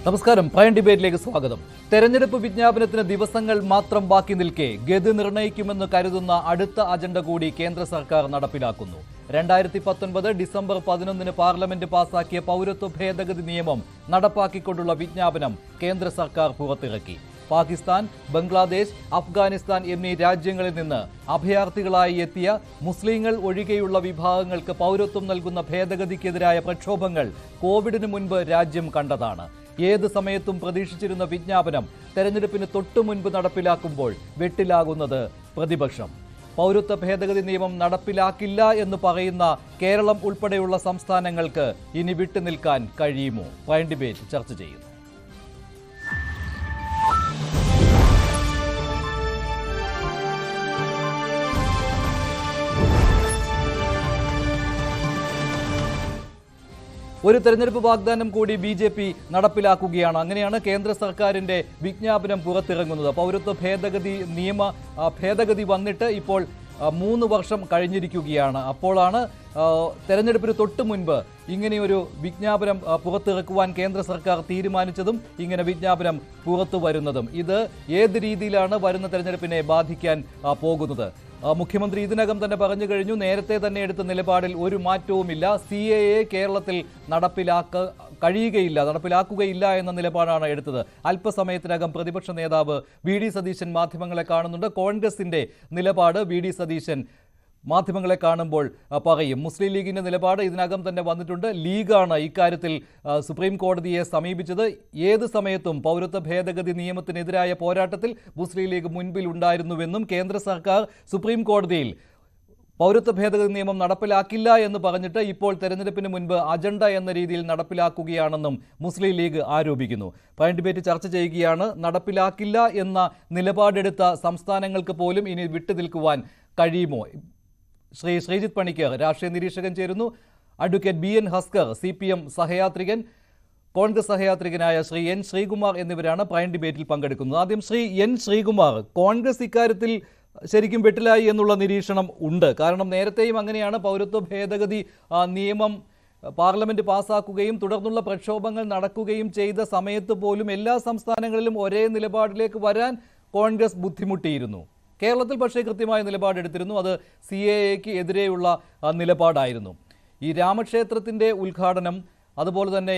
നമസ്കാരം. പ്രൈം ഡിബേറ്റിലേക്ക് സ്വാഗതം. തെരഞ്ഞെടുപ്പ് വിജ്ഞാപനത്തിന് ദിവസങ്ങൾ മാത്രം ബാക്കി നിൽക്കെ ഗതി നിർണ്ണയിക്കുമെന്ന് കരുതുന്ന അടുത്ത അജണ്ട കൂടി കേന്ദ്ര സർക്കാർ നടപ്പിലാക്കുന്നു. 2019 ഡിസംബർ 11 പാർലമെന്റ് പാസാക്കിയ പൗരത്വ ഭേദഗതി നിയമം നടപ്പാക്കിക്കൊണ്ടുള്ള വിജ്ഞാപനം കേന്ദ്ര സർക്കാർ പുറത്തിറക്കി. പാകിസ്ഥാൻ, ബംഗ്ലാദേശ്, അഫ്ഗാനിസ്ഥാൻ എന്നീ രാജ്യങ്ങളിൽ നിന്ന് അഭയാർത്ഥികളായി എത്തിയ മുസ്ലിങ്ങൾ ഒഴികെയുള്ള വിഭാഗങ്ങൾക്ക് പൗരത്വം നൽകുന്ന ഭേദഗതിക്കെതിരായ പ്രക്ഷോഭങ്ങൾ കോവിഡിന് മുൻപ് രാജ്യം കണ്ടതാണ്. ഏത് സമയത്തും പ്രതീക്ഷിച്ചിരുന്ന വിജ്ഞാപനം തെരഞ്ഞെടുപ്പിന് തൊട്ടു മുൻപ് നടപ്പിലാക്കുമ്പോൾ വെട്ടിലാകുന്നത് പ്രതിപക്ഷം. പൗരത്വ ഭേദഗതി നിയമം നടപ്പിലാക്കില്ല എന്ന് പറയുന്ന കേരളം ഉൾപ്പെടെയുള്ള സംസ്ഥാനങ്ങൾക്ക് ഇനി വിട്ടുനിൽക്കാൻ കഴിയുമോ? പ്രൈം ഡിബേറ്റ് ചർച്ച ചെയ്യുന്നു. ഒരു തെരഞ്ഞെടുപ്പ് വാഗ്ദാനം കൂടി BJP നടപ്പിലാക്കുകയാണ്. അങ്ങനെയാണ് കേന്ദ്ര സർക്കാരിന്റെ വിജ്ഞാപനം പുറത്തിറങ്ങുന്നത്. പൗരത്വ ഭേദഗതി വന്നിട്ട് ഇപ്പോൾ 3 വർഷം കഴിഞ്ഞിരിക്കുകയാണ്. അപ്പോഴാണ് തെരഞ്ഞെടുപ്പിന് തൊട്ട് മുൻപ് ഇങ്ങനെയൊരു വിജ്ഞാപനം പുറത്തിറക്കുവാൻ കേന്ദ്ര സർക്കാർ തീരുമാനിച്ചതും ഇങ്ങനെ വിജ്ഞാപനം പുറത്തു വരുന്നതും. ഇത് ഏത് രീതിയിലാണ് വരുന്ന തെരഞ്ഞെടുപ്പിനെ ബാധിക്കാൻ പോകുന്നത്? മുഖ്യമന്ത്രി ഇതിനകം തന്നെ പറഞ്ഞു കഴിഞ്ഞു, നേരത്തെ തന്നെ എടുത്ത നിലപാടിൽ ഒരു മാറ്റവുമില്ല. CAA കേരളത്തിൽ നടപ്പിലാക്കുകയില്ല എന്ന നിലപാടാണ് എടുത്തത്. അല്പസമയത്തിനകം പ്രതിപക്ഷ നേതാവ് VD സതീശൻ മാധ്യമങ്ങളെ കാണുന്നുണ്ട്. കോൺഗ്രസിന്റെ നിലപാട് VD സതീശൻ മാധ്യമങ്ങളെ കാണുമ്പോൾ പറയും. മുസ്ലിം ലീഗിന്റെ നിലപാട് ഇതിനകം തന്നെ വന്നിട്ടുണ്ട്. ലീഗാണ് ഇക്കാര്യത്തിൽ സുപ്രീം കോടതിയെ സമീപിച്ചത്. ഏത് സമയത്തും പൗരത്വ ഭേദഗതി നിയമത്തിനെതിരായ പോരാട്ടത്തിൽ മുസ്ലിം ലീഗ് മുൻപിൽ ഉണ്ടായിരുന്നുവെന്നും കേന്ദ്ര സർക്കാർ സുപ്രീം കോടതിയിൽ പൗരത്വ ഭേദഗതി നിയമം നടപ്പിലാക്കില്ല എന്ന് പറഞ്ഞിട്ട് ഇപ്പോൾ തെരഞ്ഞെടുപ്പിന് മുൻപ് അജണ്ട എന്ന രീതിയിൽ നടപ്പിലാക്കുകയാണെന്നും മുസ്ലിം ലീഗ് ആരോപിക്കുന്നു. പ്രൈം ഡിബേറ്റ് ചർച്ച ചെയ്യുകയാണ്. നടപ്പിലാക്കില്ല എന്ന നിലപാടെടുത്ത സംസ്ഥാനങ്ങൾക്ക് പോലും ഇനി വിട്ടുനിൽക്കുവാൻ കഴിയുമോ? ശ്രീ ശ്രീജിത്ത് പണിക്കർ, രാഷ്ട്രീയ നിരീക്ഷകൻ ചേരുന്നു. അഡ്വക്കേറ്റ് BN ഹസ്കർ, CPM സഹയാത്രികൻ, കോൺഗ്രസ് സഹയാത്രികനായ ശ്രീ N ശ്രീകുമാർ എന്നിവരാണ് പ്രൈം ഡിബേറ്റിൽ പങ്കെടുക്കുന്നത്. ആദ്യം ശ്രീ N ശ്രീകുമാർ, കോൺഗ്രസ് ഇക്കാര്യത്തിൽ ശരിക്കും വെട്ടിലായി എന്നുള്ള നിരീക്ഷണം ഉണ്ട്. കാരണം നേരത്തെയും അങ്ങനെയാണ്. പൗരത്വ ഭേദഗതി നിയമം പാർലമെന്റ് പാസ്സാക്കുകയും തുടർന്നുള്ള പ്രക്ഷോഭങ്ങൾ നടക്കുകയും ചെയ്ത സമയത്ത് പോലും എല്ലാ സംസ്ഥാനങ്ങളിലും ഒരേ നിലപാടിലേക്ക് വരാൻ കോൺഗ്രസ് ബുദ്ധിമുട്ടിയിരുന്നു. കേരളത്തിൽ പക്ഷേ കൃത്യമായ നിലപാടെടുത്തിരുന്നു. അത് CAAക്ക് എതിരെയുള്ള നിലപാടായിരുന്നു. ഈ രാമക്ഷേത്രത്തിൻ്റെ ഉദ്ഘാടനം, അതുപോലെ തന്നെ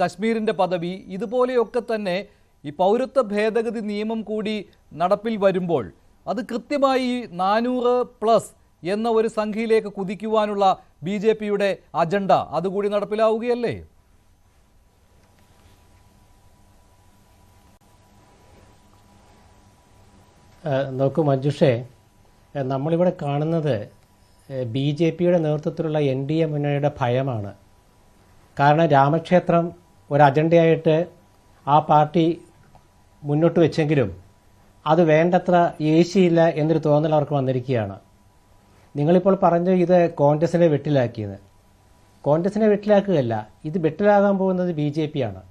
കശ്മീരിൻ്റെ പദവി, ഇതുപോലെയൊക്കെ തന്നെ ഈ പൗരത്വ ഭേദഗതി നിയമം കൂടി നടപ്പിൽ വരുമ്പോൾ അത് കൃത്യമായി 400+ എന്ന ഒരു സംഖ്യയിലേക്ക് കുതിക്കുവാനുള്ള BJPയുടെ അജണ്ട അതുകൂടി നടപ്പിലാവുകയല്ലേ? നോക്കൂ മഞ്ജുഷേ, നമ്മളിവിടെ കാണുന്നത് BJPയുടെ നേതൃത്വത്തിലുള്ള NDA മുന്നണിയുടെ ഭയമാണ്. കാരണം രാമക്ഷേത്രം ഒരു അജണ്ടയായിട്ട് ആ പാർട്ടി മുന്നോട്ട് വെച്ചെങ്കിലും അത് വേണ്ടത്ര ഏശിയില്ല എന്നൊരു തോന്നൽ അവർക്ക് വന്നിരിക്കുകയാണ്. നിങ്ങളിപ്പോൾ പറഞ്ഞു ഇത് കോൺഗ്രസിനെ വെട്ടിലാക്കിയത്. കോൺഗ്രസിനെ വെട്ടിലാക്കുകയല്ല, ഇത് വെട്ടിലാകാൻ പോകുന്നത് BJPയാണ്.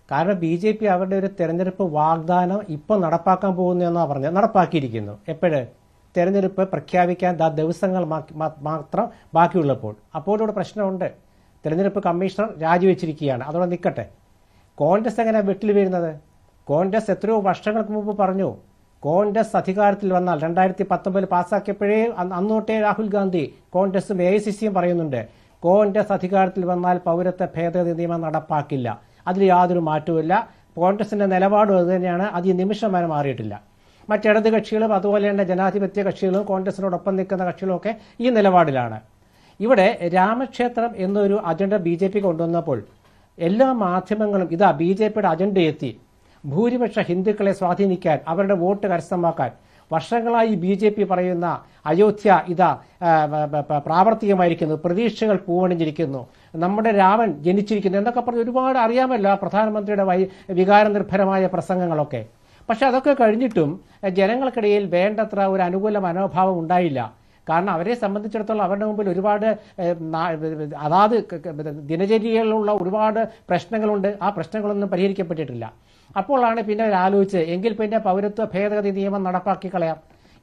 കാരണം BJP അവരുടെ ഒരു തെരഞ്ഞെടുപ്പ് വാഗ്ദാനം ഇപ്പോൾ നടപ്പാക്കാൻ പോകുന്നു എന്നാണ് പറഞ്ഞത്. നടപ്പാക്കിയിരിക്കുന്നു. എപ്പോഴ്? തെരഞ്ഞെടുപ്പ് പ്രഖ്യാപിക്കാൻ ദിവസങ്ങൾ മാത്രം ബാക്കിയുള്ളപ്പോൾ. അപ്പോൾ ഇവിടെ പ്രശ്നമുണ്ട്. തെരഞ്ഞെടുപ്പ് കമ്മീഷണർ രാജിവെച്ചിരിക്കുകയാണ്. അതോടെ നിൽക്കട്ടെ. കോൺഗ്രസ് എങ്ങനെ വെട്ടിൽ വീഴുന്നത്? കോൺഗ്രസ് എത്രയോ വർഷങ്ങൾക്ക് മുമ്പ് പറഞ്ഞു, കോൺഗ്രസ് അധികാരത്തിൽ വന്നാൽ 2019 പാസ്സാക്കിയപ്പോഴേ അന്നോട്ടേ രാഹുൽ ഗാന്ധി, കോൺഗ്രസും AICCയും പറയുന്നുണ്ട്, കോൺഗ്രസ് അധികാരത്തിൽ വന്നാൽ പൗരത്വ ഭേദഗതി നിയമം നടപ്പാക്കില്ല. അതിൽ യാതൊരു മാറ്റവുമില്ല. കോൺഗ്രസിന്റെ നിലപാടും അതുതന്നെയാണ്. അത് ഈ നിമിഷം വരെ മാറിയിട്ടില്ല. മറ്റിടത് കക്ഷികളും അതുപോലെ തന്നെ ജനാധിപത്യ കക്ഷികളും കോൺഗ്രസിനോടൊപ്പം നിൽക്കുന്ന കക്ഷികളും ഒക്കെ ഈ നിലപാടിലാണ്. ഇവിടെ രാമക്ഷേത്രം എന്നൊരു അജണ്ട BJP കൊണ്ടുവന്നപ്പോൾ എല്ലാ മാധ്യമങ്ങളും ഇതാ BJPയുടെ അജണ്ട എത്തി, ഭൂരിപക്ഷ ഹിന്ദുക്കളെ സ്വാധീനിക്കാൻ, അവരുടെ വോട്ട് കരസ്ഥമാക്കാൻ വർഷങ്ങളായി BJP പറയുന്ന അയോധ്യ ഇതാ പ്രാവർത്തികമായിരിക്കുന്നു, പ്രതീക്ഷകൾ പൂവണിഞ്ഞിരിക്കുന്നു, നമ്മുടെ രാമൻ ജനിച്ചിരിക്കുന്നു എന്നൊക്കെ പറഞ്ഞ് ഒരുപാട് അറിയാമല്ലോ പ്രധാനമന്ത്രിയുടെ വികാരനിർഭരമായ പ്രസംഗങ്ങളൊക്കെ. പക്ഷെ അതൊക്കെ കഴിഞ്ഞിട്ടും ജനങ്ങൾക്കിടയിൽ വേണ്ടത്ര ഒരു അനുകൂല മനോഭാവം ഉണ്ടായില്ല. കാരണം അവരെ സംബന്ധിച്ചിടത്തോളം അവരുടെ മുമ്പിൽ ഒരുപാട് അതാത് ദിനചര്യകളിലുള്ള ഒരുപാട് പ്രശ്നങ്ങളുണ്ട്. ആ പ്രശ്നങ്ങളൊന്നും പരിഹരിക്കപ്പെട്ടിട്ടില്ല. അപ്പോഴാണ് പിന്നെ ആലോചിച്ച് എങ്കിൽ പിന്നെ പൗരത്വ ഭേദഗതി നിയമം നടപ്പാക്കി കളയാം.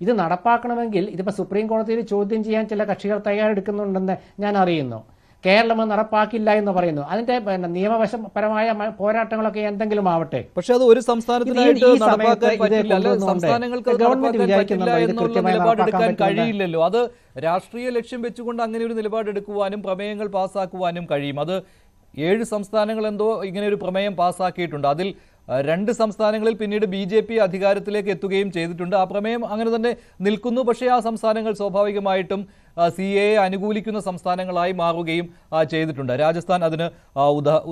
ഇത് നടപ്പാക്കണമെങ്കിൽ ഇതിപ്പോൾ സുപ്രീം കോടതിയിൽ ചോദ്യം ചെയ്യാൻ ചില കക്ഷികൾ തയ്യാറെടുക്കുന്നുണ്ടെന്ന് ഞാൻ അറിയുന്നു. കേരളം നടപ്പാക്കില്ല എന്ന് പറയുന്നു. അതിന്റെ നിയമവശപരമായ പോരാട്ടങ്ങളൊക്കെ എന്തെങ്കിലും ആവട്ടെ. പക്ഷെ അത് ഒരു സംസ്ഥാനത്തിനായിട്ട് നടപ്പാക്കാൻ പറ്റില്ല, അല്ലെ? സംസ്ഥാനങ്ങൾക്ക് നിലപാടെടുക്കാൻ കഴിയില്ലല്ലോ. അത് രാഷ്ട്രീയ ലക്ഷ്യം വെച്ചുകൊണ്ട് അങ്ങനെ ഒരു നിലപാടെടുക്കുവാനും പ്രമേയങ്ങൾ പാസ്സാക്കുവാനും കഴിയും. അത് 7 സംസ്ഥാനങ്ങൾ എന്തോ ഇങ്ങനെ ഒരു പ്രമേയം പാസ്സാക്കിയിട്ടുണ്ട്. അതിൽ 2 സംസ്ഥാനങ്ങളിൽ പിന്നീട് BJP അധികാരത്തിലേക്ക് എത്തുകയും ചെയ്തിട്ടുണ്ട്. ആ പ്രമേയം അങ്ങനെ തന്നെ നിൽക്കുന്നു. പക്ഷേ ആ സംസ്ഥാനങ്ങൾ സ്വാഭാവികമായിട്ടും CAA അനുകൂലിക്കുന്ന സംസ്ഥാനങ്ങളായി മാറുകയും ചെയ്തിട്ടുണ്ട്. രാജസ്ഥാൻ അതിന്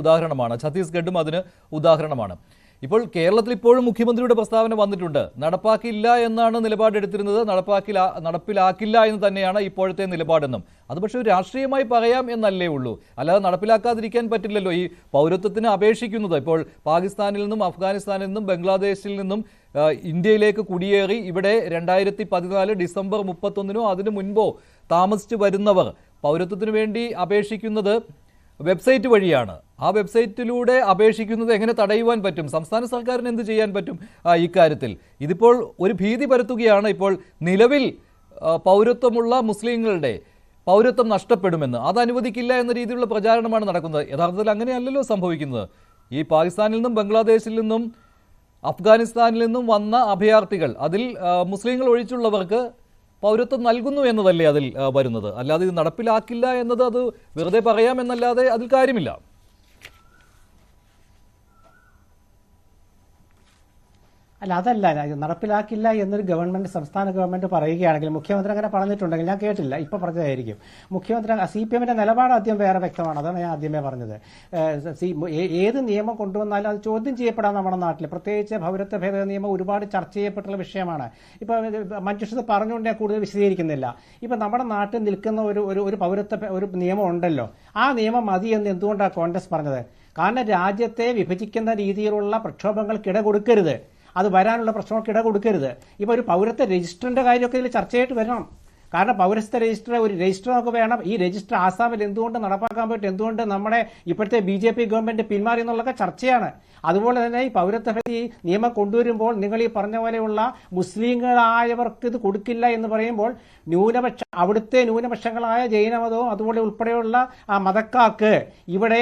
ഉദാഹരണമാണ്, ഛത്തീസ്ഗഡും അതിന് ഉദാഹരണമാണ്. ഇപ്പോൾ കേരളത്തിൽ ഇപ്പോഴും മുഖ്യമന്ത്രിയുടെ പ്രസ്താവന വന്നിട്ടുണ്ട്. നടപ്പാക്കില്ല എന്നാണ് നിലപാടെടുത്തിരുന്നത്, നടപ്പിലാക്കില്ല എന്ന് തന്നെയാണ് ഇപ്പോഴത്തെ നിലപാടെന്നും. അത് പക്ഷേ ഒരു രാഷ്ട്രീയമായി പറയാം എന്നല്ലേ ഉള്ളൂ, അല്ലാതെ നടപ്പിലാക്കാതിരിക്കാൻ പറ്റില്ലല്ലോ. ഈ പൗരത്വത്തിന് അപേക്ഷിക്കുന്നത് ഇപ്പോൾ പാകിസ്ഥാനിൽ നിന്നും അഫ്ഗാനിസ്ഥാനിൽ നിന്നും ബംഗ്ലാദേശിൽ നിന്നും ഇന്ത്യയിലേക്ക് കുടിയേറി ഇവിടെ 2014 ഡിസംബർ 31 അതിനു മുൻപോ താമസിച്ചു വരുന്നവർ പൗരത്വത്തിന് വേണ്ടി അപേക്ഷിക്കുന്നത് വെബ്സൈറ്റ് വഴിയാണ്. ആ വെബ്സൈറ്റിലൂടെ അപേക്ഷിക്കുന്നത് എങ്ങനെ തടയുവാൻ പറ്റും? സംസ്ഥാന സർക്കാരിന് എന്ത് ചെയ്യാൻ പറ്റും ഇക്കാര്യത്തിൽ? ഇതിപ്പോൾ ഒരു ഭീതി പരത്തുകയാണ്. ഇപ്പോൾ നിലവിൽ പൗരത്വമുള്ള മുസ്ലിങ്ങളുടെ പൗരത്വം നഷ്ടപ്പെടുമെന്ന്, അത് അനുവദിക്കില്ല എന്ന രീതിയിലുള്ള പ്രചാരണമാണ് നടക്കുന്നത്. യഥാർത്ഥത്തിൽ അങ്ങനെയല്ലല്ലോ സംഭവിക്കുന്നത്. ഈ പാകിസ്ഥാനിൽ നിന്നും ബംഗ്ലാദേശിൽ നിന്നും അഫ്ഗാനിസ്ഥാനിൽ നിന്നും വന്ന അഭയാർത്ഥികൾ, അതിൽ മുസ്ലിങ്ങൾ ഒഴിച്ചുള്ളവർക്ക് പൗരത്വം നൽകുന്നു എന്നതല്ലേ അതിൽ വരുന്നത്. അല്ലാതെ ഇത് നടപ്പിലാക്കില്ല എന്നത് അത് വെറുതെ പറയാമെന്നല്ലാതെ അതിൽ കാര്യമില്ല. അല്ല, അതല്ല, നടപ്പിലാക്കില്ല എന്നൊരു സംസ്ഥാന ഗവൺമെന്റ് പറയുകയാണെങ്കിൽ, മുഖ്യമന്ത്രി അങ്ങനെ പറഞ്ഞിട്ടുണ്ടെങ്കിൽ, ഞാൻ കേട്ടില്ല, ഇപ്പൊ പറഞ്ഞതായിരിക്കും. മുഖ്യമന്ത്രി CPMന്റെ നിലപാട് ആദ്യം വേറെ വ്യക്തമാണ്. അതാണ് ഞാൻ ആദ്യമേ പറഞ്ഞത്. ഏത് നിയമം കൊണ്ടുവന്നാലും അത് ചോദ്യം ചെയ്യപ്പെടാൻ നമ്മുടെ നാട്ടിൽ, പ്രത്യേകിച്ച് പൗരത്വ ഭേദഗതി നിയമം ഒരുപാട് ചർച്ച ചെയ്യപ്പെട്ടുള്ള വിഷയമാണ്. ഇപ്പൊ മഞ്ജുഷ പറഞ്ഞുകൊണ്ട് ഞാൻ കൂടുതൽ വിശദീകരിക്കുന്നില്ല. ഇപ്പൊ നമ്മുടെ നാട്ടിൽ നിൽക്കുന്ന ഒരു പൗരത്വ ഒരു നിയമം ഉണ്ടല്ലോ, ആ നിയമം മതി എന്ന് എന്തുകൊണ്ടാണ് കോൺഗ്രസ് പറഞ്ഞത്? കാരണം രാജ്യത്തെ വിഭജിക്കുന്ന രീതിയിലുള്ള പ്രക്ഷോഭങ്ങൾക്ക് ഇട കൊടുക്കരുത്, അത് വരാനുള്ള പ്രശ്നങ്ങൾക്ക് ഇട കൊടുക്കരുത്. ഇപ്പോൾ ഒരു പൗരത്വ രജിസ്റ്ററിന്റെ കാര്യമൊക്കെ ഇതിൽ ചർച്ചയായിട്ട് വരണം. കാരണം പൗരത്വ രജിസ്റ്റർ, ഒരു രജിസ്റ്റർ നമുക്ക് വേണം. ഈ രജിസ്റ്റർ ആസാമിൽ എന്തുകൊണ്ട് നടപ്പാക്കാൻ പറ്റും, എന്തുകൊണ്ട് നമ്മുടെ ഇപ്പോഴത്തെ BJP ഗവൺമെന്റ് പിന്മാറി എന്നുള്ളതൊക്കെ ചർച്ചയാണ്. അതുപോലെ തന്നെ ഈ പൗരത്വ നിയമം കൊണ്ടുവരുമ്പോൾ നിങ്ങൾ ഈ പറഞ്ഞ പോലെയുള്ള മുസ്ലിങ്ങളായവർക്ക് ഇത് കൊടുക്കില്ല എന്ന് പറയുമ്പോൾ അവിടുത്തെ ന്യൂനപക്ഷങ്ങളായ ജൈനമതവും അതുപോലെ ഉൾപ്പെടെയുള്ള മതക്കാർക്ക് ഇവിടെ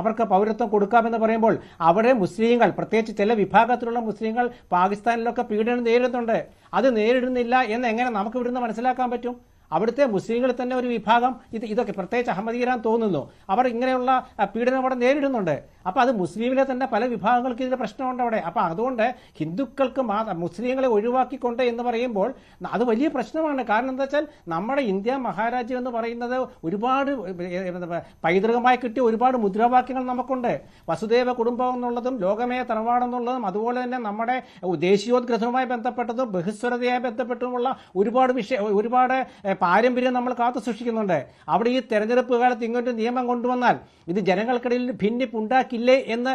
അവർക്ക് പൗരത്വം കൊടുക്കാമെന്ന് പറയുമ്പോൾ അവിടെ മുസ്ലിങ്ങൾ, പ്രത്യേകിച്ച് ചില വിഭാഗത്തിലുള്ള മുസ്ലിങ്ങൾ പാകിസ്ഥാനിലൊക്കെ പീഡനം നേരിടുന്നുണ്ട്. അത് നേരിടുന്നില്ല എന്ന് എങ്ങനെ നമുക്ക് ഇവിടുന്ന് മനസ്സിലാക്കാൻ പറ്റും? അവിടുത്തെ മുസ്ലിങ്ങളിൽ തന്നെ ഒരു വിഭാഗം ഇതൊക്കെ പ്രത്യേകിച്ച് അഹമ്മദീരാൻ തോന്നുന്നു, അവർ ഇങ്ങനെയുള്ള പീഡനം അവിടെ നേരിടുന്നുണ്ട്. അപ്പോൾ അത് മുസ്ലിമിലെ തന്നെ പല വിഭാഗങ്ങൾക്ക് ഇതിന്റെ പ്രശ്നമുണ്ട് അവിടെ. അപ്പോൾ അതുകൊണ്ട് ഹിന്ദുക്കൾക്ക് മുസ്ലിങ്ങളെ ഒഴിവാക്കിക്കൊണ്ട് എന്ന് പറയുമ്പോൾ അത് വലിയ പ്രശ്നമാണ്. കാരണം എന്താ വെച്ചാൽ നമ്മുടെ ഇന്ത്യ മഹാരാജ്യം എന്ന് പറയുന്നത് ഒരുപാട് പൈതൃകമായി കിട്ടിയ ഒരുപാട് മുദ്രാവാക്യങ്ങൾ നമുക്കുണ്ട്. വസുദേവ കുടുംബം എന്നുള്ളതും ലോകമേ തറവാടെന്നുള്ളതും അതുപോലെ തന്നെ നമ്മുടെ ദേശീയോദ്ഗ്രഥവുമായി ബന്ധപ്പെട്ടതും ബഹുസ്വരതയുമായി ബന്ധപ്പെട്ടുമുള്ള ഒരുപാട് പാരമ്പര്യം നമ്മൾ കാത്തു സൂക്ഷിക്കുന്നുണ്ട്. അവിടെ ഈ തെരഞ്ഞെടുപ്പ് കാലത്ത് ഇങ്ങോട്ട് നിയമം കൊണ്ടുവന്നാൽ ഇത് ജനങ്ങൾക്കിടയിൽ ഭിന്നിപ്പുണ്ടാക്കില്ലേ എന്ന്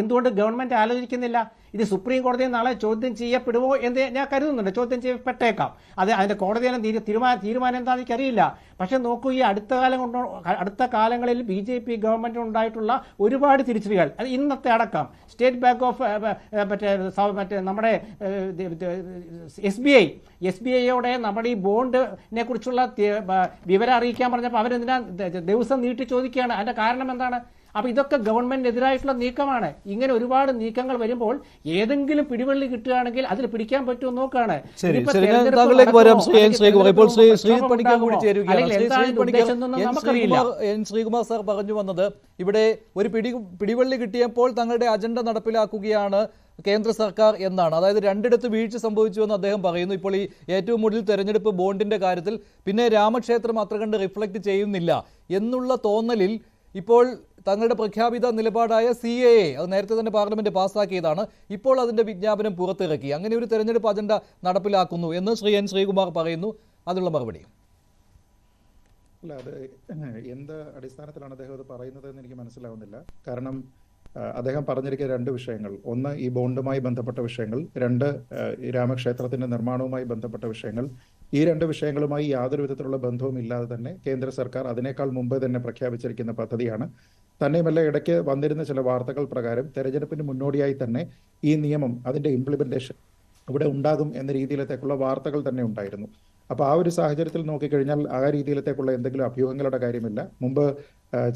എന്തുകൊണ്ട് ഗവൺമെന്റ് ആലോചിക്കുന്നില്ല? ഇത് സുപ്രീം കോടതിയിൽ നാളെ ചോദ്യം ചെയ്യപ്പെടുമോ എന്ന് ഞാൻ കരുതുന്നുണ്ട്. ചോദ്യം ചെയ്യപ്പെട്ടേക്കാം. അതിന്റെ കോടതിയുടെ തീരുമാനം എന്താണെന്ന് എനിക്കറിയില്ല. പക്ഷെ നോക്കൂ, ഈ അടുത്ത കാലങ്ങളിൽ BJP ഗവൺമെന്റിന് ഉണ്ടായിട്ടുള്ള ഒരുപാട് തിരിച്ചടികൾ, അത് ഇന്നത്തെ അടക്കം സ്റ്റേറ്റ് ബാങ്ക് ഓഫ് മറ്റേ നമ്മുടെ SBIയോടെ നമ്മുടെ ഈ ബോണ്ടിനെ കുറിച്ചുള്ള വിവരം അറിയിക്കാൻ പറഞ്ഞപ്പോൾ അവരെന്തിനാ ദിവസം നീട്ടി ചോദിക്കുകയാണ്. അതിന്റെ കാരണം എന്താണ്? അപ്പൊ ഇതൊക്കെ ഗവൺമെന്റിനെതിരായിട്ടുള്ള നീക്കമാണ്. ഇങ്ങനെ ഒരുപാട് നീക്കങ്ങൾ വരുമ്പോൾ ഏതെങ്കിലും പിടിവള്ളി കിട്ടുകയാണെങ്കിൽ അതിൽ പിടിക്കാൻ പറ്റുമോ നോക്കാണ്. ശ്രീകുമാർ സാർ പറഞ്ഞു വന്നത്, ഇവിടെ ഒരു പിടിവള്ളി കിട്ടിയപ്പോൾ തങ്ങളുടെ അജണ്ട നടപ്പിലാക്കുകയാണ് കേന്ദ്ര സർക്കാർ എന്നാണ്. അതായത് 2 വീഴ്ച സംഭവിച്ചു എന്ന് അദ്ദേഹം പറയുന്നു. ഇപ്പോൾ ഈ ഏറ്റവും ഒടുവിൽ തെരഞ്ഞെടുപ്പ് ബോണ്ടിന്റെ കാര്യത്തിൽ പിന്നെ രാമക്ഷേത്രം അത്ര കണ്ട് റിഫ്ലക്ട് ചെയ്യുന്നില്ല എന്നുള്ള തോന്നലിൽ ഇപ്പോൾ തങ്ങളുടെ പ്രഖ്യാപിത നിലപാടായ CAA, അത് നേരത്തെ തന്നെ പാർലമെന്റ് പാസ്സാക്കിയതാണ്, ഇപ്പോൾ അതിന്റെ വിജ്ഞാപനം പുറത്തിറക്കി. അങ്ങനെ ഒരു തെരഞ്ഞെടുപ്പ് അജണ്ട നടപ്പിലാക്കുന്നു എന്ന് ശ്രീകുമാർ പറയുന്നു. അതിനുള്ള മറുപടി അല്ല, അത് എന്ത് അടിസ്ഥാനത്തിലാണ് അദ്ദേഹം അത് പറയുന്നത് എന്ന് എനിക്ക് മനസ്സിലാവുന്നില്ല. കാരണം അദ്ദേഹം പറഞ്ഞിരിക്കുന്ന 2 വിഷയങ്ങൾ, ഒന്ന് ഈ ബോണ്ടുമായി ബന്ധപ്പെട്ട വിഷയങ്ങൾ, 2 രാമക്ഷേത്രത്തിന്റെ നിർമ്മാണവുമായി ബന്ധപ്പെട്ട വിഷയങ്ങൾ. ഈ 2 വിഷയങ്ങളുമായി യാതൊരു വിധത്തിലുള്ള ബന്ധവും ഇല്ലാതെ തന്നെ കേന്ദ്ര സർക്കാർ അതിനേക്കാൾ മുമ്പ് തന്നെ പ്രഖ്യാപിച്ചിരിക്കുന്ന പദ്ധതിയാണ്. തന്നെയുമല്ല, ഇടയ്ക്ക് വന്നിരുന്ന ചില വാർത്തകൾ പ്രകാരം തെരഞ്ഞെടുപ്പിന് മുന്നോടിയായി തന്നെ ഈ നിയമം, അതിന്റെ ഇംപ്ലിമെന്റേഷൻ ഇവിടെ ഉണ്ടാകും എന്ന രീതിയിലത്തേക്കുള്ള വാർത്തകൾ തന്നെ ഉണ്ടായിരുന്നു. അപ്പോൾ ആ ഒരു സാഹചര്യത്തിൽ നോക്കിക്കഴിഞ്ഞാൽ ആ രീതിയിലത്തേക്കുള്ള എന്തെങ്കിലും അഭ്യൂഹങ്ങളുടെ കാര്യമില്ല. മുമ്പ്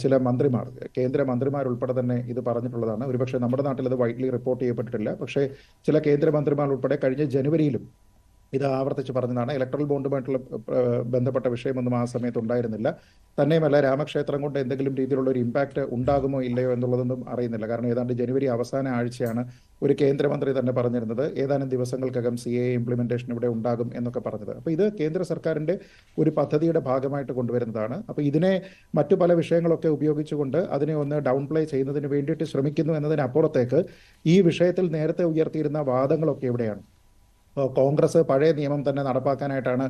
ചില മന്ത്രിമാർ, കേന്ദ്ര മന്ത്രിമാർ ഉൾപ്പെടെ തന്നെ ഇത് പറഞ്ഞിട്ടുള്ളതാണ്. ഒരുപക്ഷെ നമ്മുടെ നാട്ടിൽ അത് വൈഡ്ലി റിപ്പോർട്ട് ചെയ്യപ്പെട്ടിട്ടില്ല. പക്ഷേ ചില കേന്ദ്രമന്ത്രിമാർ ഉൾപ്പെടെ കഴിഞ്ഞ ജനുവരിയിലും ഇത് ആവർത്തിച്ച് പറഞ്ഞതാണ്. ഇലക്ട്രൽ ബോണ്ടുമായിട്ടുള്ള ബന്ധപ്പെട്ട വിഷയമൊന്നും ആ സമയത്ത് ഉണ്ടായിരുന്നില്ല. തന്നെയുമല്ല, രാമക്ഷേത്രം കൊണ്ട് എന്തെങ്കിലും രീതിയിലുള്ള ഒരു ഇമ്പാക്റ്റ് ഉണ്ടാകുമോ ഇല്ലയോ എന്നുള്ളതൊന്നും അറിയുന്നില്ല. കാരണം ഏതാണ്ട് ജനുവരി അവസാന ആഴ്ചയാണ് ഒരു കേന്ദ്രമന്ത്രി തന്നെ പറഞ്ഞിരുന്നത് ഏതാനും ദിവസങ്ങൾക്കകം CAA ഇംപ്ലിമെന്റേഷൻ ഇവിടെ ഉണ്ടാകും എന്നൊക്കെ പറഞ്ഞത്. അപ്പോൾ ഇത് കേന്ദ്ര സർക്കാരിന്റെ ഒരു പദ്ധതിയുടെ ഭാഗമായിട്ട് കൊണ്ടുവരുന്നതാണ്. അപ്പോൾ ഇതിനെ മറ്റു പല വിഷയങ്ങളൊക്കെ ഉപയോഗിച്ചുകൊണ്ട് അതിനെ ഒന്ന് ഡൗൺ പ്ലേ ചെയ്യുന്നതിന് വേണ്ടിയിട്ട് ശ്രമിക്കുന്നു എന്നതിനപ്പുറത്തേക്ക് ഈ വിഷയത്തിൽ നേരത്തെ ഉയർത്തിയിരുന്ന വാദങ്ങളൊക്കെ എവിടെയാണ്? കോൺഗ്രസ് പഴയ നിയമം തന്നെ നടപ്പാക്കാനായിട്ടാണ്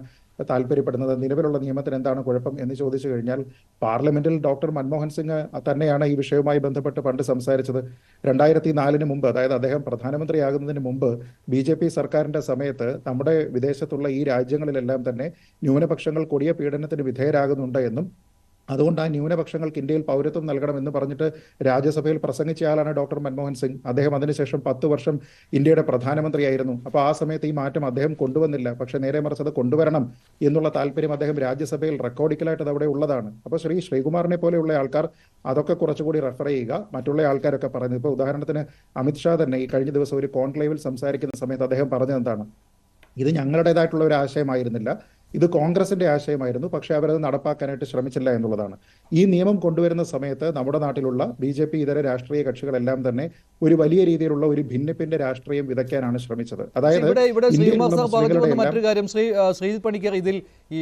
താല്പര്യപ്പെടുന്നത്. നിലവിലുള്ള നിയമത്തിന് എന്താണ് കുഴപ്പം എന്ന് ചോദിച്ചു കഴിഞ്ഞാൽ പാർലമെന്റിൽ ഡോക്ടർ മൻമോഹൻ സിംഗ് തന്നെയാണ് ഈ വിഷയവുമായി ബന്ധപ്പെട്ട് പണ്ട് സംസാരിച്ചത്. 2004 മുമ്പ്, അതായത് അദ്ദേഹം പ്രധാനമന്ത്രിയാകുന്നതിന് മുമ്പ് BJP സർക്കാരിന്റെ സമയത്ത് നമ്മുടെ വിദേശത്തുള്ള ഈ രാജ്യങ്ങളിലെല്ലാം തന്നെ ന്യൂനപക്ഷങ്ങൾ കൊടിയ പീഡനത്തിന് വിധേയരാകുന്നുണ്ട് എന്നും അതുകൊണ്ട് ആ ന്യൂനപക്ഷങ്ങൾക്ക് ഇന്ത്യയിൽ പൗരത്വം നൽകണമെന്ന് പറഞ്ഞിട്ട് രാജ്യസഭയിൽ പ്രസംഗിച്ച ആളാണ് ഡോക്ടർ മൻമോഹൻ സിംഗ്. അദ്ദേഹം അതിനുശേഷം 10 വർഷം ഇന്ത്യയുടെ പ്രധാനമന്ത്രിയായിരുന്നു. അപ്പോൾ ആ സമയത്ത് ഈ മാറ്റം അദ്ദേഹം കൊണ്ടുവന്നില്ല. പക്ഷേ നേരെ മറിച്ച് അത് കൊണ്ടുവരണം എന്നുള്ള താല്പര്യം അദ്ദേഹം രാജ്യസഭയിൽ റെക്കോർഡിക്കലായിട്ട് അത് അവിടെ ഉള്ളതാണ്. അപ്പോൾ ശ്രീകുമാറിനെ പോലെയുള്ള ആൾക്കാർ അതൊക്കെ കുറച്ചുകൂടി റെഫർ ചെയ്യുക. മറ്റുള്ള ആൾക്കാരൊക്കെ പറയുന്നത്, ഇപ്പോൾ ഉദാഹരണത്തിന് അമിത്ഷാ തന്നെ ഈ കഴിഞ്ഞ ദിവസം ഒരു കോൺക്ലേവിൽ സംസാരിക്കുന്ന സമയത്ത് അദ്ദേഹം പറഞ്ഞത് എന്താണ്? ഇത് ഞങ്ങളുടേതായിട്ടുള്ള ഒരു ആശയമായിരുന്നില്ല, ഇത് കോൺഗ്രസിന്റെ ആശയമായിരുന്നു, പക്ഷെ അവരത് നടപ്പാക്കാനായിട്ട് ശ്രമിച്ചില്ല എന്നുള്ളതാണ്. ഈ നിയമം കൊണ്ടുവരുന്ന സമയത്ത് നമ്മുടെ നാട്ടിലുള്ള BJP ഇതര രാഷ്ട്രീയ കക്ഷികളെല്ലാം തന്നെ ഒരു വലിയ രീതിയിലുള്ള ഒരു ഭിന്നിപ്പിന്റെ രാഷ്ട്രീയം വിതയ്ക്കാനാണ് ശ്രമിച്ചത്. അതായത് മറ്റൊരു കാര്യം, ശ്രീജിത് പണിക്കർ, ഇതിൽ ഈ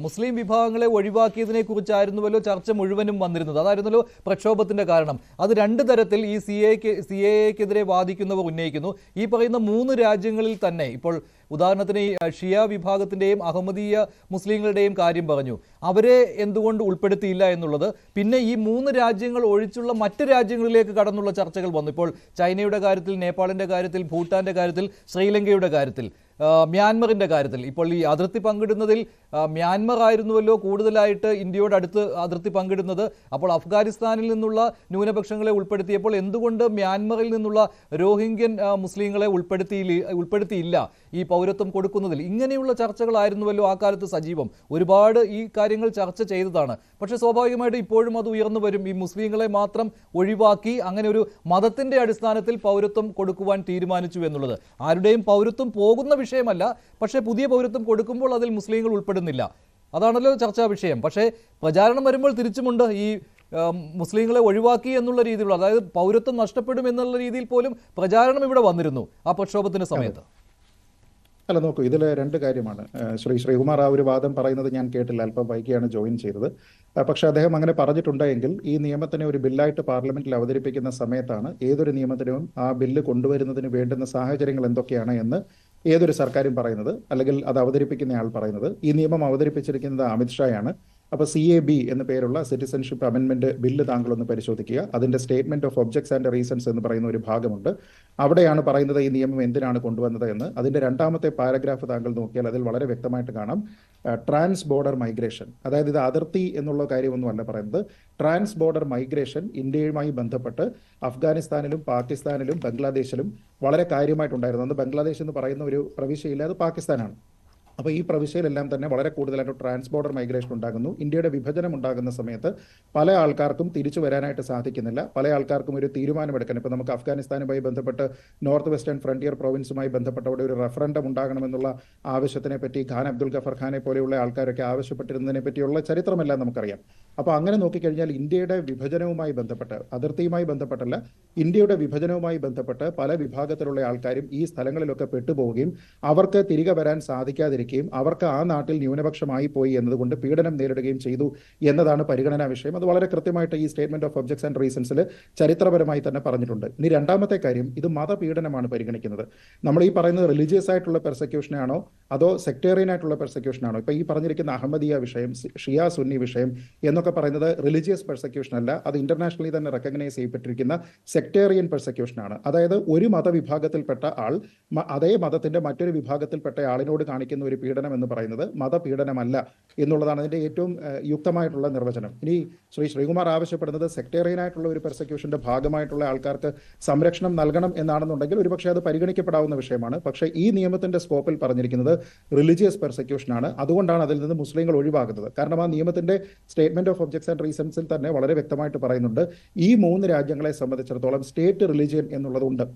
മുസ്ലിം വിഭാഗങ്ങളെ ഒഴിവാക്കിയതിനെ കുറിച്ചായിരുന്നുവല്ലോ ചർച്ച മുഴുവനും വന്നിരുന്നത്. അതായിരുന്നല്ലോ പ്രക്ഷോഭത്തിന്റെ കാരണം. അത് രണ്ട് തരത്തിൽ ഈ CAA-ക്കെതിരെ വാദിക്കുന്നവർ ഉന്നയിക്കുന്നു. ഈ പറയുന്ന 3 രാജ്യങ്ങളിൽ തന്നെ ഇപ്പോൾ ഉദാഹരണത്തിന് ഈ ഷിയ വിഭാഗത്തിന്റെയും അഹമ്മദീയ മുസ്ലിങ്ങളുടെയും കാര്യം പറഞ്ഞു. അവരെ എന്തുകൊണ്ട് ഉൾപ്പെടുത്തിയില്ല എന്നുള്ളത്. പിന്നെ ഈ 3 രാജ്യങ്ങൾ ഒഴിച്ചുള്ള മറ്റ് രാജ്യങ്ങളിലേക്ക് കടന്നുള്ള ചർച്ചകൾ വന്നു. ഇപ്പോൾ ചൈനയുടെ കാര്യത്തിൽ, നേപ്പാളിന്റെ കാര്യത്തിൽ, ഭൂട്ടാന്റെ കാര്യത്തിൽ, ശ്രീലങ്കയുടെ കാര്യത്തിൽ, മ്യാൻമറിന്റെ കാര്യത്തിൽ. ഇപ്പോൾ ഈ അതിർത്തി പങ്കിടുന്നതിൽ മ്യാൻമർ ആയിരുന്നുവല്ലോ കൂടുതലായിട്ട് ഇന്ത്യയോട് അടുത്ത് അതിർത്തി പങ്കിടുന്നത്. അപ്പോൾ അഫ്ഗാനിസ്ഥാനിൽ നിന്നുള്ള ന്യൂനപക്ഷങ്ങളെ ഉൾപ്പെടുത്തിയപ്പോൾ എന്തുകൊണ്ട് മ്യാൻമറിൽ നിന്നുള്ള റോഹിംഗ്യൻ മുസ്ലിങ്ങളെ ഉൾപ്പെടുത്തിയില്ല ഈ പൗരത്വം കൊടുക്കുന്നതിൽ? ഇങ്ങനെയുള്ള ചർച്ചകളായിരുന്നുവല്ലോ ആ കാലത്ത് സജീവം. ഒരുപാട് ഈ കാര്യങ്ങൾ ചർച്ച ചെയ്തതാണ്. പക്ഷേ സ്വാഭാവികമായിട്ടും ഇപ്പോഴും അത് ഉയർന്നു വരും. ഈ മുസ്ലിങ്ങളെ മാത്രം ഒഴിവാക്കി അങ്ങനെ ഒരു മതത്തിന്റെ അടിസ്ഥാനത്തിൽ പൗരത്വം കൊടുക്കുവാൻ തീരുമാനിച്ചു എന്നുള്ളത് ആരുടെയും പൗരത്വം പോകുന്ന വിഷയമല്ല. പക്ഷേ പുതിയ പൗരത്വം കൊടുക്കുമ്പോൾ അതിൽ മുസ്ലിങ്ങൾ ഉൾപ്പെടുന്നില്ല. അതാണല്ലോ ചർച്ചാ വിഷയം. പക്ഷേ പ്രചാരണം വരുമ്പോൾ തിരിച്ചുമുണ്ട്. ഈ മുസ്ലിങ്ങളെ ഒഴിവാക്കി എന്നുള്ള രീതിയിലുള്ള, അതായത് പൗരത്വം നഷ്ടപ്പെടും എന്നുള്ള രീതിയിൽ പോലും പ്രചാരണം ഇവിടെ വന്നിരുന്നു ആ പ്രക്ഷോഭത്തിന്റെ സമയത്ത്. അല്ല, നോക്കൂ, ഇതിൽ 2 കാര്യമാണ്. ശ്രീകുമാർ ആ ഒരു വാദം പറയുന്നത് ഞാൻ കേട്ടില്ല, അല്പം വൈകിയാണ് ജോയിൻ ചെയ്തത്. പക്ഷെ അദ്ദേഹം അങ്ങനെ പറഞ്ഞിട്ടുണ്ടെങ്കിൽ ഈ നിയമത്തിനെ ഒരു ബില്ലായിട്ട് പാർലമെന്റിൽ അവതരിപ്പിക്കുന്ന സമയത്താണ് ഏതൊരു നിയമത്തിനും ആ ബില്ല് കൊണ്ടുവരുന്നതിന് വേണ്ടുന്ന സാഹചര്യങ്ങൾ എന്തൊക്കെയാണ് എന്ന് ഏതൊരു സർക്കാരും പറയുന്നത്, അല്ലെങ്കിൽ അത് അവതരിപ്പിക്കുന്ന ആൾ പറയുന്നത്. ഈ നിയമം അവതരിപ്പിച്ചിരിക്കുന്നത് അമിത്ഷായാണ്. അപ്പോൾ CAB എന്ന പേരുള്ള സിറ്റിസൺഷിപ്പ് അമെൻമെന്റ് ബില്ല് താങ്കളൊന്ന് പരിശോധിക്കുക. അതിന്റെ statement of objects and reasons എന്ന് പറയുന്ന ഒരു ഭാഗമുണ്ട്. അവിടെയാണ് പറയുന്നത് ഈ നിയമം എന്തിനാണ് കൊണ്ടുവന്നത് എന്ന്. അതിന്റെ 2ാമത്തെ പാരഗ്രാഫ് താങ്കൾ നോക്കിയാൽ അതിൽ വളരെ വ്യക്തമായിട്ട് കാണാം ട്രാൻസ് ബോർഡർ മൈഗ്രേഷൻ. അതായത് ഇത് അതിർത്തി എന്നുള്ള കാര്യമൊന്നുമല്ല പറയുന്നത്. ട്രാൻസ് ബോർഡർ മൈഗ്രേഷൻ ഇന്ത്യയുമായി ബന്ധപ്പെട്ട് അഫ്ഗാനിസ്ഥാനിലും പാകിസ്ഥാനിലും ബംഗ്ലാദേശിലും വളരെ കാര്യമായിട്ടുണ്ടായിരുന്നു. അന്ന് ബംഗ്ലാദേശ് എന്ന് പറയുന്ന ഒരു പ്രവിശ്യയില്ല, അത് പാകിസ്ഥാനാണ്. അപ്പോൾ ഈ പ്രവിശ്യയിലെല്ലാം തന്നെ വളരെ കൂടുതലായിട്ട് ട്രാൻസ് ബോർഡർ മൈഗ്രേഷൻ ഉണ്ടാകുന്നു. ഇന്ത്യയുടെ വിഭജനം ഉണ്ടാകുന്ന സമയത്ത് പല ആൾക്കാർക്കും തിരിച്ചു വരാനായിട്ട് സാധിക്കുന്നില്ല. പല ആൾക്കാർക്കും ഒരു തീരുമാനമെടുക്കാൻ, ഇപ്പോൾ നമുക്ക് അഫ്ഗാനിസ്ഥാനുമായി ബന്ധപ്പെട്ട് നോർത്ത് വെസ്റ്റേൺ ഫ്രണ്ടിയർ പ്രൊവിൻസുമായി ബന്ധപ്പെട്ട് അവിടെ ഒരു റഫറൻഡം ഉണ്ടാകണമെന്നുള്ള ആവശ്യത്തിനെ പറ്റി ഖാൻ അബ്ദുൽ ഗഫർ ഖാനെ പോലെയുള്ള ആൾക്കാരൊക്കെ ആവശ്യപ്പെട്ടിരുന്നതിനെ പറ്റിയുള്ള ചരിത്രമെല്ലാം നമുക്കറിയാം. അപ്പോൾ അങ്ങനെ നോക്കിക്കഴിഞ്ഞാൽ ഇന്ത്യയുടെ വിഭജനവുമായി ബന്ധപ്പെട്ട്, അതിർത്തിയുമായി ബന്ധപ്പെട്ടല്ല, ഇന്ത്യയുടെ വിഭജനവുമായി ബന്ധപ്പെട്ട് പല വിഭാഗത്തിലുള്ള ആൾക്കാരും ഈ സ്ഥലങ്ങളിലൊക്കെ പെട്ടുപോവുകയും അവർക്ക് തിരികെ വരാൻ സാധിക്കാതിരിക്കും, അവർക്ക് ആ നാട്ടിൽ ന്യൂനപക്ഷമായി പോയി എന്നതുകൊണ്ട് പീഡനം നേരിടുകയും ചെയ്തു എന്നതാണ് പരിഗണനാ വിഷയം. അത് വളരെ കൃത്യമായിട്ട് ഈ സ്റ്റേറ്റ്മെന്റ് ഓഫ് ഒബ്ജക്ട്സ് ആൻഡ് റീസൺസിൽ ചരിത്രപരമായി തന്നെ പറഞ്ഞിട്ടുണ്ട്. ഇനി 2ാമത്തെ കാര്യം, ഇത് മതപീഡനമാണ് പരിഗണിക്കുന്നത്. നമ്മൾ ഈ പറയുന്നത് റിലീജിയസ് ആയിട്ടുള്ള പെർസെക്യൂഷനാണോ അതോ സെക്ടേറിയൻ ആയിട്ടുള്ള പെർസെക്യൂഷനാണോ? ഇപ്പൊ ഈ പറഞ്ഞിരിക്കുന്ന അഹമ്മദിയ വിഷയം, ഷിയ സുന്നി വിഷയം എന്നൊക്കെ പറയുന്നത് റിലീജിയസ് പെർസെക്യൂഷൻ അല്ല, അത് ഇന്റർനാഷണലി തന്നെ റെക്കഗ്നൈസ് ചെയ്യപ്പെട്ടിരിക്കുന്ന സെക്ടേറിയൻ പെർസെക്യൂഷനാണ്. അതായത് ഒരു മതവിഭാഗത്തിൽപ്പെട്ട ആൾ അതേ മതത്തിന്റെ മറ്റൊരു വിഭാഗത്തിൽപ്പെട്ട ആളിനോട് കാണിക്കുന്ന ഒരു പീഡനം എന്ന് പറയുന്നത് മതപീഡനമല്ല എന്നുള്ളതാണ് അതിൻ്റെ ഏറ്റവും യുക്തമായിട്ടുള്ള നിർവചനം. ഇനി ശ്രീകുമാർ ആവശ്യപ്പെടുന്നത് സെക്ടേറിയനായിട്ടുള്ള ഒരു പെർസെക്യൂഷന്റെ ഭാഗമായിട്ടുള്ള ആൾക്കാർക്ക് സംരക്ഷണം നൽകണം എന്നാണെന്നുണ്ടെങ്കിൽ ഒരുപക്ഷെ അത് പരിഗണിക്കപ്പെടാവുന്ന വിഷയമാണ്. പക്ഷേ ഈ നിയമത്തിന്റെ സ്കോപ്പിൽ പറഞ്ഞിരിക്കുന്നത് റിലീജിയസ് പെർസെക്യൂഷൻ ആണ്. അതുകൊണ്ടാണ് അതിൽ നിന്ന് മുസ്ലിങ്ങൾ ഒഴിവാക്കുന്നത്. കാരണം ആ നിയമത്തിന്റെ സ്റ്റേറ്റ്മെന്റ് ഓഫ് ഒബ്ജക്ട്സ് ആൻഡ് റീസൺസിൽ തന്നെ വളരെ വ്യക്തമായിട്ട് പറയുന്നുണ്ട്, ഈ 3 രാജ്യങ്ങളെ സംബന്ധിച്ചിടത്തോളം സ്റ്റേറ്റ് റിലീജിയൻ എന്നുള്ളതുണ്ട്.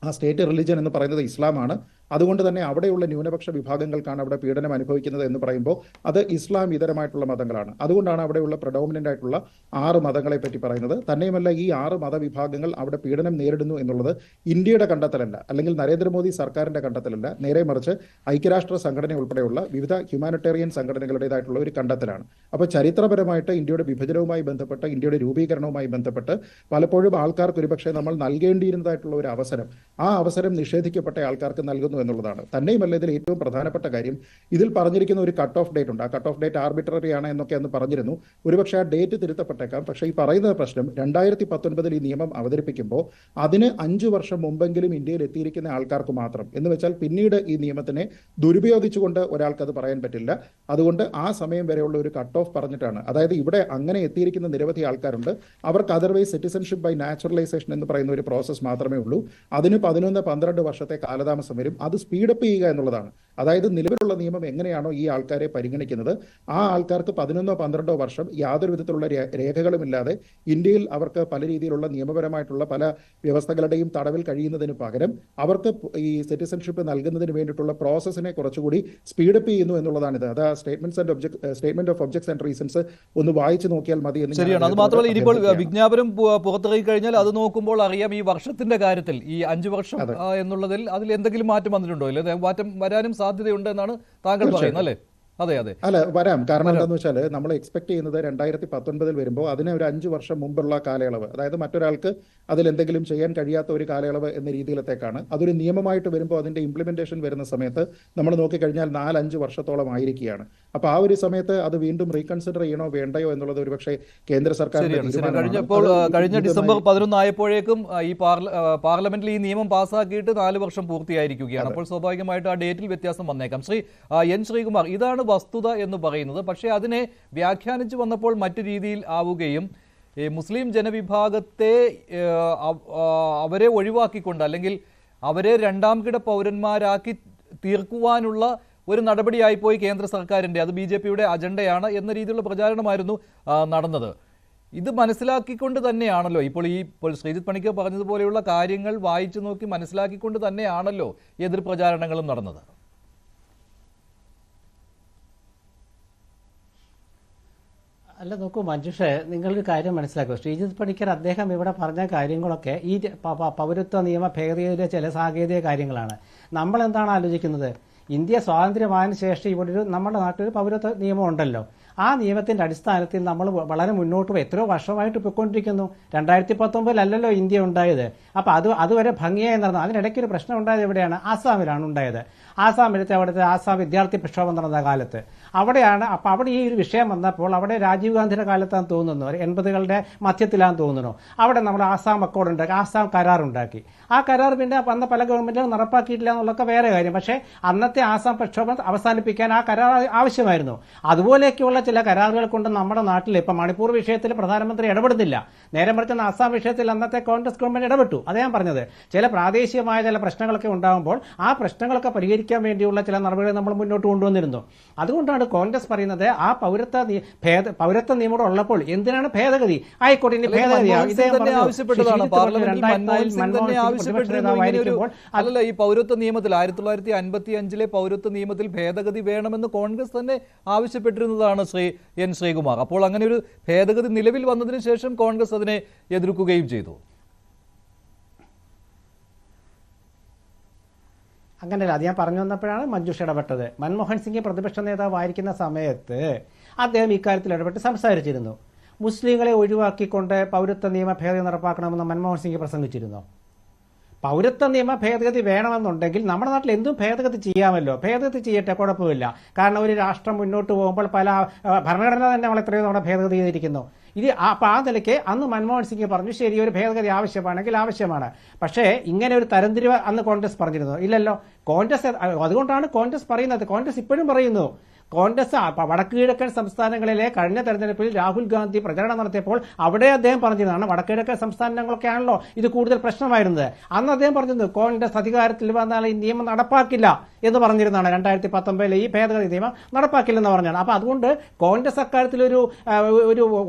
ആ സ്റ്റേറ്റ് റിലീജിയൻ എന്ന് പറയുന്നത് ഇസ്ലാമാണ്. അതുകൊണ്ട് തന്നെ അവിടെയുള്ള ന്യൂനപക്ഷ വിഭാഗങ്ങൾക്കാണ് അവിടെ പീഡനം അനുഭവിക്കുന്നത് എന്ന് പറയുമ്പോൾ അത് ഇസ്ലാം ഇതരമായിട്ടുള്ള മതങ്ങളാണ്. അതുകൊണ്ടാണ് അവിടെയുള്ള പ്രഡോമിനന്റ് ആയിട്ടുള്ള 6 മതങ്ങളെ പറ്റി പറയുന്നത്. തന്നെയുമല്ല, ഈ 6 മതവിഭാഗങ്ങൾ അവിടെ പീഡനം നേരിടുന്നു എന്നുള്ളത് ഇന്ത്യയുടെ കണ്ടെത്തലല്ല, അല്ലെങ്കിൽ നരേന്ദ്രമോദി സർക്കാരിന്റെ കണ്ടെത്തലല്ല. നേരെ മറിച്ച് ഐക്യരാഷ്ട്ര സംഘടന ഉൾപ്പെടെയുള്ള വിവിധ ഹ്യൂമാനിറ്റേറിയൻ സംഘടനകളുടേതായിട്ടുള്ള ഒരു കണ്ടെത്തലാണ്. അപ്പോൾ ചരിത്രപരമായിട്ട് ഇന്ത്യയുടെ വിഭജനവുമായി ബന്ധപ്പെട്ട്, ഇന്ത്യയുടെ രൂപീകരണവുമായി ബന്ധപ്പെട്ട് പലപ്പോഴും ആൾക്കാർക്ക് ഒരുപക്ഷെ നമ്മൾ നൽകേണ്ടിയിരുന്നതായിട്ടുള്ള ഒരു അവസരം, ആ അവസരം നിഷേധിക്കപ്പെട്ട ആൾക്കാർക്ക് നൽകുന്നു എന്നുള്ളതാണ്. തന്നെയുമല്ല, ഇതിൽ ഏറ്റവും പ്രധാനപ്പെട്ട കാര്യം, ഇതിൽ പറഞ്ഞിരിക്കുന്ന ഒരു കട്ട് ഓഫ് ഡേറ്റ് ഉണ്ട്. ആ കട്ട് ഓഫ് ഡേറ്റ് ആർബിട്രറി ആണ് എന്നൊക്കെ അന്ന് പറഞ്ഞിരുന്നു. ഒരുപക്ഷെ ആ ഡേറ്റ് തിരുത്തപ്പെട്ടേക്കാം. പക്ഷേ ഈ പറയുന്ന പ്രശ്നം 2019 ഈ നിയമം അവതരിപ്പിക്കുമ്പോൾ അതിന് 5 വർഷം മുമ്പെങ്കിലും ഇന്ത്യയിൽ എത്തിയിരിക്കുന്ന ആൾക്കാർക്ക് മാത്രം എന്ന് വെച്ചാൽ പിന്നീട് ഈ നിയമത്തിനെ ദുരുപയോഗിച്ചുകൊണ്ട് ഒരാൾക്ക് അത് പറയാൻ പറ്റില്ല. അതുകൊണ്ട് ആ സമയം വരെയുള്ള ഒരു കട്ട് ഓഫ് പറഞ്ഞിട്ടാണ്. അതായത് ഇവിടെ അങ്ങനെ എത്തിയിരിക്കുന്ന നിരവധി ആൾക്കാരുണ്ട്, അവർക്ക് അതർവൈസ് സിറ്റിസൺഷിപ്പ് ബൈ നാച്ചുറലൈസേഷൻ എന്ന് പറയുന്ന ഒരു പ്രോസസ്സ് മാത്രമേ ഉള്ളൂ. അതിന് 11-12 വർഷത്തെ കാലതാമസം വരും. അത് സ്പീഡപ്പ് ചെയ്യുക എന്നുള്ളതാണ്. അതായത് നിലവിലുള്ള നിയമം എങ്ങനെയാണോ ഈ ആൾക്കാരെ പരിഗണിക്കുന്നത്, ആ ആൾക്കാർക്ക് 11-12 വർഷം യാതൊരു വിധത്തിലുള്ള രേഖകളുമില്ലാതെ ഇന്ത്യയിൽ അവർക്ക് പല രീതിയിലുള്ള നിയമപരമായിട്ടുള്ള പല വ്യവസ്ഥകളുടെയും തടവിൽ കഴിയുന്നതിന് പകരം അവർക്ക് ഈ സിറ്റിസൺഷിപ്പ് നൽകുന്നതിന് വേണ്ടിയിട്ടുള്ള പ്രോസസ്സിനെ കുറച്ചുകൂടി സ്പീഡപ്പ് ചെയ്യുന്നു എന്നുള്ളതാണിത്. അത് statement of objects and reasons ഒന്ന് വായിച്ചു നോക്കിയാൽ മതി. ശരിയാണ്. അത് മാത്രമല്ല, ഇനിയിപ്പോൾ വിജ്ഞാപനം പുറത്തിറങ്ങി കഴിഞ്ഞാൽ അത് നോക്കുമ്പോൾ അറിയാം ഈ വർഷത്തിന്റെ കാര്യത്തിൽ, ഈ 5 വർഷം എന്നുള്ളതിൽ അതിൽ എന്തെങ്കിലും മാറ്റം വന്നിട്ടുണ്ടോ? അല്ലെ, മാറ്റം വരാനും സാധ്യതയുണ്ട് എന്നാണ് താങ്കൾ പറയുന്നത് അല്ലേ? അതെ അതെ അല്ല, വരാം. കാരണം എന്താണെന്ന് വെച്ചാൽ നമ്മൾ എക്സ്പെക്ട് ചെയ്യുന്നത് 2019 വരുമ്പോൾ അതിന് ഒരു 5 വർഷം മുമ്പുള്ള കാലയളവ്, അതായത് മറ്റൊരാൾക്ക് അതിൽ എന്തെങ്കിലും ചെയ്യാൻ കഴിയാത്ത ഒരു കാലയളവ് എന്ന രീതിയിലത്തേക്കാണ്. അതൊരു നിയമമായിട്ട് വരുമ്പോൾ അതിന്റെ ഇംപ്ലിമെന്റേഷൻ വരുന്ന സമയത്ത് നമ്മൾ നോക്കിക്കഴിഞ്ഞാൽ 4-5 വർഷത്തോളം ആയിരിക്കുകയാണ്. അപ്പോൾ ആ ഒരു സമയത്ത് അത് വീണ്ടും റീകൺസിഡർ ചെയ്യണോ വേണ്ടയോ എന്നുള്ളത് ഒരുപക്ഷെ കേന്ദ്ര സർക്കാരിന്റെ കഴിഞ്ഞ ഡിസംബർ 11 ആയപ്പോഴേക്കും ഈ പാർലമെന്റിൽ ഈ നിയമം പാസ്സാക്കിയിട്ട് 4 വർഷം പൂർത്തിയായിരിക്കുകയാണ്. അപ്പോൾ സ്വാഭാവികമായിട്ട് ആ ഡേറ്റിൽ വ്യത്യാസം വന്നേക്കാം. എൻ ശ്രീകുമാർ, ഇതാണ് വസ്തുത എന്ന് പറയുന്നത്. പക്ഷേ അതിനെ വ്യാഖ്യാനിച്ചു വന്നപ്പോൾ മറ്റു രീതിയിൽ ആവുകയും മുസ്ലിം ജനവിഭാഗത്തെ അവരെ ഒഴിവാക്കിക്കൊണ്ട്, അല്ലെങ്കിൽ അവരെ 2ാം കിട പൗരന്മാരാക്കി തീർക്കുവാനുള്ള ഒരു നടപടിയായിപ്പോയി കേന്ദ്ര സർക്കാരിൻ്റെ, അത് BJPയുടെ അജണ്ടയാണ് എന്ന രീതിയിലുള്ള പ്രചാരണമായിരുന്നു നടന്നത്. ഇത് മനസ്സിലാക്കിക്കൊണ്ട് തന്നെയാണല്ലോ ഇപ്പോൾ ശ്രീജിത്ത് പണിക്കർ പറഞ്ഞതുപോലെയുള്ള കാര്യങ്ങൾ വായിച്ചു നോക്കി മനസ്സിലാക്കിക്കൊണ്ട് തന്നെയാണല്ലോ എതിർ പ്രചാരണങ്ങളും നടന്നത്. അല്ല, നോക്കൂ മഞ്ജുഷേ, നിങ്ങളൊരു കാര്യം മനസ്സിലാക്കുക. ശ്രീജിത്ത് പണിക്കർ അദ്ദേഹം ഇവിടെ പറഞ്ഞ കാര്യങ്ങളൊക്കെ ഈ പൗരത്വ നിയമ ഭേദഗതിയിലെ ചില സാങ്കേതിക കാര്യങ്ങളാണ്. നമ്മൾ എന്താണ് ആലോചിക്കുന്നത്? ഇന്ത്യ സ്വാതന്ത്ര്യമായതിനു ശേഷം ഇവിടെ നമ്മുടെ നാട്ടിൽ പൗരത്വ നിയമം ഉണ്ടല്ലോ. ആ നിയമത്തിന്റെ അടിസ്ഥാനത്തിൽ നമ്മൾ വളരെ മുന്നോട്ട് പോയി എത്രയോ വർഷമായിട്ട് പോയിക്കൊണ്ടിരിക്കുന്നു. 2019 ഇന്ത്യ ഉണ്ടായത്. അപ്പോൾ അതുവരെ ഭംഗിയായി നടന്നു. അതിനിടയ്ക്ക് ഒരു പ്രശ്നം ഉണ്ടായത് എവിടെയാണ്? ആസാമിലാണ് ഉണ്ടായത്. അവിടുത്തെ ആസാം വിദ്യാർത്ഥി പ്രക്ഷോഭം നടന്ന കാലത്ത് അവിടെയാണ്. അപ്പോൾ അവിടെ ഈ ഒരു വിഷയം വന്നപ്പോൾ അവിടെ രാജീവ് ഗാന്ധിയുടെ കാലത്താന്ന് തോന്നുന്നു, 80കളുടെ മധ്യത്തിലാന്ന് തോന്നുന്നു, അവിടെ നമ്മൾ ആസാം അക്കോർഡ് ഉണ്ടാക്കി, ആസാം കരാറുണ്ടാക്കി. ആ കരാർ പിന്നെ വന്ന പല ഗവൺമെന്റുകളും നടപ്പാക്കിയിട്ടില്ല എന്നുള്ളതൊക്കെ വേറെ കാര്യം. പക്ഷേ അന്നത്തെ ആസാം പ്രക്ഷോഭം അവസാനിപ്പിക്കാൻ ആ കരാർ ആവശ്യമായിരുന്നു. അതുപോലെയൊക്കെയുള്ള ചില കരാറുകൾ കൊണ്ട് നമ്മുടെ നാട്ടിൽ ഇപ്പം മണിപ്പൂർ വിഷയത്തിൽ പ്രധാനമന്ത്രി ഇടപെടുന്നില്ല. നേരെ മറിച്ച് ആസാം വിഷയത്തിൽ അന്നത്തെ കോൺഗ്രസ് ഗവൺമെന്റ് ഇടപെട്ടു. അതേ ഞാൻ പറഞ്ഞത്. ചില പ്രാദേശികമായ ചില പ്രശ്നങ്ങളൊക്കെ ഉണ്ടാകുമ്പോൾ ആ പ്രശ്നങ്ങളൊക്കെ പരിഹരിക്കാൻ വേണ്ടിയുള്ള ചില നടപടികൾ നമ്മൾ മുന്നോട്ട് കൊണ്ടുവന്നിരുന്നു. അതുകൊണ്ടാണ് കോൺഗ്രസ് പറയുന്നത് ആ പൗരത്വ നിയമം ഉള്ളപ്പോൾ എന്തിനാണ് ഭേദഗതി? ആയിക്കോട്ടെ, ഇനി ഭേദഗതി അല്ലല്ല, ഈ പൗരത്വ നിയമത്തിൽ 1955 പൗരത്വ നിയമത്തിൽ ഭേദഗതി വേണമെന്ന് കോൺഗ്രസ് തന്നെ ആവശ്യപ്പെട്ടിരുന്നതാണ് എൻ ശ്രീകുമാർ. അപ്പോൾ അങ്ങനെ ഒരു ഭേദഗതി നിലവിൽ വന്നതിന് ശേഷം കോൺഗ്രസ് അതിനെ എതിർക്കുകയും ചെയ്തു. അങ്ങനെയല്ല, അത് ഞാൻ പറഞ്ഞു വന്നപ്പോഴാണ് മഞ്ജുഷ ഇടപെട്ടത്. മൻമോഹൻ സിംഗ് പ്രതിപക്ഷ നേതാവായിരിക്കുന്ന സമയത്ത് അദ്ദേഹം ഇക്കാര്യത്തിൽ ഇടപെട്ട് സംസാരിച്ചിരുന്നു. മുസ്ലിങ്ങളെ ഒഴിവാക്കിക്കൊണ്ട് പൗരത്വ നിയമ ഭേദഗതി നടപ്പാക്കണമെന്ന് മൻമോഹൻ സിംഗ് പ്രസംഗിച്ചിരുന്നു. പൗരത്വ നിയമ ഭേദഗതി വേണമെന്നുണ്ടെങ്കിൽ നമ്മുടെ നാട്ടിൽ എന്തും ഭേദഗതി ചെയ്യാമല്ലോ. ഭേദഗതി ചെയ്യട്ടെ, കുഴപ്പമില്ല. കാരണം ഒരു രാഷ്ട്രം മുന്നോട്ട് പോകുമ്പോൾ പല ഭരണഘടന തന്നെ നമ്മൾ എത്രയോ തവണ ഭേദഗതി ചെയ്തിരിക്കുന്നു. അപ്പോൾ ആ നിലയ്ക്ക് അന്ന് മൻമോഹൻ സിംഗ് പറഞ്ഞു ശരി, ഒരു ഭേദഗതി ആവശ്യമാണെങ്കിൽ ആവശ്യമാണ്. പക്ഷേ ഇങ്ങനെ ഒരു തരംതിരിവ് അന്ന് കോൺഗ്രസ് പറഞ്ഞിരുന്നു ഇല്ലല്ലോ. കോൺഗ്രസ് അതുകൊണ്ടാണ് കോൺഗ്രസ് പറയുന്നത്, കോൺഗ്രസ് ഇപ്പോഴും പറയുന്നു, കോൺഗ്രസ് വടക്ക് കിഴക്കൻ സംസ്ഥാനങ്ങളിലെ കഴിഞ്ഞ തെരഞ്ഞെടുപ്പിൽ രാഹുൽ ഗാന്ധി പ്രചരണം നടത്തിയപ്പോൾ അവിടെ അദ്ദേഹം പറഞ്ഞതാണ്, വടക്ക് കിഴക്കൻ സംസ്ഥാനങ്ങളൊക്കെ ആണല്ലോ ഇത് കൂടുതൽ പ്രശ്നമായിരുന്നത്. അന്ന് അദ്ദേഹം പറഞ്ഞത് കോൺഗ്രസ് അധികാരത്തിൽ വന്നാൽ ഈ നിയമം നടപ്പാക്കില്ല എന്ന് പറഞ്ഞിരുന്നതാണ്. 2019 ഈ ഭേദഗതി നിയമം നടപ്പാക്കില്ലെന്ന് പറഞ്ഞാണ്. അപ്പോൾ അതുകൊണ്ട് കോൺഗ്രസ് അക്കാര്യത്തിലൊരു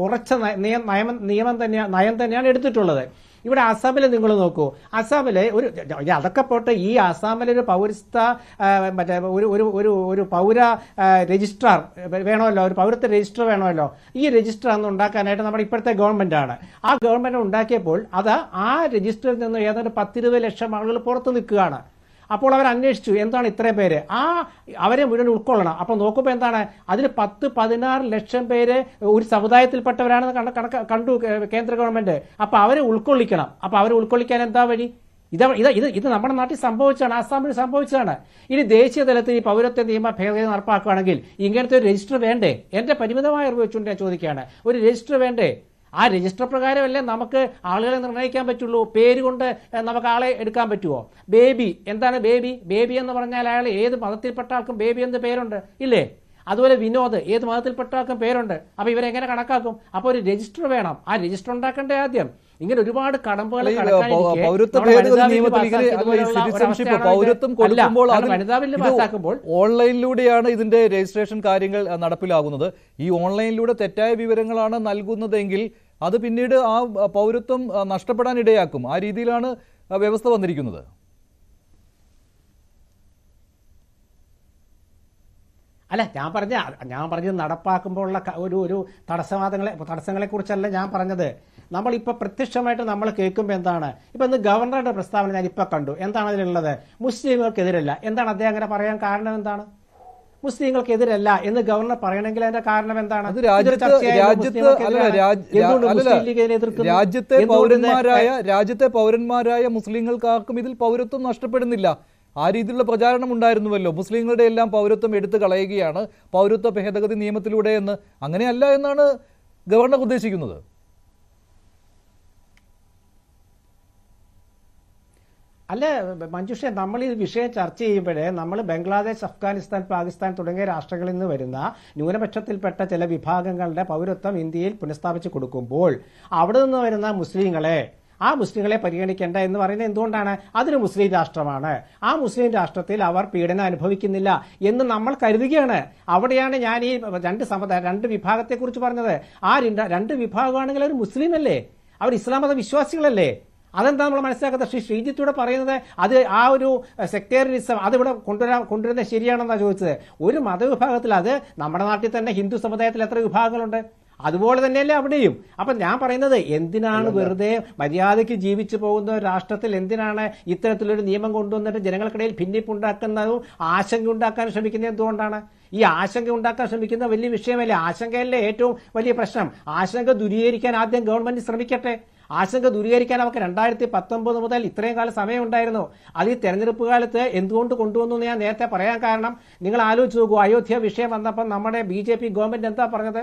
ഉറച്ച നയം തന്നെയാണ് എടുത്തിട്ടുള്ളത്. ഇവിടെ അസാമിൽ നിങ്ങൾ നോക്കൂ, അസാമിലെ അതൊക്കെ പോട്ടെ, ഈ അസാമിലെ ഒരു പൗരത്വ ഒരു പൗര രജിസ്ട്രാർ വേണമല്ലോ, ഒരു പൗരത്വ രജിസ്റ്റർ വേണമല്ലോ. ഈ രജിസ്റ്റർ അന്ന് ഉണ്ടാക്കാനായിട്ട് നമ്മുടെ ഇപ്പോഴത്തെ ഗവൺമെന്റാണ്. ആ ഗവൺമെന്റ് ഉണ്ടാക്കിയപ്പോൾ ആ രജിസ്റ്ററിൽ നിന്ന് ഏതാണ്ട് 10-20 ലക്ഷം ആളുകൾ പുറത്ത് നിൽക്കുകയാണ്. അപ്പോൾ അവർ അന്വേഷിച്ചു എന്താണ് ഇത്രയും പേര്, അവരെ മുഴുവൻ ഉൾക്കൊള്ളണം. അപ്പോൾ നോക്കുമ്പോൾ എന്താണ്, അതിൽ 10-16 ലക്ഷം പേര് ഒരു സമുദായത്തിൽപ്പെട്ടവരാണെന്ന് കണ്ടു കേന്ദ്ര ഗവൺമെന്റ്. അപ്പോൾ അവരെ ഉൾക്കൊള്ളിക്കണം. അപ്പോൾ അവരെ ഉൾക്കൊള്ളിക്കാൻ എന്താ വഴി? ഇത് നമ്മുടെ നാട്ടിൽ സംഭവിച്ചാണ്, ആസാമിൽ സംഭവിച്ചതാണ്. ഇനി ദേശീയ തലത്തിൽ ഈ പൗരത്വ നിയമ ഭേദഗതി നടപ്പാക്കുകയാണെങ്കിൽ ഇങ്ങനത്തെ ഒരു രജിസ്റ്റർ വേണ്ടേ? എന്റെ പരിമിതമായ അറിവ് വെച്ചുകൊണ്ട് ഞാൻ ചോദിക്കുകയാണ്, ഒരു രജിസ്റ്റർ വേണ്ടേ? ആ രജിസ്റ്റർ പ്രകാരമല്ലേ നമുക്ക് ആളുകളെ നിർണ്ണയിക്കാൻ പറ്റുള്ളൂ. പേര് കൊണ്ട് നമുക്ക് ആളെ എടുക്കാൻ പറ്റുമോ? ബേബി, എന്താണ് ബേബി? ബേബി എന്ന് പറഞ്ഞാൽ അയാൾ ഏത് മതത്തിൽപ്പെട്ട ആൾക്കും ബേബി എന്ന് പേരുണ്ട് ഇല്ലേ? അതുപോലെ വിനോദ്, ഏത് മതത്തിൽപ്പെട്ട ആൾക്കും പേരുണ്ട്. അപ്പോൾ ഇവരെങ്ങനെ കണക്കാക്കും? അപ്പോൾ ഒരു രജിസ്റ്റർ വേണം. ആ രജിസ്റ്റർ ഉണ്ടാക്കണ്ടേ ആദ്യം? ഇങ്ങനെ ഒരുപാട് കടമ്പകൾ ഓൺലൈനിലൂടെയാണ് ഇതിന്റെ രജിസ്ട്രേഷൻ കാര്യങ്ങൾ നടപ്പിലാകുന്നത്. ഈ ഓൺലൈനിലൂടെ തെറ്റായ വിവരങ്ങളാണ് നൽകുന്നതെങ്കിൽ അത് പിന്നീട് ആ പൗരത്വം നഷ്ടപ്പെടാൻ ഇടയാക്കും. ആ രീതിയിലാണ് വ്യവസ്ഥ വന്നിരിക്കുന്നത്. അല്ല, ഞാൻ പറഞ്ഞത് നടപ്പാക്കുമ്പോഴുള്ള ഒരു തടസ്സങ്ങളെക്കുറിച്ചല്ല ഞാൻ പറഞ്ഞത്. നമ്മളിപ്പോൾ പ്രത്യക്ഷമായിട്ട് നമ്മൾ കേൾക്കുമ്പോൾ എന്താണ്, ഇപ്പം ഇന്ന് ഗവർണറുടെ പ്രസ്താവന ഞാൻ ഇപ്പോൾ കണ്ടു. എന്താണ് അതിലുള്ളത്? മുസ്ലിങ്ങൾക്കെതിരല്ല. എന്താണ് അദ്ദേഹം അങ്ങനെ പറയാൻ കാരണം? എന്താണ് മുസ്ലിങ്ങൾക്കെതിരല്ല എന്ന് ഗവർണർ പറയണമെങ്കിൽ അതിന്റെ കാരണം എന്താണ്? രാജ്യത്തെ പൗരന്മാരായ മുസ്ലിങ്ങൾക്കാർക്കും ഇതിൽ പൗരത്വം നഷ്ടപ്പെടുന്നില്ല. ആ രീതിയിലുള്ള പ്രചാരണം ഉണ്ടായിരുന്നുവല്ലോ. മുസ്ലിങ്ങളുടെ എല്ലാം പൗരത്വം എടുത്തു കളയുകയാണ് പൗരത്വ ഭേദഗതി നിയമത്തിലൂടെ എന്ന്. അങ്ങനെയല്ല എന്നാണ് ഗവർണർ ഉദ്ദേശിക്കുന്നത്. അല്ല മഞ്ജുഷ, നമ്മൾ ഈ വിഷയം ചർച്ച ചെയ്യുമ്പോഴേ നമ്മൾ ബംഗ്ലാദേശ്, അഫ്ഗാനിസ്ഥാൻ, പാകിസ്ഥാൻ തുടങ്ങിയ രാഷ്ട്രങ്ങളിൽ നിന്ന് വരുന്ന ന്യൂനപക്ഷത്തിൽപ്പെട്ട ചില വിഭാഗങ്ങളുടെ പൗരത്വം ഇന്ത്യയിൽ പുനഃസ്ഥാപിച്ചു കൊടുക്കുമ്പോൾ അവിടെ നിന്ന് വരുന്ന മുസ്ലിങ്ങളെ പരിഗണിക്കേണ്ട എന്ന് പറയുന്നത് എന്തുകൊണ്ടാണ്? അതൊരു മുസ്ലിം രാഷ്ട്രമാണ്. ആ മുസ്ലിം രാഷ്ട്രത്തിൽ അവർ പീഡനം അനുഭവിക്കുന്നില്ല എന്ന് നമ്മൾ കരുതുകയാണ്. അവിടെയാണ് ഞാൻ ഈ രണ്ട് വിഭാഗത്തെക്കുറിച്ച് പറഞ്ഞത്. ആ രണ്ട് വിഭാഗമാണെങ്കിൽ അവർ മുസ്ലിം അല്ലേ? അവർ ഇസ്ലാം മത വിശ്വാസികളല്ലേ? അതെന്താ നമ്മൾ മനസ്സിലാക്കാത്ത? ശ്രീജിത്തൂടെ പറയുന്നത് അത് ആ ഒരു സെക്ടേറിയനിസം അതിവിടെ കൊണ്ടുവരുന്നത് ശരിയാണെന്നാണ് ചോദിച്ചത്. ഒരു മതവിഭാഗത്തിൽ, അത് നമ്മുടെ നാട്ടിൽ തന്നെ ഹിന്ദു സമുദായത്തിൽ എത്ര വിഭാഗങ്ങളുണ്ട്? അതുപോലെ തന്നെയല്ലേ അവിടെയും. അപ്പം ഞാൻ പറയുന്നത്, എന്തിനാണ് വെറുതെ മര്യാദയ്ക്ക് ജീവിച്ചു പോകുന്ന ഒരു രാഷ്ട്രത്തിൽ എന്തിനാണ് ഇത്തരത്തിലൊരു നിയമം കൊണ്ടുവന്നിട്ട് ജനങ്ങൾക്കിടയിൽ ഭിന്നിപ്പുണ്ടാക്കുന്നതും ആശങ്ക ഉണ്ടാക്കാൻ ശ്രമിക്കുന്നത്? എന്തുകൊണ്ടാണ് ഈ ആശങ്ക ഉണ്ടാക്കാൻ ശ്രമിക്കുന്ന? വലിയ വിഷയമല്ലേ? ആശങ്കയല്ലേ ഏറ്റവും വലിയ പ്രശ്നം? ആശങ്ക ദൂരീകരിക്കാൻ ആദ്യം ഗവൺമെന്റ് ശ്രമിക്കട്ടെ. ആശങ്ക ദൂരീകരിക്കാൻ അവർക്ക് 2019 മുതൽ ഇത്രയും കാലം സമയമുണ്ടായിരുന്നു. അത് ഈ തെരഞ്ഞെടുപ്പ് കാലത്ത് എന്തുകൊണ്ട് കൊണ്ടുവന്നു എന്ന് ഞാൻ നേരത്തെ പറയാൻ കാരണം, നിങ്ങൾ ആലോചിച്ച് നോക്കൂ, അയോധ്യ വിഷയം വന്നപ്പോൾ നമ്മുടെ BJP ഗവൺമെന്റ് എന്താ പറഞ്ഞത്?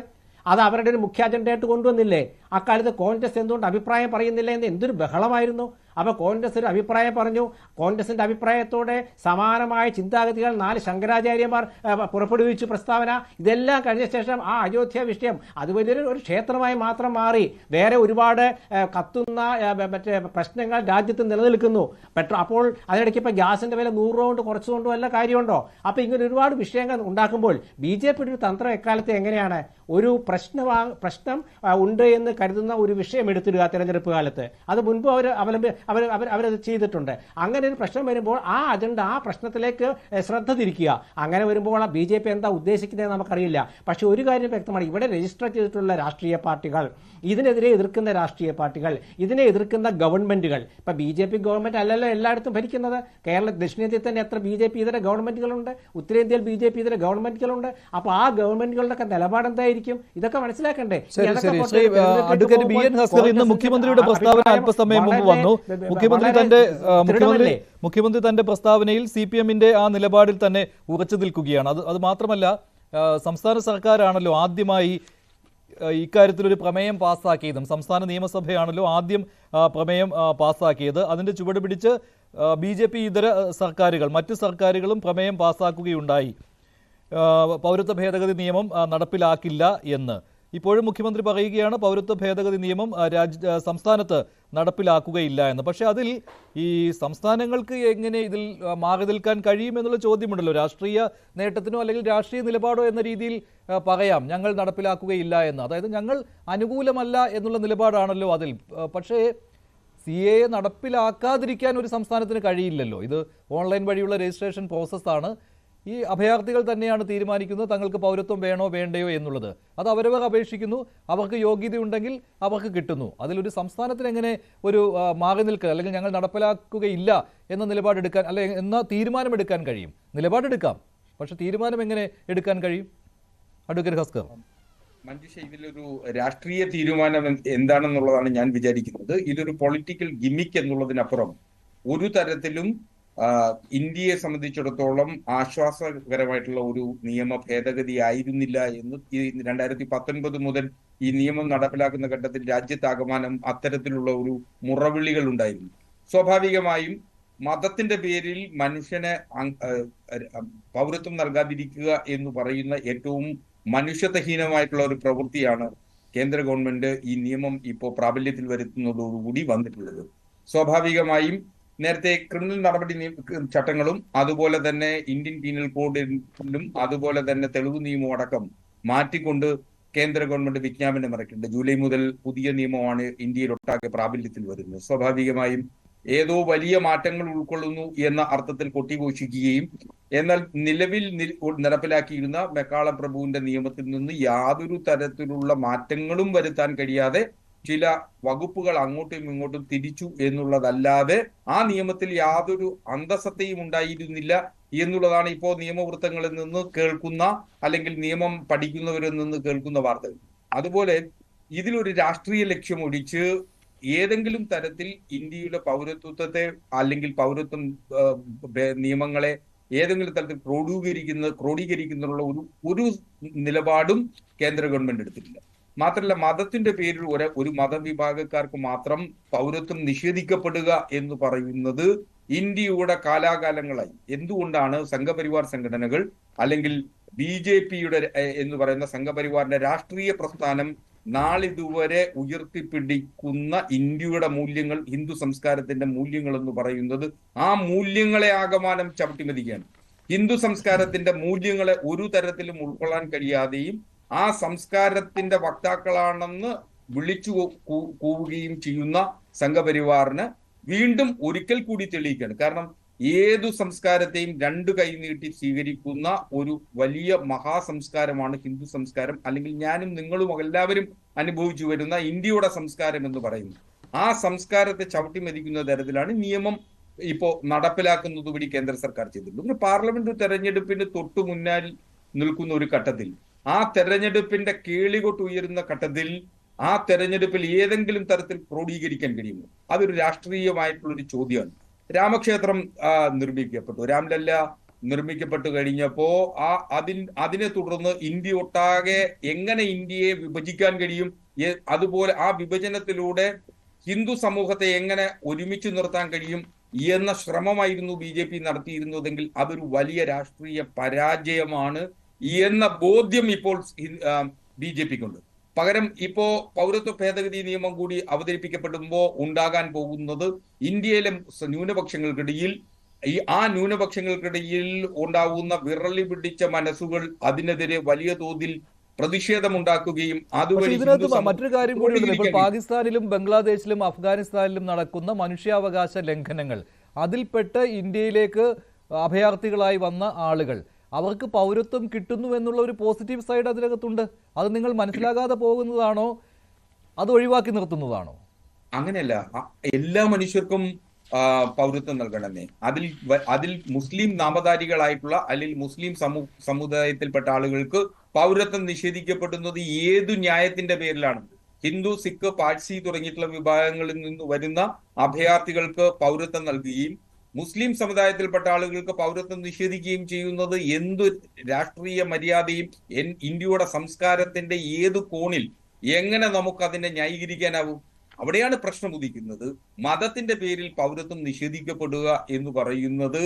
അത് അവരുടെ ഒരു മുഖ്യ അജണ്ടയായിട്ട് കൊണ്ടുവന്നില്ലേ? അക്കാലത്ത് കോൺഗ്രസ് എന്തുകൊണ്ട് അഭിപ്രായം പറയുന്നില്ല എന്ന് എന്തൊരു ബഹളമായിരുന്നു. അപ്പോൾ കോൺഗ്രസ് ഒരു അഭിപ്രായം പറഞ്ഞു. കോൺഗ്രസിന്റെ അഭിപ്രായത്തോടെ സമാനമായ ചിന്താഗതികൾ 4 ശങ്കരാചാര്യന്മാർ പുറപ്പെടുവിച്ചു പ്രസ്താവന. ഇതെല്ലാം കഴിഞ്ഞ ശേഷം ആ അയോധ്യ വിഷയം അത് വലിയൊരു ക്ഷേത്രമായി മാത്രം മാറി. വേറെ ഒരുപാട് കത്തുന്ന പ്രശ്നങ്ങൾ രാജ്യത്ത് നിലനിൽക്കുന്നു. അപ്പോൾ അതിനിടയ്ക്ക് ഇപ്പോൾ ഗ്യാസിന്റെ വില 100 രൂപ കൊണ്ട് കുറച്ചുകൊണ്ടും വല്ല കാര്യമുണ്ടോ? അപ്പോൾ ഇങ്ങനെ ഒരുപാട് വിഷയങ്ങൾ ഉണ്ടാക്കുമ്പോൾ BJPയുടെ ഒരു തന്ത്രം എക്കാലത്ത് എങ്ങനെയാണ്? ഒരു പ്രശ്നം ഉണ്ട് എന്ന് കരുതുന്ന ഒരു വിഷയം എടുത്തിടുക തെരഞ്ഞെടുപ്പ് കാലത്ത്. അത് മുൻപ് അവരത് ചെയ്തിട്ടുണ്ട്. അങ്ങനെ ഒരു പ്രശ്നം വരുമ്പോൾ ആ അജണ്ട, ആ പ്രശ്നത്തിലേക്ക് ശ്രദ്ധ തിരിക്കുക. അങ്ങനെ വരുമ്പോൾ BJP എന്താ ഉദ്ദേശിക്കുന്നത് നമുക്കറിയില്ല. പക്ഷെ ഒരു കാര്യം വ്യക്തമാണ്, ഇവിടെ രജിസ്റ്റർ ചെയ്തിട്ടുള്ള രാഷ്ട്രീയ പാർട്ടികൾ, ഇതിനെതിരെ എതിർക്കുന്ന രാഷ്ട്രീയ പാർട്ടികൾ, ഇതിനെ എതിർക്കുന്ന ഗവൺമെന്റുകൾ, ഇപ്പൊ BJP ഗവൺമെന്റ് അല്ലല്ലോ എല്ലായിടത്തും ഭരിക്കുന്നത്. ദക്ഷിണേന്ത്യയിൽ തന്നെ എത്ര BJP ഇതര ഗവൺമെന്റുകളുണ്ട്, ഉത്തരേന്ത്യയിൽ BJP ഇതര ഗവൺമെന്റുകളുണ്ട്. അപ്പൊ ആ ഗവൺമെന്റുകളുടെ നിലപാട് എന്തായിരിക്കും? ഇതൊക്കെ മനസ്സിലാക്കണ്ടേ? അഡ്വക്കേറ്റ് BN ഹസ്കർ ഇന്ന് മുഖ്യമന്ത്രിയുടെ പ്രസ്താവന അല്പസമയം മുമ്പ് വന്നു. മുഖ്യമന്ത്രി തന്റെ പ്രസ്താവനയിൽ CPM-ന്റെ ആ നിലപാടിൽ തന്നെ ഉറച്ചു നിൽക്കുകയാണ്. അത് മാത്രമല്ല, സംസ്ഥാന സർക്കാരാണല്ലോ ആദ്യമായി ഇക്കാര്യത്തിലൊരു പ്രമേയം പാസ്സാക്കിയതും. സംസ്ഥാന നിയമസഭയാണല്ലോ ആദ്യം പ്രമേയം പാസ്സാക്കിയത്. അതിൻ്റെ ചുവട് പിടിച്ച് BJP ഇതര സർക്കാരുകൾ, മറ്റ് സർക്കാരുകളും പ്രമേയം പാസ്സാക്കുകയുണ്ടായി, പൗരത്വ ഭേദഗതി നിയമം നടപ്പിലാക്കില്ല എന്ന്. ഇപ്പോഴും മുഖ്യമന്ത്രി പറയുകയാണ് പൗരത്വ ഭേദഗതി നിയമം സംസ്ഥാനത്ത് നടപ്പിലാക്കുകയില്ല എന്ന്. പക്ഷേ അതിൽ ഈ സംസ്ഥാനങ്ങൾക്ക് എങ്ങനെ ഇതിൽ മാറി നിൽക്കാൻ കഴിയുമെന്നുള്ള ചോദ്യമുണ്ടല്ലോ. രാഷ്ട്രീയ നേട്ടത്തിനോ അല്ലെങ്കിൽ രാഷ്ട്രീയ നിലപാടോ എന്ന രീതിയിൽ പറയാം ഞങ്ങൾ നടപ്പിലാക്കുകയില്ല എന്ന്. അതായത് ഞങ്ങൾ അനുകൂലമല്ല എന്നുള്ള നിലപാടാണല്ലോ അതിൽ. പക്ഷേ CAA നടപ്പിലാക്കാതിരിക്കാൻ ഒരു സംസ്ഥാനത്തിന് കഴിയില്ലല്ലോ. ഇത് ഓൺലൈൻ വഴിയുള്ള രജിസ്ട്രേഷൻ പ്രോസസ്സാണ്. ഈ അഭയാർത്ഥികൾ തന്നെയാണ് തീരുമാനിക്കുന്നത് തങ്ങൾക്ക് പൗരത്വം വേണോ വേണ്ടയോ എന്നുള്ളത്. അത് അവരവർ അപേക്ഷിക്കുന്നു, അവർക്ക് യോഗ്യതയുണ്ടെങ്കിൽ അവർക്ക് കിട്ടുന്നു. അതിലൊരു സംസ്ഥാനത്തിന് എങ്ങനെ ഒരു മാറി നിൽക്കുക അല്ലെങ്കിൽ ഞങ്ങൾ നടപ്പിലാക്കുകയില്ല എന്ന നിലപാടെടുക്കാൻ അല്ലെങ്കിൽ എന്ന തീരുമാനമെടുക്കാൻ കഴിയും? നിലപാടെടുക്കാം, പക്ഷെ തീരുമാനം എങ്ങനെ എടുക്കാൻ കഴിയും? അഡ്വക്കേറ്റ് ഹസ്കർ. മഞ്ജുഷ, ഇതിലൊരു രാഷ്ട്രീയ തീരുമാനം എന്താണെന്നുള്ളതാണ് ഞാൻ വിചാരിക്കുന്നത്. ഇതൊരു പൊളിറ്റിക്കൽ ഗിമിക്ക് എന്നുള്ളതിനപ്പുറം ഒരു തരത്തിലും ഇന്ത്യയെ സംബന്ധിച്ചിടത്തോളം ആശ്വാസകരമായിട്ടുള്ള ഒരു നിയമ ഭേദഗതി ആയിരുന്നില്ല എന്ന് 2019 മുതൽ ഈ നിയമം നടപ്പിലാക്കുന്ന ഘട്ടത്തിൽ രാജ്യത്താകമാനം അത്തരത്തിലുള്ള ഒരു മുറവിളികൾ ഉണ്ടായിരുന്നു. സ്വാഭാവികമായും മതത്തിന്റെ പേരിൽ മനുഷ്യനെ പൗരത്വം നൽകാതിരിക്കുക എന്ന് പറയുന്ന ഏറ്റവും മനുഷ്യത്വഹീനമായിട്ടുള്ള ഒരു പ്രവൃത്തിയാണ് കേന്ദ്ര ഗവൺമെന്റ് ഈ നിയമം ഇപ്പോൾ പ്രാബല്യത്തിൽ വരുത്തുന്നതോടുകൂടി വന്നിട്ടുള്ളത്. സ്വാഭാവികമായും നേരത്തെ ക്രിമിനൽ നടപടി ചട്ടങ്ങളും അതുപോലെ തന്നെ ഇന്ത്യൻ പീനൽ കോഡിലും അതുപോലെ തന്നെ തെളിവ് നിയമവും അടക്കം മാറ്റിക്കൊണ്ട് കേന്ദ്ര ഗവൺമെന്റ് വിജ്ഞാപനം ഇറക്കിയിട്ടുണ്ട്. ജൂലൈ മുതൽ പുതിയ നിയമമാണ് ഇന്ത്യയിലൊട്ടാകെ പ്രാബല്യത്തിൽ വരുന്നത്. സ്വാഭാവികമായും ഏതോ വലിയ മാറ്റങ്ങൾ ഉൾക്കൊള്ളുന്നു എന്ന അർത്ഥത്തിൽ കൊട്ടിഘോഷിക്കുകയും എന്നാൽ നിലവിൽ നടപ്പിലാക്കിയിരുന്ന മെക്കാള പ്രഭുവിന്റെ നിയമത്തിൽ നിന്ന് യാതൊരു തരത്തിലുള്ള മാറ്റങ്ങളും വരുത്താൻ കഴിയാതെ ചില വകുപ്പുകൾ അങ്ങോട്ടും ഇങ്ങോട്ടും തിരിച്ചു എന്നുള്ളതല്ലാതെ ആ നിയമത്തിൽ യാതൊരു അന്തസത്തയും ഉണ്ടായിരുന്നില്ല എന്നുള്ളതാണ് ഇപ്പോൾ നിയമവൃത്തങ്ങളിൽ നിന്ന് കേൾക്കുന്ന അല്ലെങ്കിൽ നിയമം പഠിക്കുന്നവരിൽ നിന്ന് കേൾക്കുന്ന വാർത്തകൾ. അതുപോലെ ഇതിലൊരു രാഷ്ട്രീയ ലക്ഷ്യം ഒഴിച്ച് ഏതെങ്കിലും തരത്തിൽ ഇന്ത്യയുടെ പൗരത്വത്തെ അല്ലെങ്കിൽ പൗരത്വം നിയമങ്ങളെ ഏതെങ്കിലും തരത്തിൽ ക്രോഡീകരിക്കുന്നതിനുള്ള ഒരു നിലപാടും കേന്ദ്ര ഗവൺമെന്റ് എടുത്തിട്ടില്ല. മാത്രമല്ല, മതത്തിന്റെ പേരിൽ ഒരു മതവിഭാഗക്കാർക്ക് മാത്രം പൗരത്വം നിഷേധിക്കപ്പെടുക എന്ന് പറയുന്നത് ഇന്ത്യയുടെ കാലാകാലങ്ങളായി എന്തുകൊണ്ടാണ് സംഘപരിവാർ സംഘടനകൾ അല്ലെങ്കിൽ BJPയുടെ എന്ന് പറയുന്ന സംഘപരിവാറിന്റെ രാഷ്ട്രീയ പ്രസ്ഥാനം നാളിതുവരെ ഉയർത്തിപ്പിടിക്കുന്ന ഇന്ത്യയുടെ മൂല്യങ്ങൾ, ഹിന്ദു സംസ്കാരത്തിന്റെ മൂല്യങ്ങൾ എന്ന് പറയുന്നത് ആ മൂല്യങ്ങളെ ആകമാനം ചവിട്ടിമതിക്കുകയാണ്. ഹിന്ദു സംസ്കാരത്തിന്റെ മൂല്യങ്ങളെ ഒരു തരത്തിലും ഉൾക്കൊള്ളാൻ കഴിയാതെയും ആ സംസ്കാരത്തിന്റെ വക്താക്കളാണെന്ന് വിളിച്ചു കൂവുകയും ചെയ്യുന്ന സംഘപരിവാറിന് വീണ്ടും ഒരിക്കൽ കൂടി തെളിയിക്കുകയാണ്. കാരണം ഏതു സംസ്കാരത്തെയും രണ്ടു കൈ നീട്ടി സ്വീകരിക്കുന്ന ഒരു വലിയ മഹാസംസ്കാരമാണ് ഹിന്ദു സംസ്കാരം, അല്ലെങ്കിൽ ഞാനും നിങ്ങളും എല്ലാവരും അനുഭവിച്ചു വരുന്ന ഇന്ത്യയുടെ സംസ്കാരം എന്ന് പറയുന്നത്. ആ സംസ്കാരത്തെ ചവിട്ടിമെതിക്കുന്ന തരത്തിലാണ് നിയമം ഇപ്പോ നടപ്പിലാക്കുന്നത് വഴി കേന്ദ്ര സർക്കാർ ചെയ്തിട്ടുള്ളത്. പാർലമെന്റ് തെരഞ്ഞെടുപ്പിന് തൊട്ടു മുന്നിൽ നിൽക്കുന്ന ഒരു ഘട്ടത്തിൽ, ആ തെരഞ്ഞെടുപ്പിന്റെ കേളികൊട്ട് ഉയരുന്ന ഘട്ടത്തിൽ ആ തെരഞ്ഞെടുപ്പിൽ ഏതെങ്കിലും തരത്തിൽ ക്രോഡീകരിക്കാൻ കഴിയുമോ? അതൊരു രാഷ്ട്രീയമായിട്ടുള്ള ഒരു ചോദ്യമാണ്. രാമക്ഷേത്രം നിർമ്മിക്കപ്പെട്ടു, രാംലല്ല നിർമ്മിക്കപ്പെട്ടു കഴിഞ്ഞപ്പോ അതിനെ തുടർന്ന് ഇന്ത്യ ഒട്ടാകെ എങ്ങനെ ഇന്ത്യയെ വിഭജിക്കാൻ കഴിയും, അതുപോലെ ആ വിഭജനത്തിലൂടെ ഹിന്ദു സമൂഹത്തെ എങ്ങനെ ഒരുമിച്ച് നിർത്താൻ കഴിയും എന്ന ശ്രമമായിരുന്നു BJP നടത്തിയിരുന്നതെങ്കിൽ അതൊരു വലിയ രാഷ്ട്രീയ പരാജയമാണ് എന്ന ബോധ്യം ഇപ്പോൾ BJPക്കുണ്ട്. പകരം ഇപ്പോ പൗരത്വ ഭേദഗതി നിയമം കൂടി അവതരിപ്പിക്കപ്പെടുമ്പോൾ ഉണ്ടാകാൻ പോകുന്നത് ഇന്ത്യയിലെ ന്യൂനപക്ഷങ്ങൾക്കിടയിൽ ആ ന്യൂനപക്ഷങ്ങൾക്കിടയിൽ ഉണ്ടാവുന്ന വിറളി പിടിച്ച മനസ്സുകൾ അതിനെതിരെ വലിയ തോതിൽ പ്രതിഷേധമുണ്ടാക്കുകയും അതുവഴി മറ്റൊരു കാര്യം കൂടി, ഇപ്പോൾ പാകിസ്ഥാനിലും ബംഗ്ലാദേശിലും അഫ്ഗാനിസ്ഥാനിലും നടക്കുന്ന മനുഷ്യാവകാശ ലംഘനങ്ങൾ, അതിൽപ്പെട്ട് ഇന്ത്യയിലേക്ക് അഭയാർത്ഥികളായി വന്ന ആളുകൾ, അവർക്ക് പൗരത്വം കിട്ടുന്നു എന്നുള്ള ഒരു പോസിറ്റീവ് സൈഡ് അതിനകത്തുണ്ട്. അത് നിങ്ങൾ മനസ്സിലാകാതെ പോകുന്നതാണോ, അത് ഒഴിവാക്കി നിർത്തുന്നതാണോ? അങ്ങനെയല്ല, എല്ലാ മനുഷ്യർക്കും പൗരത്വം നൽകണമെന്നേ. അതിൽ മുസ്ലിം നാമധാരികളായിട്ടുള്ള അല്ലെങ്കിൽ മുസ്ലിം സമുദായത്തിൽപ്പെട്ട ആളുകൾക്ക് പൗരത്വം നിഷേധിക്കപ്പെടുന്നത് ഏതു ന്യായത്തിന്റെ പേരിലാണ്? ഹിന്ദു, സിഖ്, പാഴ്സി തുടങ്ങിയിട്ടുള്ള വിഭാഗങ്ങളിൽ നിന്ന് വരുന്ന അഭയാർത്ഥികൾക്ക് പൗരത്വം നൽകുകയും മുസ്ലിം സമുദായത്തിൽപ്പെട്ട ആളുകൾക്ക് പൗരത്വം നിഷേധിക്കുകയും ചെയ്യുന്നത് എന്തു രാഷ്ട്രീയ മര്യാദയും ഇന്ത്യയുടെ സംസ്കാരത്തിന്റെ ഏത് കോണിൽ എങ്ങനെ നമുക്ക് അതിനെ ന്യായീകരിക്കാനാവും? അവിടെയാണ് പ്രശ്നം ഉദിക്കുന്നത്. മതത്തിന്റെ പേരിൽ പൗരത്വം നിഷേധിക്കപ്പെടുക എന്ന് പറയുന്നത്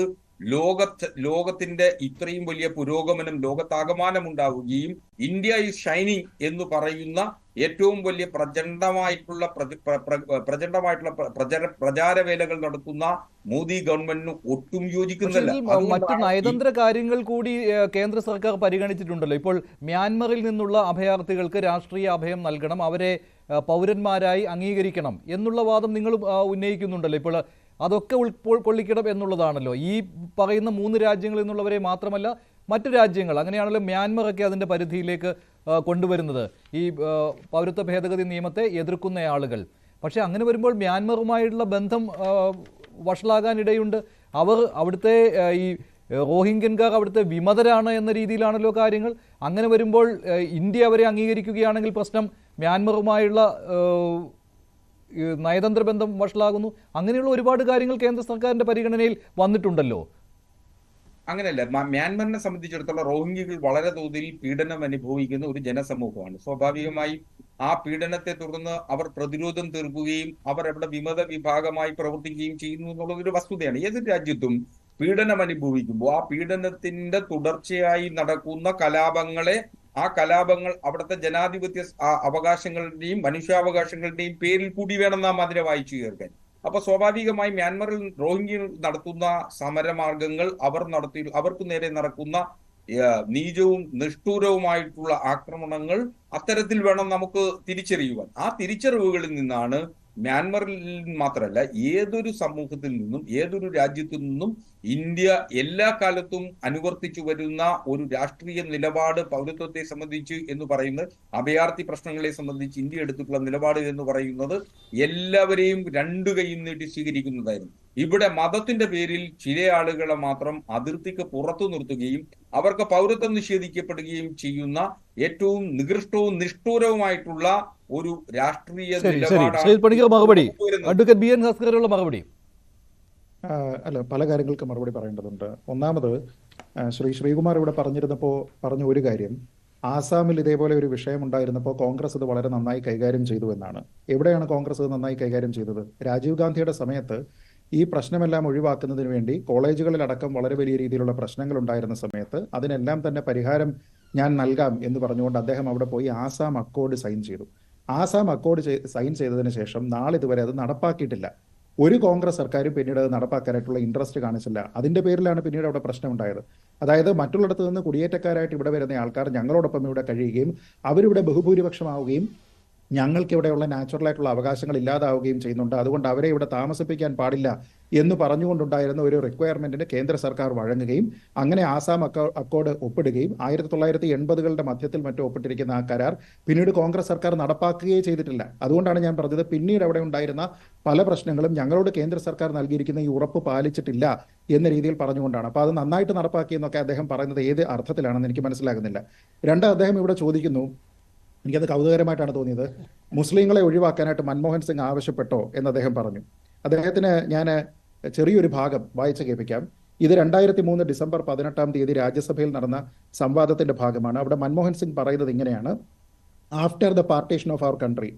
ലോകത്തിന്റെ ഇത്രയും വലിയ പുരോഗമനം ലോകത്താകമാനം ഉണ്ടാവുകയും ഇന്ത്യ ഈസ് ഷൈനിങ് എന്ന് പറയുന്ന ഏറ്റവും വലിയ പ്രചണ്ഡമായിട്ടുള്ള പ്രചാരവേലകൾ നടത്തുന്ന മോദി ഗവൺമെന്റിന് ഒട്ടും യോജിക്കുന്നില്ല. മറ്റു നയതന്ത്ര കാര്യങ്ങൾ കൂടി കേന്ദ്ര സർക്കാർ പരിഗണിച്ചിട്ടുണ്ടല്ലോ. ഇപ്പോൾ മ്യാൻമറിൽ നിന്നുള്ള അഭയാർത്ഥികൾക്ക് രാഷ്ട്രീയ അഭയം നൽകണം, അവരെ പൗരന്മാരായി അംഗീകരിക്കണം എന്നുള്ള വാദം നിങ്ങൾ ഉന്നയിക്കുന്നുണ്ടല്ലോ. ഇപ്പോൾ അതൊക്കെ ഉൾക്കൊള്ളിക്കണം എന്നുള്ളതാണല്ലോ. ഈ പറയുന്ന 3 രാജ്യങ്ങളിൽ നിന്നുള്ളവരെ മാത്രമല്ല മറ്റു രാജ്യങ്ങൾ, അങ്ങനെയാണല്ലോ മ്യാൻമറൊക്കെ അതിൻ്റെ പരിധിയിലേക്ക് കൊണ്ടുവരുന്നത് ഈ പൗരത്വ ഭേദഗതി നിയമത്തെ എതിർക്കുന്ന ആളുകൾ. പക്ഷേ അങ്ങനെ വരുമ്പോൾ മ്യാൻമറുമായിട്ടുള്ള ബന്ധം വഷളാകാനിടയുണ്ട്. അവിടുത്തെ ഈ റോഹിംഗ്യൻകാർ അവിടുത്തെ വിമതരാണ് എന്ന രീതിയിലാണല്ലോ കാര്യങ്ങൾ. അങ്ങനെ വരുമ്പോൾ ഇന്ത്യ അവരെ അംഗീകരിക്കുകയാണെങ്കിൽ പ്രശ്നം മ്യാൻമറുമായുള്ള നയതന്ത്ര ബന്ധം വഷളാകുന്നു. അങ്ങനെയുള്ള ഒരുപാട് കാര്യങ്ങൾ കേന്ദ്ര സർക്കാരിന്റെ പരിഗണനയിൽ വന്നിട്ടുണ്ടല്ലോ. അങ്ങനെയല്ല, മ്യാൻമറിനെ സംബന്ധിച്ചിടത്തോളം റോഹിംഗ്യകൾ വളരെ തോതിൽ പീഡനം അനുഭവിക്കുന്ന ഒരു ജനസമൂഹമാണ്. സ്വാഭാവികമായും ആ പീഡനത്തെ തുടർന്ന് അവർ പ്രതിരോധം തീർക്കുകയും അവർ അവിടെ വിമത വിഭാഗമായി പ്രവർത്തിക്കുകയും ചെയ്യുന്നു എന്നുള്ളതൊരു വസ്തുതയാണ്. ഏതൊരു രാജ്യത്തും പീഡനം അനുഭവിക്കുമ്പോൾ ആ പീഡനത്തിന്റെ തുടർച്ചയായി നടക്കുന്ന ആ കലാപങ്ങൾ അവിടുത്തെ ജനാധിപത്യ അവകാശങ്ങളുടെയും മനുഷ്യാവകാശങ്ങളുടെയും പേരിൽ കൂടി വേണം നാം അതിനെ വായിച്ചു ചേർക്കാൻ. അപ്പൊ സ്വാഭാവികമായി മ്യാൻമറിൽ റോഹിംഗ്യകൾ നടത്തുന്ന സമരമാർഗങ്ങൾ അവർക്ക് നേരെ നടക്കുന്ന നീചവും നിഷ്ഠൂരവുമായിട്ടുള്ള ആക്രമണങ്ങൾ അത്തരത്തിൽ വേണം നമുക്ക് തിരിച്ചറിയുവാൻ. ആ തിരിച്ചറിവുകളിൽ നിന്നാണ് മ്യാൻമറിൽ മാത്രമല്ല ഏതൊരു സമൂഹത്തിൽ നിന്നും ഏതൊരു രാജ്യത്തു നിന്നും ഇന്ത്യ എല്ലാ കാലത്തും അനുവർത്തിച്ചു വരുന്ന ഒരു രാഷ്ട്രീയ നിലപാട് പൗരത്വത്തെ സംബന്ധിച്ച് എന്ന് പറയുന്നത്, അഭയാർത്ഥി പ്രശ്നങ്ങളെ സംബന്ധിച്ച് ഇന്ത്യ എടുത്തിട്ടുള്ള നിലപാട് എന്ന് പറയുന്നത് എല്ലാവരെയും 2 കൈയും നീട്ടി സ്വീകരിക്കുന്നതായിരുന്നു. ഇവിടെ മതത്തിന്റെ പേരിൽ ചില ആളുകളെ മാത്രം അതിർത്തിക്ക് പുറത്തു നിർത്തുകയും അവർക്ക് പൗരത്വം നിഷേധിക്കപ്പെടുകയും ചെയ്യുന്ന ഏറ്റവും നികൃഷ്ടവും നിഷ്ഠൂരവുമായിട്ടുള്ള ഒരു രാഷ്ട്രീയ മറുപടി അഡ്വക്കേറ്റ് ബി എൻ ഹസ്കറുള്ള മറുപടി. അല്ല, പല കാര്യങ്ങൾക്ക് മറുപടി പറയേണ്ടതുണ്ട്. ഒന്നാമത് ശ്രീകുമാർ ഇവിടെ പറഞ്ഞ ഒരു കാര്യം, ആസാമിൽ ഇതേപോലെ ഒരു വിഷയം ഉണ്ടായിരുന്നപ്പോൾ കോൺഗ്രസ് ഇത് വളരെ നന്നായി കൈകാര്യം ചെയ്തു എന്നാണ്. എവിടെയാണ് കോൺഗ്രസ് ഇത് നന്നായി കൈകാര്യം ചെയ്തത്? രാജീവ് ഗാന്ധിയുടെ സമയത്ത് ഈ പ്രശ്നമെല്ലാം ഒഴിവാക്കുന്നതിന് വേണ്ടി കോളേജുകളിലടക്കം വളരെ വലിയ രീതിയിലുള്ള പ്രശ്നങ്ങൾ ഉണ്ടായിരുന്ന സമയത്ത് അതിനെല്ലാം തന്നെ പരിഹാരം ഞാൻ നൽകാം എന്ന് പറഞ്ഞുകൊണ്ട് അദ്ദേഹം അവിടെ പോയി ആസാം അക്കോർഡ് സൈൻ ചെയ്തു. ആസാം അക്കോർഡ് സൈൻ ചെയ്തതിന് ശേഷം നാളിതുവരെ അത് നടപ്പാക്കിയിട്ടില്ല. ഒരു കോൺഗ്രസ് സർക്കാരും പിന്നീട് അത് നടപ്പാക്കാനായിട്ടുള്ള ഇൻട്രസ്റ്റ് കാണിച്ചില്ല. അതിന്റെ പേരിലാണ് പിന്നീട് അവിടെ പ്രശ്നം ഉണ്ടായത്. അതായത് മറ്റുള്ളിടത്ത് നിന്ന് കുടിയേറ്റക്കാരായിട്ട് ഇവിടെ വരുന്ന ആൾക്കാർ ഞങ്ങളോടൊപ്പം ഇവിടെ കഴിയുകയും അവരിവിടെ ബഹുഭൂരിപക്ഷമാവുകയും ഞങ്ങൾക്ക് ഇവിടെയുള്ള നാച്ചുറലായിട്ടുള്ള അവകാശങ്ങൾ ഇല്ലാതാവുകയും ചെയ്യുന്നുണ്ട്. അതുകൊണ്ട് അവരെ ഇവിടെ താമസിപ്പിക്കാൻ പാടില്ല എന്ന് പറഞ്ഞുകൊണ്ടുണ്ടായിരുന്ന ഒരു റിക്വയർമെന്റിന് കേന്ദ്ര സർക്കാർ വഴങ്ങുകയും അങ്ങനെ ആസാം അക്കോർഡ് ഒപ്പിടുകയും 1980കളുടെ മധ്യത്തിൽ മറ്റും ഒപ്പിട്ടിരിക്കുന്ന ആ കരാർ പിന്നീട് കോൺഗ്രസ് സർക്കാർ നടപ്പാക്കുകയേ ചെയ്തിട്ടില്ല. അതുകൊണ്ടാണ് ഞാൻ പറഞ്ഞത് പിന്നീട് അവിടെ ഉണ്ടായിരുന്ന പല പ്രശ്നങ്ങളും ഞങ്ങളോട് കേന്ദ്ര സർക്കാർ നൽകിയിരിക്കുന്ന ഈ ഉറപ്പ് പാലിച്ചിട്ടില്ല എന്ന രീതിയിൽ പറഞ്ഞുകൊണ്ടാണ്. അപ്പോൾ അത് നന്നായിട്ട് നടപ്പാക്കിയെന്നൊക്കെ അദ്ദേഹം പറയുന്നത് ഏത് അർത്ഥത്തിലാണെന്ന് എനിക്ക് മനസ്സിലാകുന്നില്ല. അദ്ദേഹം ഇവിടെ ചോദിക്കുന്നു, എനിക്കത് കൗതുകരമായിട്ടാണ് തോന്നിയത്, മുസ്ലിങ്ങളെ ഒഴിവാക്കാനായിട്ട് മൻമോഹൻ സിംഗ് ആവശ്യപ്പെട്ടോ എന്ന് അദ്ദേഹം പറഞ്ഞു. അദ്ദേഹത്തിന് ഞാൻ ചെറിയൊരു ഭാഗം വായിച്ച് കേൾപ്പിക്കാം. ഇത് 2003 ഡിസംബർ 18 രാജ്യസഭയിൽ നടന്ന സംവാദത്തിന്റെ ഭാഗമാണ്. അവിടെ മൻമോഹൻ സിംഗ് പറയുന്നത് ഇങ്ങനെയാണ്: after the partition of our country,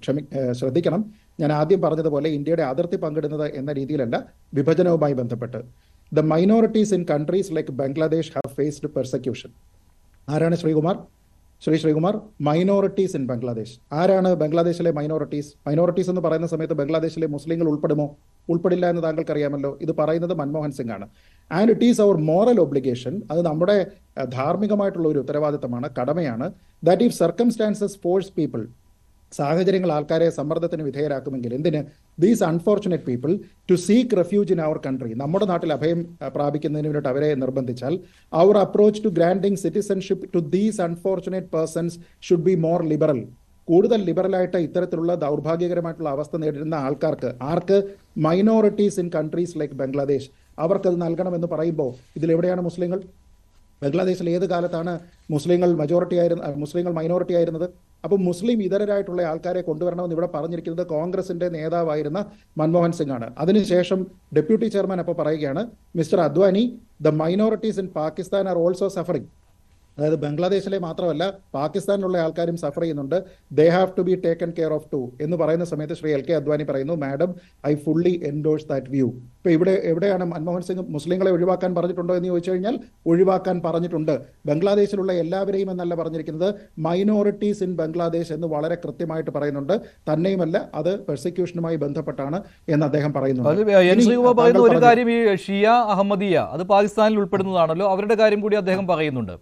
ശ്രദ്ധിക്കണം, ഞാൻ ആദ്യം പറഞ്ഞതുപോലെ ഇന്ത്യയുടെ അതിർത്തി പങ്കിടുന്നത് എന്ന രീതിയിലല്ല, വിഭജനവുമായി ബന്ധപ്പെട്ട്, the minorities in countries like Bangladesh have faced persecution. ആരാണ് ശ്രീകുമാർ? Minorities in Bangladesh. ആരാണ് ബംഗ്ലാദേശിലെ മൈനോറിറ്റീസ് എന്ന് പറയുന്ന സമയത്ത് ബംഗ്ലാദേശിലെ മുസ്ലിങ്ങൾ ഉൾപ്പെടുമോ? ഉൾപ്പെടില്ല എന്ന് താങ്കൾക്ക് അറിയാമല്ലോ. ഇത് പറയുന്നത് മൻമോഹൻ സിംഗ് ആണ്. And it is our moral obligation, അത് നമ്മുടെ ധാർമ്മികമായിട്ടുള്ള ഒരു ഉത്തരവാദിത്തമാണ്, കടമയാണ്, that if circumstances force people, സാഹചര്യങ്ങൾ ആൾക്കാരെ സമ്മർദ്ദത്തിന് വിധേയരാക്കുമെങ്കിൽ, എന്തിന്, these unfortunate people to seek refuge in our country, നമ്മുടെ നാട്ടിൽ അഭയം പ്രാപിക്കുന്നതിന് വേണ്ടിയിട്ട് അവരെ നിർബന്ധിച്ചാൽ, our approach to granting citizenship to these unfortunate persons should be more liberal. കൂടുതൽ ലിബറലായിട്ട് ഇത്തരത്തിലുള്ള ദൗർഭാഗ്യകരമായിട്ടുള്ള അവസ്ഥ നേരിടുന്ന ആർക്ക് minorities in countries like Bangladesh, അവർക്കത് നൽകണമെന്ന് പറയുമ്പോൾ ഇതിലെവിടെയാണ് മുസ്ലിങ്ങൾ? ബംഗ്ലാദേശിൽ ഏത് കാലത്താണ് മുസ്ലിങ്ങൾ മൈനോറിറ്റി ആയിരുന്നത്? അപ്പോൾ മുസ്ലിം ഇതരരായിട്ടുള്ള ആൾക്കാരെ കൊണ്ടുവരണമെന്ന് ഇവിടെ പറഞ്ഞിരിക്കുന്നത് കോൺഗ്രസിന്റെ നേതാവായിരുന്ന മൻമോഹൻ സിംഗ് ആണ്. അതിനുശേഷം ഡെപ്യൂട്ടി ചെയർമാൻ അപ്പോൾ പറയുകയാണ്, mister Advani, the minorities in Pakistan are also suffering. അതായത് ബംഗ്ലാദേശിലെ മാത്രമല്ല പാകിസ്ഥാനിലുള്ള ആൾക്കാരും സഫർ ചെയ്യുന്നുണ്ട്. They have to be taken care of to എന്ന് പറയുന്ന സമയത്ത് ശ്രീ LK അദ്വാനി പറയുന്നു, madam I fully endorse that view. ഇപ്പൊ എവിടെയാണ് മൻമോഹൻ സിംഗ് മുസ്ലിങ്ങളെ ഒഴിവാക്കാൻ പറഞ്ഞിട്ടുണ്ടോ എന്ന് ചോദിച്ചു കഴിഞ്ഞാൽ ഒഴിവാക്കാൻ പറഞ്ഞിട്ടുണ്ട്. ബംഗ്ലാദേശിലുള്ള എല്ലാവരെയും എന്നല്ല പറഞ്ഞിരിക്കുന്നത്, മൈനോറിറ്റീസ് ഇൻ ബംഗ്ലാദേശ് എന്ന് വളരെ കൃത്യമായിട്ട് പറയുന്നുണ്ട്. തന്നെയുമല്ല അത് പെർസിക്യൂഷനുമായി ബന്ധപ്പെട്ടാണ് എന്ന് അദ്ദേഹം പറയുന്ന ഒരു കാര്യം, ഈ ഷിയ അഹമ്മദിയ അത് പാകിസ്ഥാനിൽ ഉൾപ്പെടുന്നതാണല്ലോ, അവരുടെ കാര്യം കൂടി അദ്ദേഹം പറയുന്നുണ്ട്.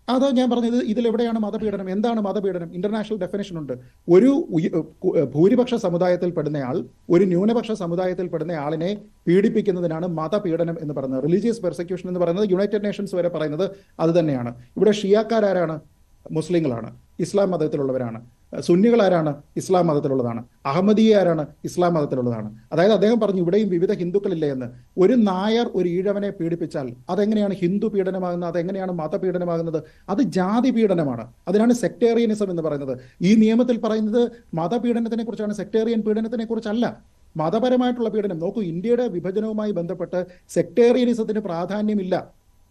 അതാ ഞാൻ പറഞ്ഞത്, ഇതിലെവിടെയാണ് മതപീഡനം? എന്താണ് മതപീഡനം? ഇന്റർനാഷണൽ ഡെഫിനേഷൻ ഉണ്ട്. ഒരു ഭൂരിപക്ഷ സമുദായത്തിൽ പെടുന്നയാൾ ഒരു ന്യൂനപക്ഷ സമുദായത്തിൽ പെടുന്ന ആളിനെ പീഡിപ്പിക്കുന്നതിനാണ് മതപീഡനം എന്ന് പറയുന്നത്. റിലീജിയസ് പെർസിക്യൂഷൻ എന്ന് പറയുന്നത് യുണൈറ്റഡ് നേഷൻസ് വരെ പറയുന്നത് അത് തന്നെയാണ്. ഇവിടെ ഷിയാക്കാരാരാണ്? മുസ്ലിങ്ങളാണ്, ഇസ്ലാം മതത്തിലുള്ളവരാണ്. സുന്നികൾ ആരാണ്? ഇസ്ലാം മതത്തിലുള്ളതാണ്. അഹമ്മദീയ ആരാണ്? ഇസ്ലാം മതത്തിലുള്ളതാണ്. അതായത് അദ്ദേഹം പറഞ്ഞു ഇവിടെയും വിവിധ ഹിന്ദുക്കളില്ലേ എന്ന്. ഒരു നായർ ഒരു ഈഴവനെ പീഡിപ്പിച്ചാൽ അതെങ്ങനെയാണ് ഹിന്ദു പീഡനമാകുന്നത്? അതെങ്ങനെയാണ് മതപീഡനമാകുന്നത്? അത് ജാതി പീഡനമാണ്. അതിനാണ് സെക്ടേറിയനിസം എന്ന് പറയുന്നത്. ഈ നിയമത്തിൽ പറയുന്നത് മതപീഡനത്തിനെ കുറിച്ചാണ്, സെക്ടേറിയൻ പീഡനത്തിനെ കുറിച്ചല്ല. മതപരമായിട്ടുള്ള പീഡനം നോക്കൂ. ഇന്ത്യയുടെ വിഭജനവുമായി ബന്ധപ്പെട്ട് സെക്ടേറിയനിസത്തിന് പ്രാധാന്യമില്ല.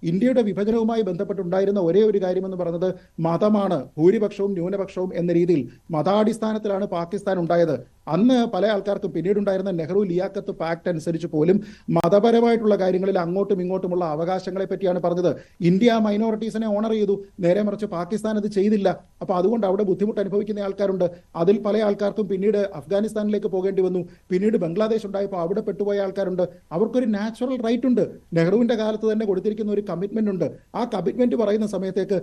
ഇന്ത്യയുടെ വിഭജനവുമായി ബന്ധപ്പെട്ടുണ്ടായിരുന്ന ഒരേ ഒരു കാര്യമെന്ന് പറയുന്നത് മതമാണ്. ഭൂരിപക്ഷവും ന്യൂനപക്ഷവും എന്ന രീതിയിൽ മതാടിസ്ഥാനത്തിലാണ് പാകിസ്ഥാൻ ഉണ്ടായത്. അന്ന് പല ആൾക്കാർക്കും പിന്നീടുണ്ടായിരുന്ന നെഹ്റു ലിയാഖത്ത് പാക്ട് അനുസരിച്ച് പോലും മതപരമായിട്ടുള്ള കാര്യങ്ങളിൽ അങ്ങോട്ടും ഇങ്ങോട്ടുമുള്ള അവകാശങ്ങളെ പറ്റിയാണ് പറഞ്ഞത്. ഇന്ത്യ മൈനോറിറ്റീസിനെ ഓണർ ചെയ്തു, നേരെ മറിച്ച് പാകിസ്ഥാൻ അത് ചെയ്തില്ല. അപ്പൊ അതുകൊണ്ട് അവിടെ ബുദ്ധിമുട്ട് അനുഭവിക്കുന്ന ആൾക്കാരുണ്ട്. അതിൽ പല ആൾക്കാർക്കും പിന്നീട് അഫ്ഗാനിസ്ഥാനിലേക്ക് പോകേണ്ടി വന്നു. പിന്നീട് ബംഗ്ലാദേശ് ഉണ്ടായപ്പോൾ അവിടെ പെട്ടുപോയ ആൾക്കാരുണ്ട്. അവർക്കൊരു നാച്ചുറൽ റൈറ്റ് ഉണ്ട്. നെഹ്റുവിന്റെ കാലത്ത് തന്നെ കൊടുത്തിരിക്കുന്ന ഒരു കമ്മിറ്റ്മെന്റ് ഉണ്ട്. ആ കമ്മിറ്റ്മെന്റ് പറയുന്ന സമയത്തേക്ക്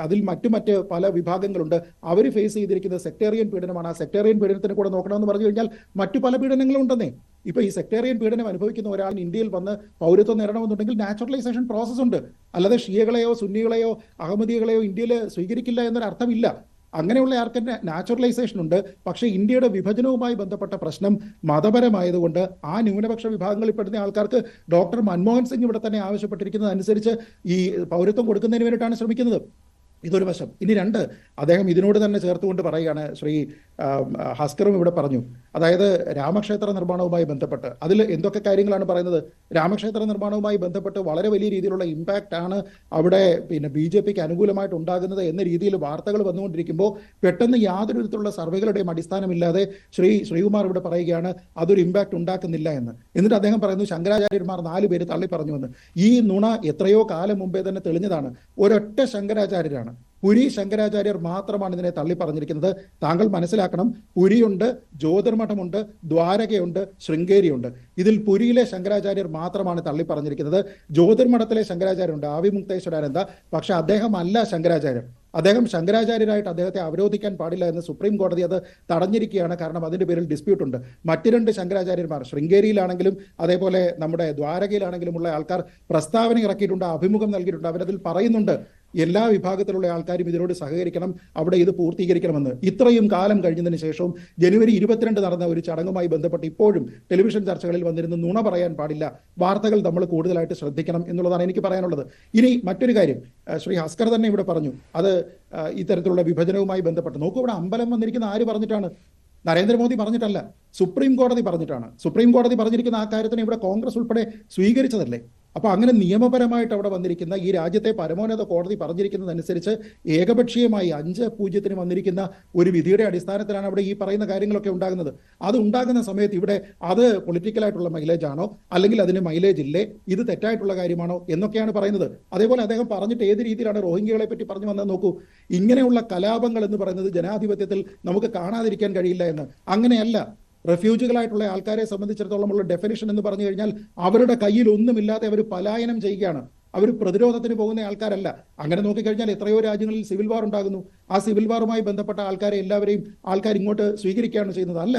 അതിൽ മറ്റ് പല വിഭാഗങ്ങളുണ്ട്. അവർ ഫേസ് ചെയ്തിരിക്കുന്നത് സെക്ടേറിയൻ പീഡനമാണ്. ആ സെക്ടേറിയൻ പീഡനത്തിന് കൂടെ നോക്കണമെന്ന് പറഞ്ഞു കഴിഞ്ഞാൽ മറ്റു പല പീഡനങ്ങളും ഉണ്ടെന്നേ. ഇപ്പൊ ഈ സെക്ടേറിയൻ പീഡനം അനുഭവിക്കുന്ന ഒരാൾ ഇന്ത്യയിൽ വന്ന് പൗരത്വം നേടണമെന്നുണ്ടെങ്കിൽ നാച്ചുറലൈസേഷൻ പ്രോസസ് ഉണ്ട്. അല്ലാതെ ഷിയകളെയോ സുന്നികളെയോ അഹമ്മദികളെയോ ഇന്ത്യയിൽ സ്വീകരിക്കില്ല എന്നൊരു അർത്ഥമില്ല. അങ്ങനെയുള്ള ആർക്ക് നാച്ചുറലൈസേഷൻ ഉണ്ട്. പക്ഷേ ഇന്ത്യയുടെ വിഭജനവുമായി ബന്ധപ്പെട്ട പ്രശ്നം മതപരമായതുകൊണ്ട് ആ ന്യൂനപക്ഷ വിഭാഗങ്ങളിൽ പെടുന്ന ആൾക്കാർക്ക് ഡോക്ടർ മൻമോഹൻ സിംഗ് ഇവിടെ തന്നെ ആവശ്യപ്പെട്ടിരിക്കുന്നത് അനുസരിച്ച് ഈ പൗരത്വം കൊടുക്കുന്നതിന് വേണ്ടിയിട്ടാണ് ശ്രമിക്കുന്നത്. ഇതൊരു വശം. ഇനി രണ്ട്, അദ്ദേഹം ഇതിനോട് തന്നെ ചേർത്തുകൊണ്ട് പറയുകയാണ്, ശ്രീ ഹസ്കറും ഇവിടെ പറഞ്ഞു, അതായത് രാമക്ഷേത്ര നിർമ്മാണവുമായി ബന്ധപ്പെട്ട് അതിൽ എന്തൊക്കെ കാര്യങ്ങളാണ് പറയുന്നത്. രാമക്ഷേത്ര നിർമ്മാണവുമായി ബന്ധപ്പെട്ട് വളരെ വലിയ രീതിയിലുള്ള ഇമ്പാക്റ്റ് ആണ് അവിടെ BJPക്ക് അനുകൂലമായിട്ട് ഉണ്ടാകുന്നത് എന്ന രീതിയിൽ വാർത്തകൾ വന്നുകൊണ്ടിരിക്കുമ്പോൾ പെട്ടെന്ന് യാതൊരു വിധത്തിലുള്ള സർവേകളുടെയും അടിസ്ഥാനമില്ലാതെ ശ്രീകുമാർ ഇവിടെ പറയുകയാണ് അതൊരു ഇമ്പാക്റ്റ് ഉണ്ടാക്കുന്നില്ല എന്ന്. എന്നിട്ട് അദ്ദേഹം പറയുന്നു ശങ്കരാചാര്യന്മാർ 4 പേര് തള്ളി പറഞ്ഞുവെന്ന്. ഈ നുണ എത്രയോ കാലം മുമ്പേ തന്നെ തെളിഞ്ഞതാണ്. ഒരൊറ്റ ശങ്കരാചാര്യരാണ്, പുരി ശങ്കരാചാര്യർ മാത്രമാണ് ഇതിനെ തള്ളി പറഞ്ഞിരിക്കുന്നത്. താങ്കൾ മനസ്സിലാക്കണം, പുരിയുണ്ട്, ജ്യോതിർമഠമുണ്ട്, ദ്വാരകയുണ്ട്, ശൃംഗേരിയുണ്ട്. ഇതിൽ പുരിയിലെ ശങ്കരാചാര്യർ മാത്രമാണ് തള്ളി പറഞ്ഞിരിക്കുന്നത്. ജ്യോതിർമഠത്തിലെ ശങ്കരാചാര്യരുണ്ട്, ആവിമുക്തേശ്വരാനന്ദ, പക്ഷെ അദ്ദേഹം അല്ല ശങ്കരാചാര്യർ. അദ്ദേഹം ശങ്കരാചാര്യരായിട്ട് അദ്ദേഹത്തെ അവരോധിക്കാൻ പാടില്ല എന്ന് സുപ്രീം കോടതി അത് തടഞ്ഞിരിക്കുകയാണ്. കാരണം അതിന്റെ പേരിൽ ഡിസ്പ്യൂട്ട് ഉണ്ട്. മറ്റു 2 ശങ്കരാചാര്യന്മാർ ശൃംഗേരിയിലാണെങ്കിലും അതേപോലെ നമ്മുടെ ദ്വാരകയിലാണെങ്കിലും ഉള്ള ആൾക്കാർ പ്രസ്താവന ഇറക്കിയിട്ടുണ്ട്, അഭിമുഖം നൽകിയിട്ടുണ്ട്. അവരതിൽ പറയുന്നുണ്ട് എല്ലാ വിഭാഗത്തിലുള്ള ആൾക്കാരും ഇതിനോട് സഹകരിക്കണം, അവിടെ ഇത് പൂർത്തീകരിക്കണമെന്ന്. ഇത്രയും കാലം കഴിഞ്ഞതിന് ശേഷവും ജനുവരി 22 നടന്ന ഒരു ചടങ്ങുമായി ബന്ധപ്പെട്ട് ഇപ്പോഴും ടെലിവിഷൻ ചർച്ചകളിൽ വന്നിരുന്ന് നുണ പറയാൻ പാടില്ല. വാർത്തകൾ നമ്മൾ കൂടുതലായിട്ട് ശ്രദ്ധിക്കണം എന്നുള്ളതാണ് എനിക്ക് പറയാനുള്ളത്. ഇനി മറ്റൊരു കാര്യം ശ്രീ ഹസ്കർ തന്നെ ഇവിടെ പറഞ്ഞു, അത് ഇത്തരത്തിലുള്ള വിഭജനവുമായി ബന്ധപ്പെട്ട് നോക്കൂ. ഇവിടെ അമ്പലം വന്നിരിക്കുന്ന ആര് പറഞ്ഞിട്ടാണ്? നരേന്ദ്രമോദി പറഞ്ഞിട്ടല്ല, സുപ്രീം കോടതി പറഞ്ഞിട്ടാണ്. സുപ്രീം കോടതി പറഞ്ഞിരിക്കുന്ന ആ കാര്യത്തിന് ഇവിടെ കോൺഗ്രസ് ഉൾപ്പെടെ സ്വീകരിച്ചതല്ലേ. അപ്പൊ അങ്ങനെ നിയമപരമായിട്ട് അവിടെ വന്നിരിക്കുന്ന ഈ രാജ്യത്തെ പരമോന്നത കോടതി പറഞ്ഞിരിക്കുന്നതനുസരിച്ച് ഏകപക്ഷീയമായി 5-0 വന്നിരിക്കുന്ന ഒരു വിധിയുടെ അടിസ്ഥാനത്തിലാണ് അവിടെ ഈ പറയുന്ന കാര്യങ്ങളൊക്കെ ഉണ്ടാകുന്നത്. അത് ഉണ്ടാകുന്ന സമയത്ത് ഇവിടെ അത് പൊളിറ്റിക്കലായിട്ടുള്ള മൈലേജ് ആണോ, അല്ലെങ്കിൽ അതിന് മൈലേജ് ഇല്ലേ, ഇത് തെറ്റായിട്ടുള്ള കാര്യമാണോ എന്നൊക്കെയാണ് പറയുന്നത്. അതേപോലെ അദ്ദേഹം പറഞ്ഞിട്ട് ഏത് രീതിയിലാണ് റോഹിംഗ്യകളെ പറ്റി പറഞ്ഞു വന്നത് നോക്കൂ. ഇങ്ങനെയുള്ള കലാപങ്ങൾ എന്ന് പറയുന്നത് ജനാധിപത്യത്തിൽ നമുക്ക് കാണാതിരിക്കാൻ കഴിയില്ല എന്ന്. അങ്ങനെയല്ല. റെഫ്യൂജികളായിട്ടുള്ള ആൾക്കാരെ സംബന്ധിച്ചിടത്തോളം ഉള്ള ഡെഫിനിഷൻ എന്ന് പറഞ്ഞു കഴിഞ്ഞാൽ അവരുടെ കയ്യിൽ ഒന്നുമില്ലാതെ അവർ പലായനം ചെയ്യുകയാണ്. അവർ പ്രതിരോധത്തിന് പോകുന്ന ആൾക്കാരല്ല. അങ്ങനെ നോക്കിക്കഴിഞ്ഞാൽ എത്രയോ രാജ്യങ്ങളിൽ സിവിൽ വാർ ഉണ്ടാകുന്നു. ആ സിവിൽ വാറുമായി ബന്ധപ്പെട്ട ആൾക്കാരെ എല്ലാവരെയും ആൾക്കാർ ഇങ്ങോട്ട് സ്വീകരിക്കുകയാണ് ചെയ്യുന്നത്. അല്ല,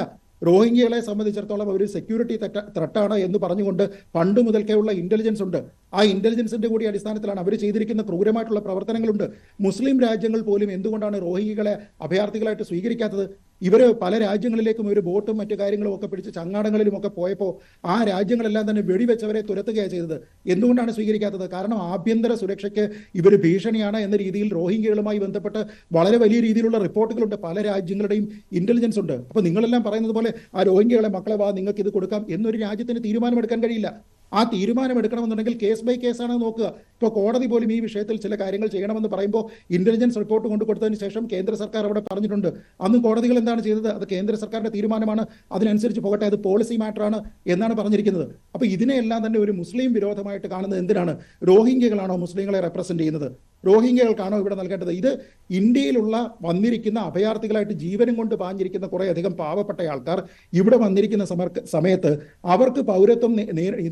റോഹിംഗ്യകളെ സംബന്ധിച്ചിടത്തോളം ഒരു സെക്യൂരിറ്റി ത്രെട്ടാണ് എന്ന് പറഞ്ഞുകൊണ്ട് പണ്ട് മുതൽക്കേ ഉള്ള ഇന്റലിജൻസ് ഉണ്ട്. ആ ഇന്റലിജൻസിന്റെ കൂടി അടിസ്ഥാനത്തിലാണ് അവർ ചെയ്തിരിക്കുന്ന ക്രൂരമായിട്ടുള്ള പ്രവർത്തനങ്ങളുണ്ട്. മുസ്ലിം രാജ്യങ്ങൾ പോലും എന്തുകൊണ്ടാണ് റോഹിംഗ്യകളെ അഭയാർത്ഥികളായിട്ട് സ്വീകരിക്കാത്തത്? ഇവർ പല രാജ്യങ്ങളിലേക്കും ഒരു ബോട്ടും മറ്റു കാര്യങ്ങളും ഒക്കെ പിടിച്ച് ചങ്ങാടങ്ങളിലും ഒക്കെ പോയപ്പോൾ ആ രാജ്യങ്ങളെല്ലാം തന്നെ വെടിവെച്ചവരെ തുരത്തുകയാണ് ചെയ്തത്. എന്തുകൊണ്ടാണ് സ്വീകരിക്കാത്തത്? കാരണം ആഭ്യന്തര സുരക്ഷയ്ക്ക് ഇവർ ഭീഷണിയാണ് എന്ന രീതിയിൽ റോഹിംഗ്യകളുമായി ബന്ധപ്പെട്ട് വളരെ വലിയ രീതിയിലുള്ള റിപ്പോർട്ടുകളുണ്ട്. പല രാജ്യങ്ങളുടെയും ഇന്റലിജൻസ് ഉണ്ട്. അപ്പോൾ നിങ്ങളെല്ലാം പറയുന്നത് പോലെ ആ റോഹിംഗ്യകളെ മക്കളെ വാ നിങ്ങൾക്ക് ഇത് കൊടുക്കാം എന്നൊരു രാജ്യത്തിന് തീരുമാനമെടുക്കാൻ കഴിയില്ല. ആ തീരുമാനമെടുക്കണമെന്നുണ്ടെങ്കിൽ കേസ് ബൈ കേസാണ് നോക്കുക. ഇപ്പോൾ കോടതി പോലും ഈ വിഷയത്തിൽ ചില കാര്യങ്ങൾ ചെയ്യണമെന്ന് പറയുമ്പോൾ ഇന്റലിജൻസ് റിപ്പോർട്ട് കൊണ്ടു കൊടുത്തതിന് ശേഷം കേന്ദ്ര സർക്കാർ അവിടെ പറഞ്ഞിട്ടുണ്ട്. അന്ന് കോടതികൾ എന്താണ് ചെയ്തത്? അത് കേന്ദ്ര സർക്കാരിന്റെ തീരുമാനമാണ്, അതിനനുസരിച്ച് പോകട്ടെ, അത് പോളിസി മാറ്ററാണ് എന്നാണ് പറഞ്ഞിരിക്കുന്നത്. അപ്പോൾ ഇതിനെയെല്ലാം തന്നെ ഒരു മുസ്ലിം വിരോധമായിട്ട് കാണുന്നത് എന്തിനാണ്? റോഹിംഗ്യകളാണോ മുസ്ലിങ്ങളെ റെപ്രസെന്റ് ചെയ്യുന്നത്? റോഹിംഗ്യകൾക്കാണോ ഇവിടെ നൽകേണ്ടത്? ഇത് ഇന്ത്യയിലുള്ള വന്നിരിക്കുന്ന അഭയാർത്ഥികളായിട്ട് ജീവനും കൊണ്ട് പാഞ്ഞിരിക്കുന്ന കുറേ അധികം പാവപ്പെട്ട ആൾക്കാർ ഇവിടെ വന്നിരിക്കുന്ന സമയത്ത് അവർക്ക് പൗരത്വം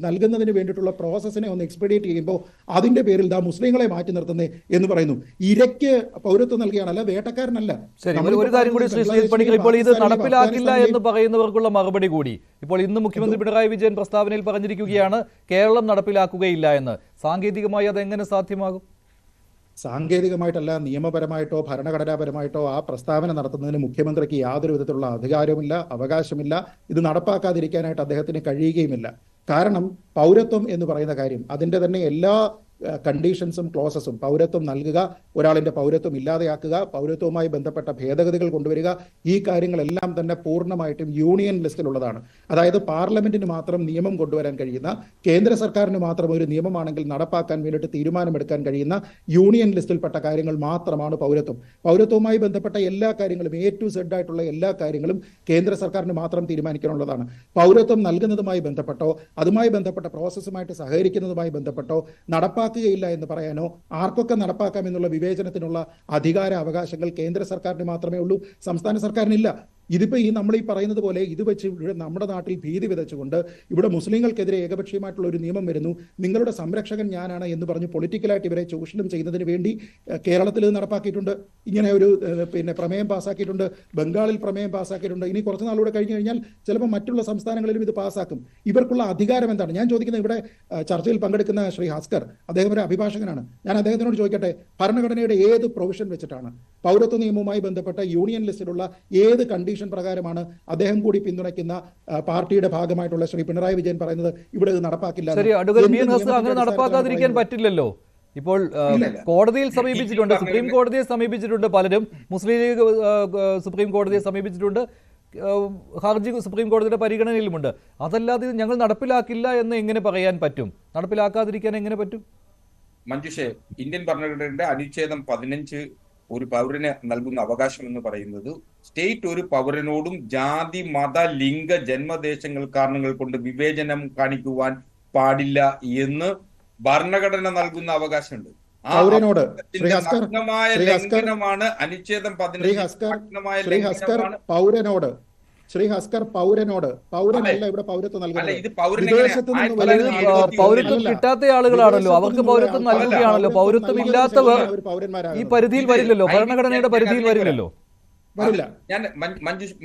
നൽകുന്നതിന് വേണ്ടിയിട്ടുള്ള പ്രോസസ്സിനെ ഒന്ന് എക്സ്പെഡിയേറ്റ് ചെയ്യുമ്പോൾ അതിന്റെ പേരിൽ മുസ്ലിങ്ങളെ മാറ്റി നിർത്തുന്നേ എന്ന് പറയുന്നു. ഇരയ്ക്ക് പൗരത്വം നൽകുകയാണ്, അല്ല വേട്ടക്കാരനല്ല. ശരി, ഒരു കാര്യം കൂടി ശ്രീ ശ്രീജിത്ത് പണിക്കർ, ഇപ്പോൾ ഇത് നടപ്പിലാക്കില്ല എന്ന് പറയുന്നവർക്കുള്ള മറുപടി കൂടി ഇപ്പോൾ ഇന്ന് മുഖ്യമന്ത്രി പിണറായി വിജയൻ പ്രസ്താവനയിൽ പറഞ്ഞിരിക്കുകയാണ്, കേരളം നടപ്പിലാക്കുകയില്ല എന്ന്. സാങ്കേതികമായി അതെങ്ങനെ സാധ്യമാകും? സാങ്കേതികമായിട്ടല്ല, നിയമപരമായിട്ടോ ഭരണഘടനാപരമായിട്ടോ ആ പ്രസ്താവന നടത്തുന്നതിന് മുഖ്യമന്ത്രിക്ക് യാതൊരു വിധത്തിലുള്ള അധികാരവുമില്ല, അവകാശമില്ല. ഇത് നടപ്പാക്കാതിരിക്കാനായിട്ട് അദ്ദേഹത്തിന് കഴിയുകയുമില്ല. കാരണം പൗരത്വം എന്ന് പറയുന്ന കാര്യം അതിൻ്റെ തന്നെ എല്ലാ കണ്ടീഷൻസും ക്ലോസസും, പൗരത്വം നൽകുക, ഒരാളിന്റെ പൗരത്വം ഇല്ലാതെയാക്കുക, പൗരത്വവുമായി ബന്ധപ്പെട്ട ഭേദഗതികൾ കൊണ്ടുവരിക, ഈ കാര്യങ്ങളെല്ലാം തന്നെ പൂർണ്ണമായിട്ടും യൂണിയൻ ലിസ്റ്റിലുള്ളതാണ്. അതായത് പാർലമെന്റിന് മാത്രം നിയമം കൊണ്ടുവരാൻ കഴിയുന്ന, കേന്ദ്ര സർക്കാരിന് മാത്രം ഒരു നിയമമാണെങ്കിൽ നടപ്പാക്കാൻ വേണ്ടിയിട്ട് തീരുമാനമെടുക്കാൻ കഴിയുന്ന യൂണിയൻ ലിസ്റ്റിൽപ്പെട്ട കാര്യങ്ങൾ മാത്രമാണ് പൗരത്വം. പൗരത്വവുമായി ബന്ധപ്പെട്ട എല്ലാ കാര്യങ്ങളും A to Z ആയിട്ടുള്ള എല്ലാ കാര്യങ്ങളും കേന്ദ്ര സർക്കാരിന് മാത്രം തീരുമാനിക്കാനുള്ളതാണ്. പൗരത്വം നൽകുന്നതുമായി ബന്ധപ്പെട്ടോ അതുമായി ബന്ധപ്പെട്ട പ്രോസസ്സുമായിട്ട് സഹകരിക്കുന്നതുമായി ബന്ധപ്പെട്ടോ നടപ്പാക്കുകയില്ല എന്ന് പറയാനോ ആർക്കൊക്കെ നടപ്പാക്കാം എന്നുള്ള വിവേചനത്തിനുള്ള അധികാര അവകാശങ്ങൾ കേന്ദ്ര സർക്കാരിന് മാത്രമേ ഉള്ളൂ, സംസ്ഥാന സർക്കാരിനില്ല. ഇതിപ്പോൾ നമ്മൾ ഈ പറയുന്നത് പോലെ ഇത് വെച്ച് നമ്മുടെ നാട്ടിൽ ഭീതി വിതച്ചുകൊണ്ട് ഇവിടെ മുസ്ലിങ്ങൾക്കെതിരെ ഏകപക്ഷീയമായിട്ടുള്ള ഒരു നിയമം വരുന്നു, നിങ്ങളുടെ സംരക്ഷകൻ ഞാനാണ് എന്ന് പറഞ്ഞ് പൊളിറ്റിക്കലായിട്ട് ഇവരെ ചൂഷണം ചെയ്യുന്നതിന് വേണ്ടി കേരളത്തിൽ ഇത് നടപ്പാക്കിയിട്ടുണ്ട്. ഇങ്ങനെ ഒരു പ്രമേയം പാസ്സാക്കിയിട്ടുണ്ട്, ബംഗാളിൽ പ്രമേയം പാസ്സാക്കിയിട്ടുണ്ട്. ഇനി കുറച്ച് നാളുകൂടെ കഴിഞ്ഞു കഴിഞ്ഞാൽ ചിലപ്പോൾ മറ്റുള്ള സംസ്ഥാനങ്ങളിലും ഇത് പാസ്സാക്കും. ഇവർക്കുള്ള അധികാരം എന്താണ്? ഞാൻ ചോദിക്കുന്നത്, ഇവിടെ ചർച്ചയിൽ പങ്കെടുക്കുന്ന ശ്രീ ഹസ്കർ, അദ്ദേഹം ഒരു അഭിഭാഷകനാണ്. ഞാൻ അദ്ദേഹത്തിനോട് ചോദിക്കട്ടെ, ഭരണഘടനയുടെ ഏത് പ്രൊവിഷൻ വെച്ചിട്ടാണ്, പൗരത്വ നിയമവുമായി ബന്ധപ്പെട്ട യൂണിയൻ ലിസ്റ്റിലുള്ള ഏത് കണ്ടീഷൻ പ്രകാരമാണ് അദ്ദേഹം കൂടി പിന്തുണയ്ക്കുന്ന പാർട്ടിയുടെ ഭാഗമായിട്ടുള്ള ശ്രീ പിണറായി വിജയൻ പറയുന്നത് ഇവിടെ ഇത് നടപ്പാക്കില്ല? അങ്ങനെ നടപ്പാക്കാതിരിക്കാൻ പറ്റില്ലല്ലോ. ഇപ്പോൾ കോടതിയിൽ സമീപിച്ചിട്ടുണ്ട്, സുപ്രീം കോടതിയെ സമീപിച്ചിട്ടുണ്ട് പലരും, മുസ്ലിം ലീഗ് സുപ്രീം കോടതിയെ സമീപിച്ചിട്ടുണ്ട്, ഹർജി സുപ്രീം കോടതിയുടെ പരിഗണനയിലുമുണ്ട്. അതല്ലാതെ ഞങ്ങൾ നടപ്പിലാക്കില്ല എന്ന് എങ്ങനെ പറയാൻ പറ്റും? നടപ്പിലാക്കാതിരിക്കാൻ എങ്ങനെ പറ്റും? മഞ്ജുഷേ, ഇന്ത്യൻ ഭരണഘടനയുടെ അനുച്ഛേദം 15 ഒരു പൗരന് നൽകുന്ന അവകാശം എന്ന് പറയുന്നത് സ്റ്റേറ്റ് ഒരു പൗരനോടും ജാതി, മത, ലിംഗ, ജന്മദേശങ്ങൾ കാരണങ്ങൾ കൊണ്ട് വിവേചനം കാണിക്കുവാൻ പാടില്ല എന്ന് ഭരണഘടന നൽകുന്ന അവകാശമുണ്ട്. ലംഘനമാണ് അനുച്ഛേദം 15. പൗരനല്ല ഇവിടെ പൗരത്വം നൽകുന്നത്. പൗരത്വം കിട്ടാത്ത ആളുകളാണല്ലോ, അവർക്ക് പൗരത്വം നൽകുകയാണല്ലോ. പൗരത്വം ഇല്ലാത്തവർ ഈ പരിധിയിൽ വരില്ലല്ലോ, ഭരണഘടനയുടെ പരിധിയിൽ വരില്ലല്ലോ. ഞാൻ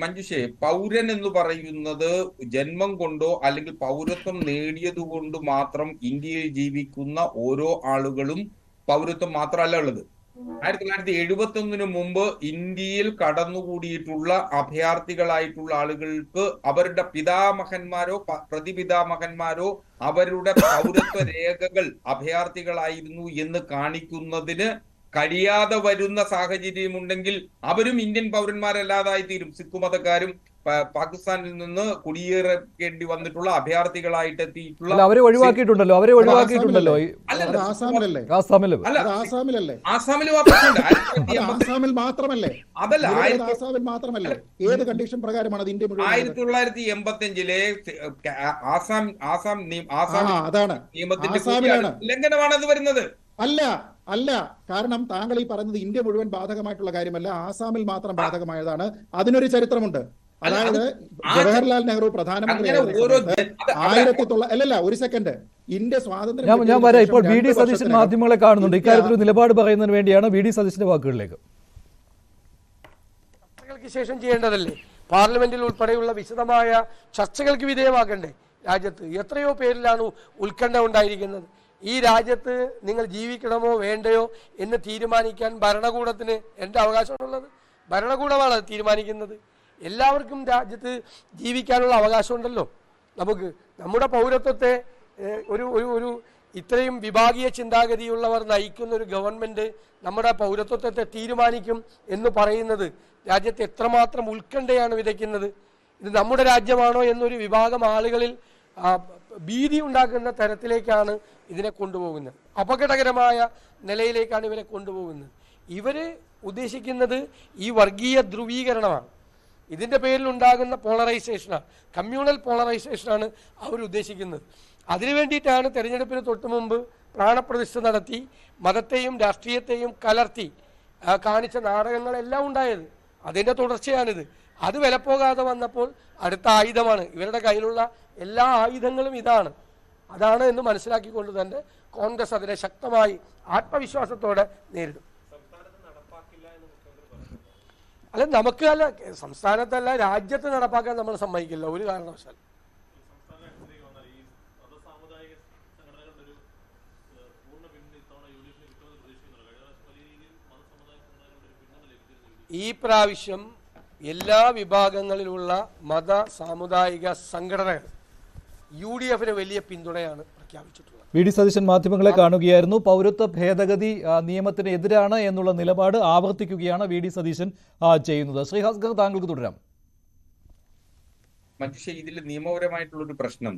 മഞ്ജുഷേ, പൗരൻ എന്ന് പറയുന്നത് ജന്മം കൊണ്ടോ അല്ലെങ്കിൽ പൗരത്വം നേടിയതുകൊണ്ട് മാത്രം ഇന്ത്യയിൽ ജീവിക്കുന്ന ഓരോ ആളുകളും പൗരത്വം മാത്രമല്ല ഉള്ളത്. 1971 മുമ്പ് ഇന്ത്യയിൽ കടന്നുകൂടിയിട്ടുള്ള അഭയാർത്ഥികളായിട്ടുള്ള ആളുകൾക്ക് അവരുടെ പിതാമഹന്മാരോ പ്രതിപിതാമഹന്മാരോ അവരുടെ പൗരത്വ രേഖകൾ അഭയാർത്ഥികളായിരുന്നു എന്ന് കാണിക്കുന്നതിന് കഴിയാതെ വരുന്ന സാഹചര്യമുണ്ടെങ്കിൽ അവരും ഇന്ത്യൻ പൗരന്മാരല്ലാതായി തീരും. സിഖ് മതക്കാരും പാകിസ്ഥാനിൽ നിന്ന് കുടിയേറേണ്ടി വന്നിട്ടുള്ള അഭയാർത്ഥികളായിട്ട് എത്തിയിട്ടുള്ള അവരെ ഒഴിവാക്കിയിട്ടുണ്ടല്ലോ. ആസാമിൽ മാത്രമല്ലേ? അതല്ല, ആസാമിൽ മാത്രമല്ലേ? ഏത് കണ്ടീഷൻ പ്രകാരമാണ് അത് ഇന്ത്യ മുഴുവൻ? 1985 ആസാം നിയമത്തിന്റെ ലംഘനമാണ് അത് വരുന്നത്. അല്ല, കാരണം താങ്കൾ ഈ പറയുന്നത് ഇന്ത്യ മുഴുവൻ ബാധകമായിട്ടുള്ള കാര്യമല്ല, ആസാമിൽ മാത്രം ബാധകമായതാണ്. അതിനൊരു ചരിത്രമുണ്ട്. അതായത് ജവഹർലാൽ നെഹ്റു പ്രധാനമന്ത്രി ഒരു സെക്കൻഡ്, ഇന്ത്യ സ്വാതന്ത്ര്യം ഞാൻ വരാം. ഇപ്പോൾ വി ഡി സതീശൻ മാധ്യമങ്ങളെ കാണുന്നുണ്ട്, ഇക്കാര്യത്തിൽ നിലപാട് പറയുന്നതിന് വേണ്ടിയാണ് വി ഡി സതീശന്റെ വാക്കുകളിലേക്ക്. ചർച്ചകൾക്ക് ശേഷം ചെയ്യേണ്ടതല്ലേ? പാർലമെന്റിൽ ഉൾപ്പെടെയുള്ള വിശദമായ ചർച്ചകൾക്ക് വിധേയമാക്കണ്ടേ? രാജ്യത്ത് എത്രയോ പേരിലാണ് ഉത്കണ്ഠ ഉണ്ടായിരിക്കുന്നത്. ഈ രാജ്യത്ത് നിങ്ങൾ ജീവിക്കണമോ വേണ്ടയോ എന്ന് തീരുമാനിക്കാൻ ഭരണകൂടത്തിന് എൻ്റെ അവകാശമാണുള്ളത്. ഭരണകൂടമാണ് അത് തീരുമാനിക്കുന്നത്. എല്ലാവർക്കും രാജ്യത്ത് ജീവിക്കാനുള്ള അവകാശമുണ്ടല്ലോ. നമുക്ക് നമ്മുടെ പൗരത്വത്തെ ഒരു ഒരു ഒരു ഇത്രയും വിഭാഗീയ ചിന്താഗതിയുള്ളവർ നയിക്കുന്ന ഒരു ഗവൺമെൻറ് നമ്മുടെ പൗരത്വത്തെ തീരുമാനിക്കും എന്ന് പറയുന്നത് രാജ്യത്ത് എത്രമാത്രം ഉത്കണ്ഠയാണ് വിതയ്ക്കുന്നത്. ഇത് നമ്മുടെ രാജ്യമാണോ എന്നൊരു വിഭാഗം ആളുകളിൽ ഭീതി ഉണ്ടാക്കുന്ന തരത്തിലേക്കാണ് ഇതിനെ കൊണ്ടുപോകുന്നത്. അപകടകരമായ നിലയിലേക്കാണ് ഇവരെ കൊണ്ടുപോകുന്നത്. ഇവർ ഉദ്ദേശിക്കുന്നത് ഈ വർഗീയ ധ്രുവീകരണമാണ്. ഇതിൻ്റെ പേരിൽ ഉണ്ടാകുന്ന പോളറൈസേഷനാണ്, കമ്മ്യൂണൽ പോളറൈസേഷനാണ് അവർ ഉദ്ദേശിക്കുന്നത്. അതിനു വേണ്ടിയിട്ടാണ് തെരഞ്ഞെടുപ്പിന് തൊട്ട് മുമ്പ് പ്രാണപ്രതിഷ്ഠ നടത്തി മതത്തെയും രാഷ്ട്രീയത്തെയും കലർത്തി കാണിച്ച നാടകങ്ങളെല്ലാം ഉണ്ടായത്. അതിൻ്റെ തുടർച്ചയാണിത്. അത് വിലപ്പോകാതെ വന്നപ്പോൾ അടുത്ത ആയുധമാണ് ഇവരുടെ കയ്യിലുള്ള എല്ലാ ആയുധങ്ങളും അതാണ് എന്ന് മനസ്സിലാക്കിക്കൊണ്ട് തന്നെ കോൺഗ്രസ് അതിനെ ശക്തമായി ആത്മവിശ്വാസത്തോടെ നേരിടും. അല്ല, നമുക്ക് അല്ല, സംസ്ഥാനത്തല്ല രാജ്യത്ത് നടപ്പാക്കാൻ നമ്മൾ സമ്മതിക്കില്ല ഒരു കാരണവശാലും. ഈ പ്രാവശ്യം എല്ലാ വിഭാഗങ്ങളിലുള്ള മത സാമുദായിക സംഘടനകൾ UDF-ന് വലിയ പിന്തുണയാണ് പ്രഖ്യാപിച്ചിട്ടുള്ളത്. വി ഡി സതീശൻ മാധ്യമങ്ങളെ കാണുകയായിരുന്നു. പൗരത്വ ഭേദഗതി നിയമത്തിന് എതിരാണ് എന്നുള്ള നിലപാട് ആവർത്തിക്കുകയാണ് വി ഡി സതീശൻ ചെയ്യുന്നത്. ശ്രീ ഹസ്കർ, താങ്കൾക്ക് തുടരാം. മനുഷ്യ ഇതിൽ നിയമപരമായിട്ടുള്ളൊരു പ്രശ്നം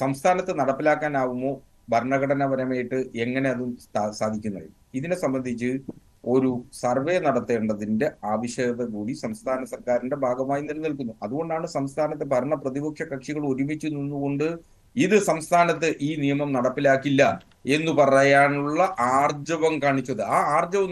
സംസ്ഥാനത്ത് നടപ്പിലാക്കാനാവുമോ, ഭരണഘടനാപരമായിട്ട് എങ്ങനെ അതും സാധിക്കുന്നത്, ഇതിനെ സംബന്ധിച്ച് ഒരു സർവേ നടത്തേണ്ടതിന്റെ ആവശ്യകത കൂടി സംസ്ഥാന സർക്കാരിന്റെ ഭാഗമായി നിലനിൽക്കുന്നു. അതുകൊണ്ടാണ് സംസ്ഥാനത്തെ ഭരണ പ്രതിപക്ഷ കക്ഷികൾ ഒരുമിച്ച് നിന്നുകൊണ്ട് ഇത് സംസ്ഥാനത്ത് ഈ നിയമം നടപ്പിലാക്കില്ല എന്ന് പറയാനുള്ള ആർജവം കാണിച്ചത്. ആ ആർജവം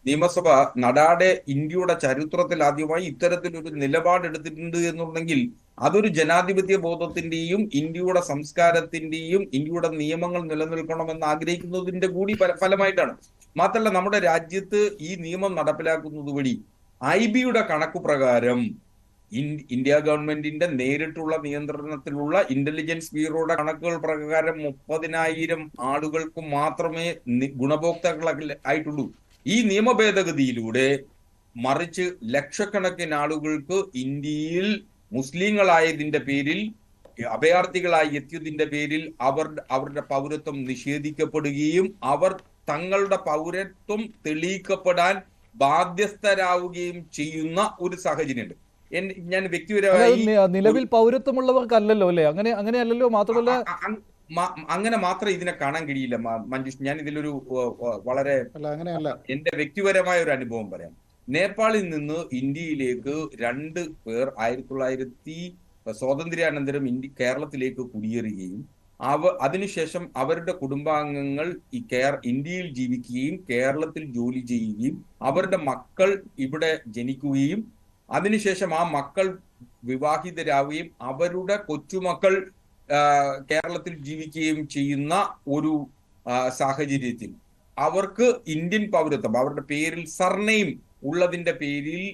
നിയമസഭ നടാടെ ഇന്ത്യയുടെ ചരിത്രത്തിൽ ആദ്യമായി ഇത്തരത്തിലൊരു നിലപാടെടുത്തിട്ടുണ്ട് എന്നുണ്ടെങ്കിൽ അതൊരു ജനാധിപത്യ ബോധത്തിന്റെയും ഇന്ത്യയുടെ സംസ്കാരത്തിന്റെയും ഇന്ത്യയുടെ നിയമങ്ങൾ നിലനിൽക്കണമെന്ന് ആഗ്രഹിക്കുന്നതിന്റെ കൂടി ഫലമായിട്ടാണ്. മാത്രമല്ല, നമ്മുടെ രാജ്യത്ത് ഈ നിയമം നടപ്പിലാക്കുന്നത് വഴി IB-യുടെ കണക്കു പ്രകാരം ഇന്ത്യ ഗവൺമെന്റിന്റെ നേരിട്ടുള്ള നിയന്ത്രണത്തിലുള്ള ഇന്റലിജൻസ് ബ്യൂറോയുടെ കണക്കുകൾ പ്രകാരം 30,000 ആളുകൾക്ക് മാത്രമേ ഗുണഭോക്താക്കളായിട്ടുള്ളൂ. ഈ നിയമ ഭേദഗതിയിലൂടെ മറിച്ച് ലക്ഷക്കണക്കിന് ആളുകൾക്ക് ഇന്ത്യയിൽ മുസ്ലിങ്ങളായതിന്റെ പേരിൽ, അഭയാർത്ഥികളായി എത്തിയതിന്റെ പേരിൽ അവരുടെ പൗരത്വം നിഷേധിക്കപ്പെടുകയും അവർ തങ്ങളുടെ പൗരത്വം തെളിയിക്കപ്പെടാൻ ബാധ്യസ്ഥരാവുകയും ചെയ്യുന്ന ഒരു സാഹചര്യമുണ്ട്. ഞാൻ വ്യക്തിപരമായി നിലവിൽ പൗരത്വമുള്ളവർക്കല്ലല്ലോ അല്ലേ? അങ്ങനെയല്ലല്ലോ. മാത്രമല്ല അങ്ങനെ മാത്രം ഇതിനെ കാണാൻ കഴിയില്ല മഞ്ജുഷ്. ഞാൻ ഇതിലൊരു വളരെ എന്റെ വ്യക്തിപരമായ ഒരു അനുഭവം പറയാം. നേപ്പാളിൽ നിന്ന് ഇന്ത്യയിലേക്ക് 2 പേർ 1900 സ്വാതന്ത്ര്യാനന്തരം കേരളത്തിലേക്ക് കുടിയേറുകയും അതിനുശേഷം അവരുടെ കുടുംബാംഗങ്ങൾ ഇന്ത്യയിൽ ജീവിക്കുകയും കേരളത്തിൽ ജോലി ചെയ്യുകയും അവരുടെ മക്കൾ ഇവിടെ ജനിക്കുകയും അതിനുശേഷം ആ മക്കൾ വിവാഹിതരാവുകയും അവരുടെ കൊച്ചുമക്കൾ കേരളത്തിൽ ജീവിക്കുകയും ചെയ്യുന്ന ഒരു സാഹചര്യത്തിൽ അവർക്ക് ഇന്ത്യൻ പൗരത്വം, അവരുടെ പേരിൽ സർനെയിം ഉള്ളതിന്റെ പേരിൽ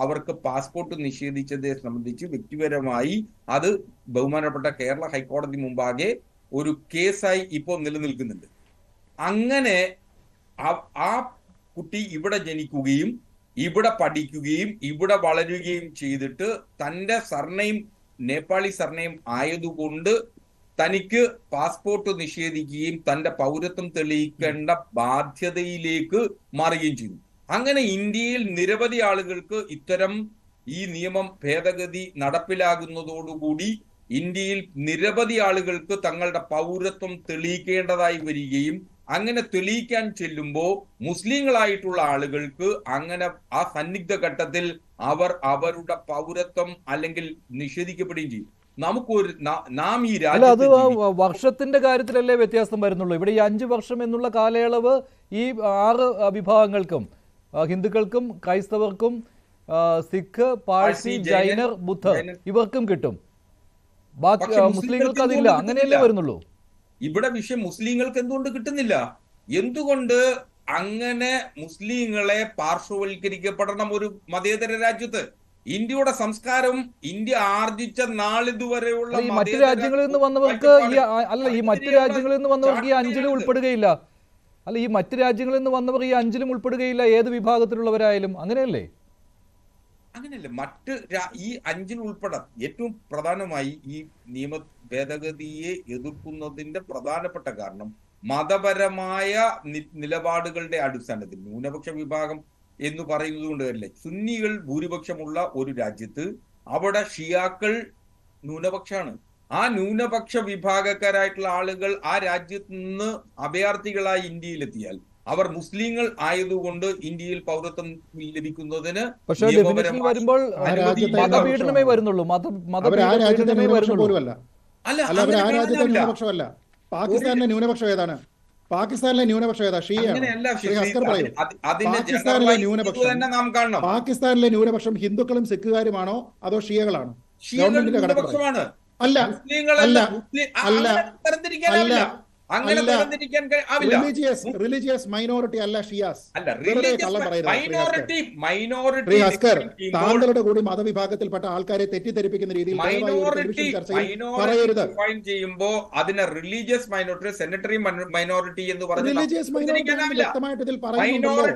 അവർക്ക് പാസ്പോർട്ട് നിഷേധിച്ചതിനെ സംബന്ധിച്ച് വ്യക്തിപരമായി അത് ബഹുമാനപ്പെട്ട കേരള ഹൈക്കോടതി മുമ്പാകെ ഒരു കേസായി ഇപ്പോൾ നിലനിൽക്കുന്നുണ്ട്. അങ്ങനെ ആ കുട്ടി ഇവിടെ ജനിക്കുകയും ഇവിടെ പഠിക്കുകയും ഇവിടെ വളരുകയും ചെയ്തിട്ട് തന്റെ സർനെയിം നേപ്പാളി സർനെയിം ആയതുകൊണ്ട് തനിക്ക് പാസ്പോർട്ട് നിഷേധിക്കുകയും തന്റെ പൗരത്വം തെളിയിക്കേണ്ട ബാധ്യതയിലേക്ക് മാറുകയും ചെയ്തു. അങ്ങനെ ഇന്ത്യയിൽ നിരവധി ആളുകൾക്ക് ഇത്തരം ഈ നിയമം ഭേദഗതി നടപ്പിലാകുന്നതോടുകൂടി ഇന്ത്യയിൽ നിരവധി ആളുകൾക്ക് തങ്ങളുടെ പൗരത്വം തെളിയിക്കേണ്ടതായി വരികയും അങ്ങനെ തെളിയിക്കാൻ ചെല്ലുമ്പോൾ മുസ്ലിങ്ങളായിട്ടുള്ള ആളുകൾക്ക് അങ്ങനെ ആ സന്നിഗ്ധ ഘട്ടത്തിൽ അവരുടെ പൗരത്വം അല്ലെങ്കിൽ നിഷേധിക്കപ്പെടുകയും ചെയ്യും. നാം ഈ അത് വർഷത്തിന്റെ കാര്യത്തിലല്ലേ വ്യത്യാസം വരുന്നുള്ളൂ. ഇവിടെ ഈ 5 വർഷം എന്നുള്ള കാലയളവ് ഈ 6 വിഭാഗങ്ങൾക്കും, ഹിന്ദുക്കൾക്കും ക്രൈസ്തവർക്കും സിഖ്, പാഴ്സി, ജൈനർ, ബുദ്ധർ ഇവർക്കും കിട്ടും. ബാക്കി മുസ്ലിങ്ങൾക്ക് അതില്ല. അങ്ങനെയല്ലേ വരുന്നുള്ളൂ. ഇവിടെ വിഷയം മുസ്ലിങ്ങൾക്ക് എന്തുകൊണ്ട് കിട്ടുന്നില്ല? എന്തുകൊണ്ട് അങ്ങനെ മുസ്ലിങ്ങളെ പാർശ്വവൽക്കരിക്കപ്പെടണം ഒരു മതേതര രാജ്യത്ത്? ഇന്ത്യയുടെ സംസ്കാരവും ഇന്ത്യ ആർജിച്ച നാളിതുവരെയുള്ള ഈ മറ്റു രാജ്യങ്ങളിൽ നിന്ന് വന്നവർക്ക് ഈ മറ്റു രാജ്യങ്ങളിൽ നിന്ന് വന്നവർക്ക് ഈ അഞ്ചിലും ഉൾപ്പെടുകയില്ല. അല്ല, ഈ മറ്റു രാജ്യങ്ങളിൽ നിന്ന് വന്നവർ ഈ അഞ്ചിലും ഉൾപ്പെടുകയില്ല, ഏത് വിഭാഗത്തിലുള്ളവരായാലും. അങ്ങനെയല്ലേ? അങ്ങനെയല്ല, ഈ അഞ്ചിൽ ഉൾപ്പെടാൻ ഏറ്റവും പ്രധാനമായി ഈ നിയമ ഭേദഗതിയെ എതിർക്കുന്നതിന്റെ പ്രധാനപ്പെട്ട കാരണം മതപരമായ നിലപാടുകളുടെ അടിസ്ഥാനത്തിൽ ന്യൂനപക്ഷ വിഭാഗം എന്ന് പറയുന്നത് കൊണ്ട് തന്നെ സുന്നികൾ ഭൂരിപക്ഷമുള്ള ഒരു രാജ്യത്ത് അവിടെ ഷിയാക്കൾ ന്യൂനപക്ഷമാണ്. ആ ന്യൂനപക്ഷ വിഭാഗക്കാരായിട്ടുള്ള ആളുകൾ ആ രാജ്യത്ത് നിന്ന് അഭയാർത്ഥികളായി ഇന്ത്യയിലെത്തിയാൽ അവർ മുസ്ലിങ്ങൾ ആയതുകൊണ്ട് ഇന്ത്യയിൽ പൗരത്വം ലഭിക്കുന്നതിന് പക്ഷേ വരുമ്പോൾ മതപീഡനമേ വരുന്നുള്ളൂ. മതപീഡനമേ വരുന്നുള്ളൂ. ന്യൂനപക്ഷമല്ല. പാകിസ്ഥാനിലെ ന്യൂനപക്ഷം ഏതാണ്? പാകിസ്ഥാനിലെ ന്യൂനപക്ഷം ഏതാ? ഷിയയാണ്. പാകിസ്ഥാനിലെ ന്യൂനപക്ഷം ഹിന്ദുക്കളും സിഖുകാരുമാണോ അതോ ഷിയകളാണോ? ഗവൺമെന്റിന്റെ കണക്കാണ്. അല്ല അല്ല അല്ല അല്ല റിലീജിയസ് മൈനോറിറ്റി അല്ല ഷിയാസ്. താങ്കളുടെ കൂടി മതവിഭാഗത്തിൽപ്പെട്ട ആൾക്കാരെ തെറ്റിദ്ധരിപ്പിക്കുന്ന രീതിയിൽ പറയരുത്. ചെയ്യുമ്പോ അതിനെ റിലീജിയസ് മൈനോറിറ്റി, സെനറ്ററി മൈനോറിറ്റി എന്ന് പറഞ്ഞു. റിലീജിയസ് മൈനോറിറ്റി വ്യക്തമായിട്ട് ഇതിൽ പറയുന്നുണ്ടല്ലോ.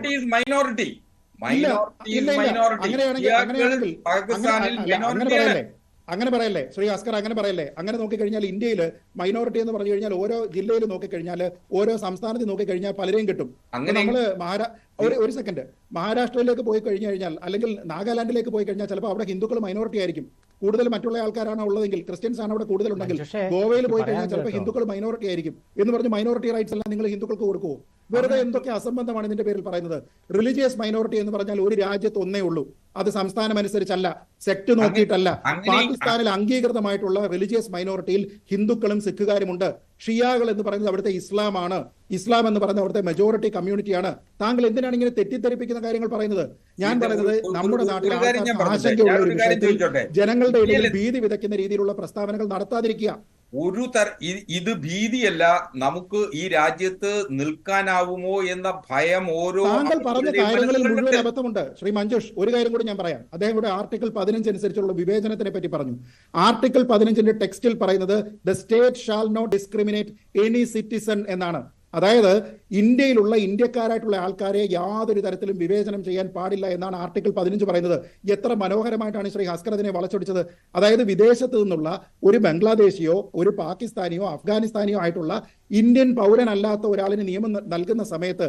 അങ്ങനെ പറയല്ലേ ശ്രീ അസ്കർ, അങ്ങനെ പറയല്ലേ. അങ്ങനെ നോക്കിക്കഴിഞ്ഞാൽ ഇന്ത്യയിൽ മൈനോറിറ്റി എന്ന് പറഞ്ഞു കഴിഞ്ഞാൽ ഓരോ ജില്ലയിൽ നോക്കിക്കഴിഞ്ഞാൽ, ഓരോ സംസ്ഥാനത്ത് നോക്കിക്കഴിഞ്ഞാൽ പലരെയും കിട്ടും. നമ്മള് ഒരു സെക്കൻഡ്, മഹാരാഷ്ട്രയിലേക്ക് പോയി കഴിഞ്ഞു കഴിഞ്ഞാൽ അല്ലെങ്കിൽ നാഗാലാൻഡിലേക്ക് പോയി കഴിഞ്ഞാൽ ചിലപ്പോൾ അവിടെ ഹിന്ദുക്കൾ മൈനോറിറ്റി ആയിരിക്കും. കൂടുതൽ മറ്റുള്ള ആൾക്കാരാണ് ഉള്ളതെങ്കിൽ, ക്രിസ്ത്യൻസ് ആണ് അവിടെ കൂടുതലുണ്ടെങ്കിൽ, ഗോവയിൽ പോയി കഴിഞ്ഞാൽ ചിലപ്പോൾ ഹിന്ദുക്കൾ മൈനോറിറ്റി ആയിരിക്കും എന്ന് പറഞ്ഞ് മൈനോറിറ്റി റൈറ്റ്സ് എല്ലാം നിങ്ങൾ ഹിന്ദുക്കൾക്ക് കൊടുക്കുമോ? വെറുതെ എന്തൊക്കെ അസംബന്ധമാണ് ഇതിന്റെ പേരിൽ പറയുന്നത്. റിലീജിയസ് മൈനോറിറ്റി എന്ന് പറഞ്ഞാൽ ഒരു രാജ്യത്ത് ഒന്നേ ഉള്ളൂ. അത് സംസ്ഥാനം അനുസരിച്ചല്ല, സെക്ട് നോക്കിയിട്ടല്ല. പാകിസ്ഥാനിൽ അംഗീകൃതമായിട്ടുള്ള റിലീജിയസ് മൈനോറിറ്റിയിൽ ഹിന്ദുക്കളും സിഖുകാരുമുണ്ട്. ഷിയാകൾ എന്ന് പറയുന്നത് അവിടുത്തെ ഇസ്ലാമാണ്. ഇസ്ലാം എന്ന് പറയുന്നത് അവിടുത്തെ മെജോറിറ്റി കമ്മ്യൂണിറ്റിയാണ്. താങ്കൾ എന്തിനാണ് ഇങ്ങനെ തെറ്റിദ്ധരിപ്പിക്കുന്ന കാര്യങ്ങൾ പറയുന്നത്? ഞാൻ പറയുന്നത് നമ്മുടെ നാട്ടിൽ ആശങ്കയുള്ള ഒരു വിഷയത്തിൽ ജനങ്ങളുടെ ഇടയിൽ ഭീതി വിതയ്ക്കുന്ന രീതിയിലുള്ള പ്രസ്താവനകൾ നടത്താതിരിക്കുക. ഇത് ഭീതിയല്ല, നമുക്ക് ഈ രാജ്യത്ത് നിൽക്കാനാവുമോ എന്ന ഭയം ഓരോ താങ്കൾ പറഞ്ഞ കാര്യങ്ങളിൽ മുഴുവൻ അബദ്ധമുണ്ട്. ശ്രീ മഞ്ജുഷ്, ഒരു കാര്യം കൂടി ഞാൻ പറയാം. അദ്ദേഹം കൂടെ ആർട്ടിക്കിൾ 15 അനുസരിച്ചുള്ള വിവേചനത്തിനെ പറ്റി പറഞ്ഞു. ആർട്ടിക്കിൾ 15 ടെക്സ്റ്റിൽ പറയുന്നത് the state shall not discriminate any citizen എന്നാണ്. അതായത് ഇന്ത്യയിലുള്ള ഇന്ത്യക്കാരായിട്ടുള്ള ആൾക്കാരെ യാതൊരു തരത്തിലും വിവേചനം ചെയ്യാൻ പാടില്ല എന്നാണ് ആർട്ടിക്കിൾ 15 പറയുന്നത്. എത്ര മനോഹരമായിട്ടാണ് ശ്രീ ഹസ്കർ അതിനെ വളച്ചൊടിച്ചത്. അതായത് വിദേശത്ത് നിന്നുള്ള ഒരു ബംഗ്ലാദേശിയോ ഒരു പാകിസ്ഥാനിയോ അഫ്ഗാനിസ്ഥാനിയോ ആയിട്ടുള്ള ഇന്ത്യൻ പൗരനല്ലാത്ത ഒരാളിന് നിയമം നൽകുന്ന സമയത്ത്